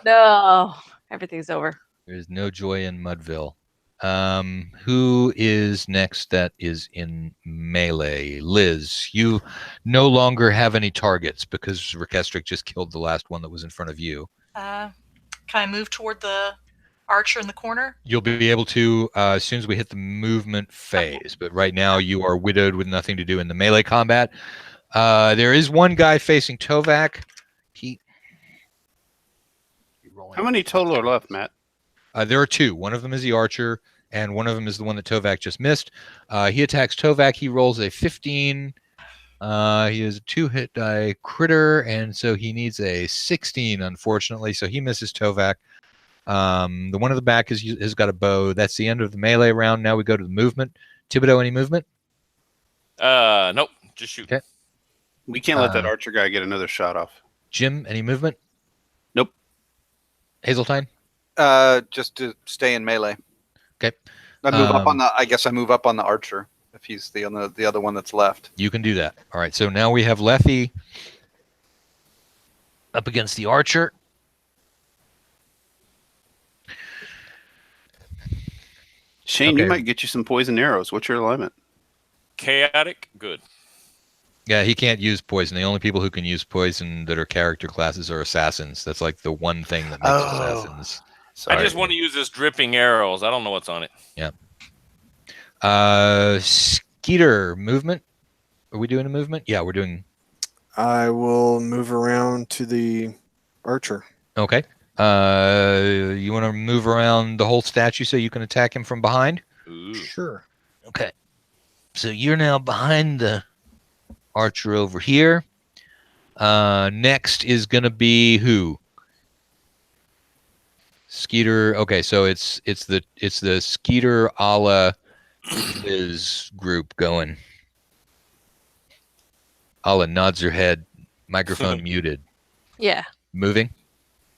No, everything's over. There's no joy in Mudville. Who is next that is in melee? Liz, you no longer have any targets because Rekestric just killed the last one that was in front of you. Can I move toward the archer in the corner? You'll be able to as soon as we hit the movement phase, but right now you are widowed with nothing to do in the melee combat. There is one guy facing Tovak. How many total are left, Matt? There are two. One of them is the archer, and one of them is the one that Tovak just missed. He attacks Tovak. He rolls a 15. He has a 2-hit die critter, and so he needs a 16, unfortunately. So he misses Tovak. The one in the back has got a bow. That's the end of the melee round. Now we go to the movement. Thibodeau, any movement? Nope. Just shoot. Okay. We can't let that archer guy get another shot off. Jim, any movement? Nope. Hazeltine? Just to stay in melee. Okay. I move up on the. I guess I move up on the archer if he's the other one that's left. You can do that. All right. So now we have Lethe up against the archer. Shane, Okay. you might get you some poison arrows. What's your alignment? Chaotic. Good. Yeah, he can't use poison. The only people who can use poison that are character classes are assassins. That's like the one thing that makes assassins. Sorry. I just want to use this dripping arrows. I don't know what's on it. Yeah. Skeeter, movement? Are we doing a movement? Yeah, we're doing. I will move around to the archer. Okay. You want to move around the whole statue so you can attack him from behind? Ooh. Sure. Okay. So you're now behind the archer over here. Next is going to be who? Skeeter. Okay, so it's the Skeeter a la his group going. Ala nods her head. Microphone muted. Yeah. Moving?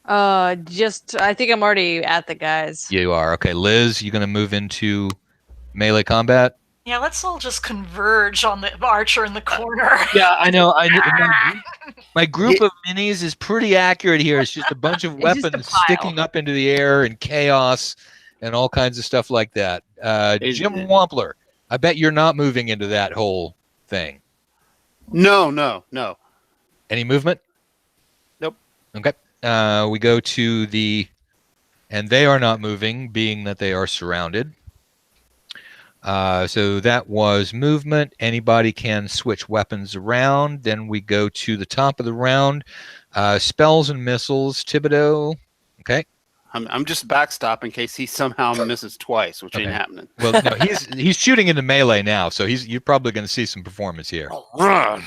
I think I'm already at the guys. You are. Okay, Liz, you going to move into melee combat? Yeah, let's all just converge on the archer in the corner. Yeah, I know. My group of minis is pretty accurate here. It's just a bunch of It's just a weapons pile. sticking up into the air and chaos and all kinds of stuff like that. Jim Wampler, I bet you're not moving into that whole thing. No. Any movement? Nope. Okay. We go to the, and they are not moving, being that they are surrounded. So that was movement. Anybody can switch weapons around. Then we go to the top of the round. Spells and missiles. Thibodeau. Okay. I'm just backstop in case he somehow misses twice, which ain't happening. Well, no, he's shooting into melee now, so you're probably going to see some performance here. Run.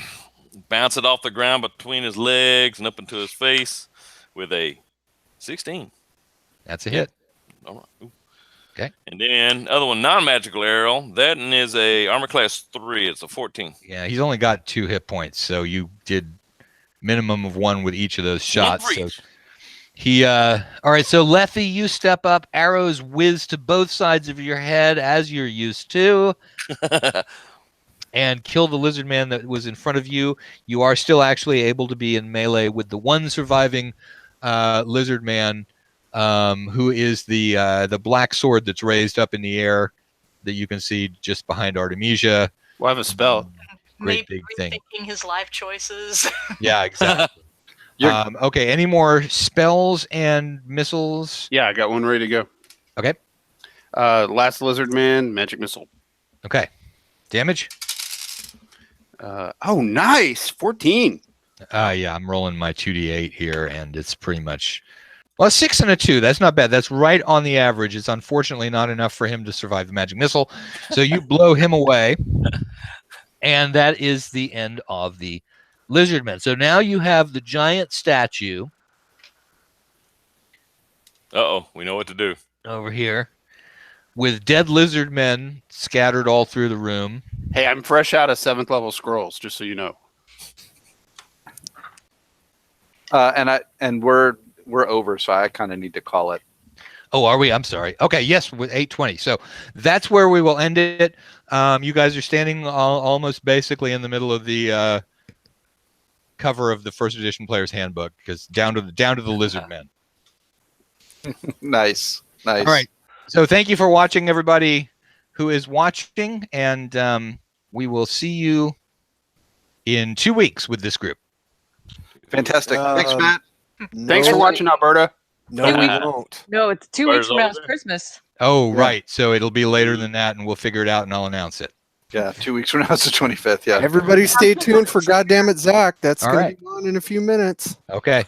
Bounce it off the ground between his legs and up into his face with a 16. That's a hit. All right. Ooh. Okay. And then other one, non-magical arrow. That one is a armor class 3. It's a 14. Yeah, he's only got 2 hit points, so you did minimum of 1 with each of those shots. So he all right, so Lethe, you step up, arrows whiz to both sides of your head as you're used to. And kill the lizard man that was in front of you. You are still actually able to be in melee with the one surviving lizard man, who is the black sword that's raised up in the air that you can see just behind Artemisia. We'll have a spell. Great Maybe big thing. rethinking his life choices. Yeah, exactly. Okay, any more spells and missiles? Yeah, I got one ready to go. Okay. Last lizard man, magic missile. Okay. Damage? Oh, nice. 14. Yeah, I'm rolling my 2d8 here, and it's pretty much... Well, 6 and a 2. That's not bad. That's right on the average. It's unfortunately not enough for him to survive the magic missile. So you blow him away, and that is the end of the Lizardmen. So now you have the giant statue. Uh-oh, we know what to do. Over here, with dead Lizardmen scattered all through the room. Hey, I'm fresh out of 7th level scrolls, just so you know. And we're over, so I kind of need to call it. Oh, are we? I'm sorry. Okay, yes, with 8:20. So that's where we will end it. You guys are standing almost basically in the middle of the cover of the first edition player's handbook, because down to the Lizardmen. Nice. All right. So thank you for watching, everybody who is watching, and we will see you in 2 weeks with this group. Fantastic. Thanks, Matt. Thanks for watching, Alberta. No, we won't. No, it's 2 Where's weeks from now. It's Olga? Christmas. Oh, Yeah. right. So it'll be later than that, and we'll figure it out, and I'll announce it. Yeah, 2 weeks from now it's the 25th. Yeah. Everybody stay tuned for Goddammit Zach. That's All going right. to be on in a few minutes. Okay.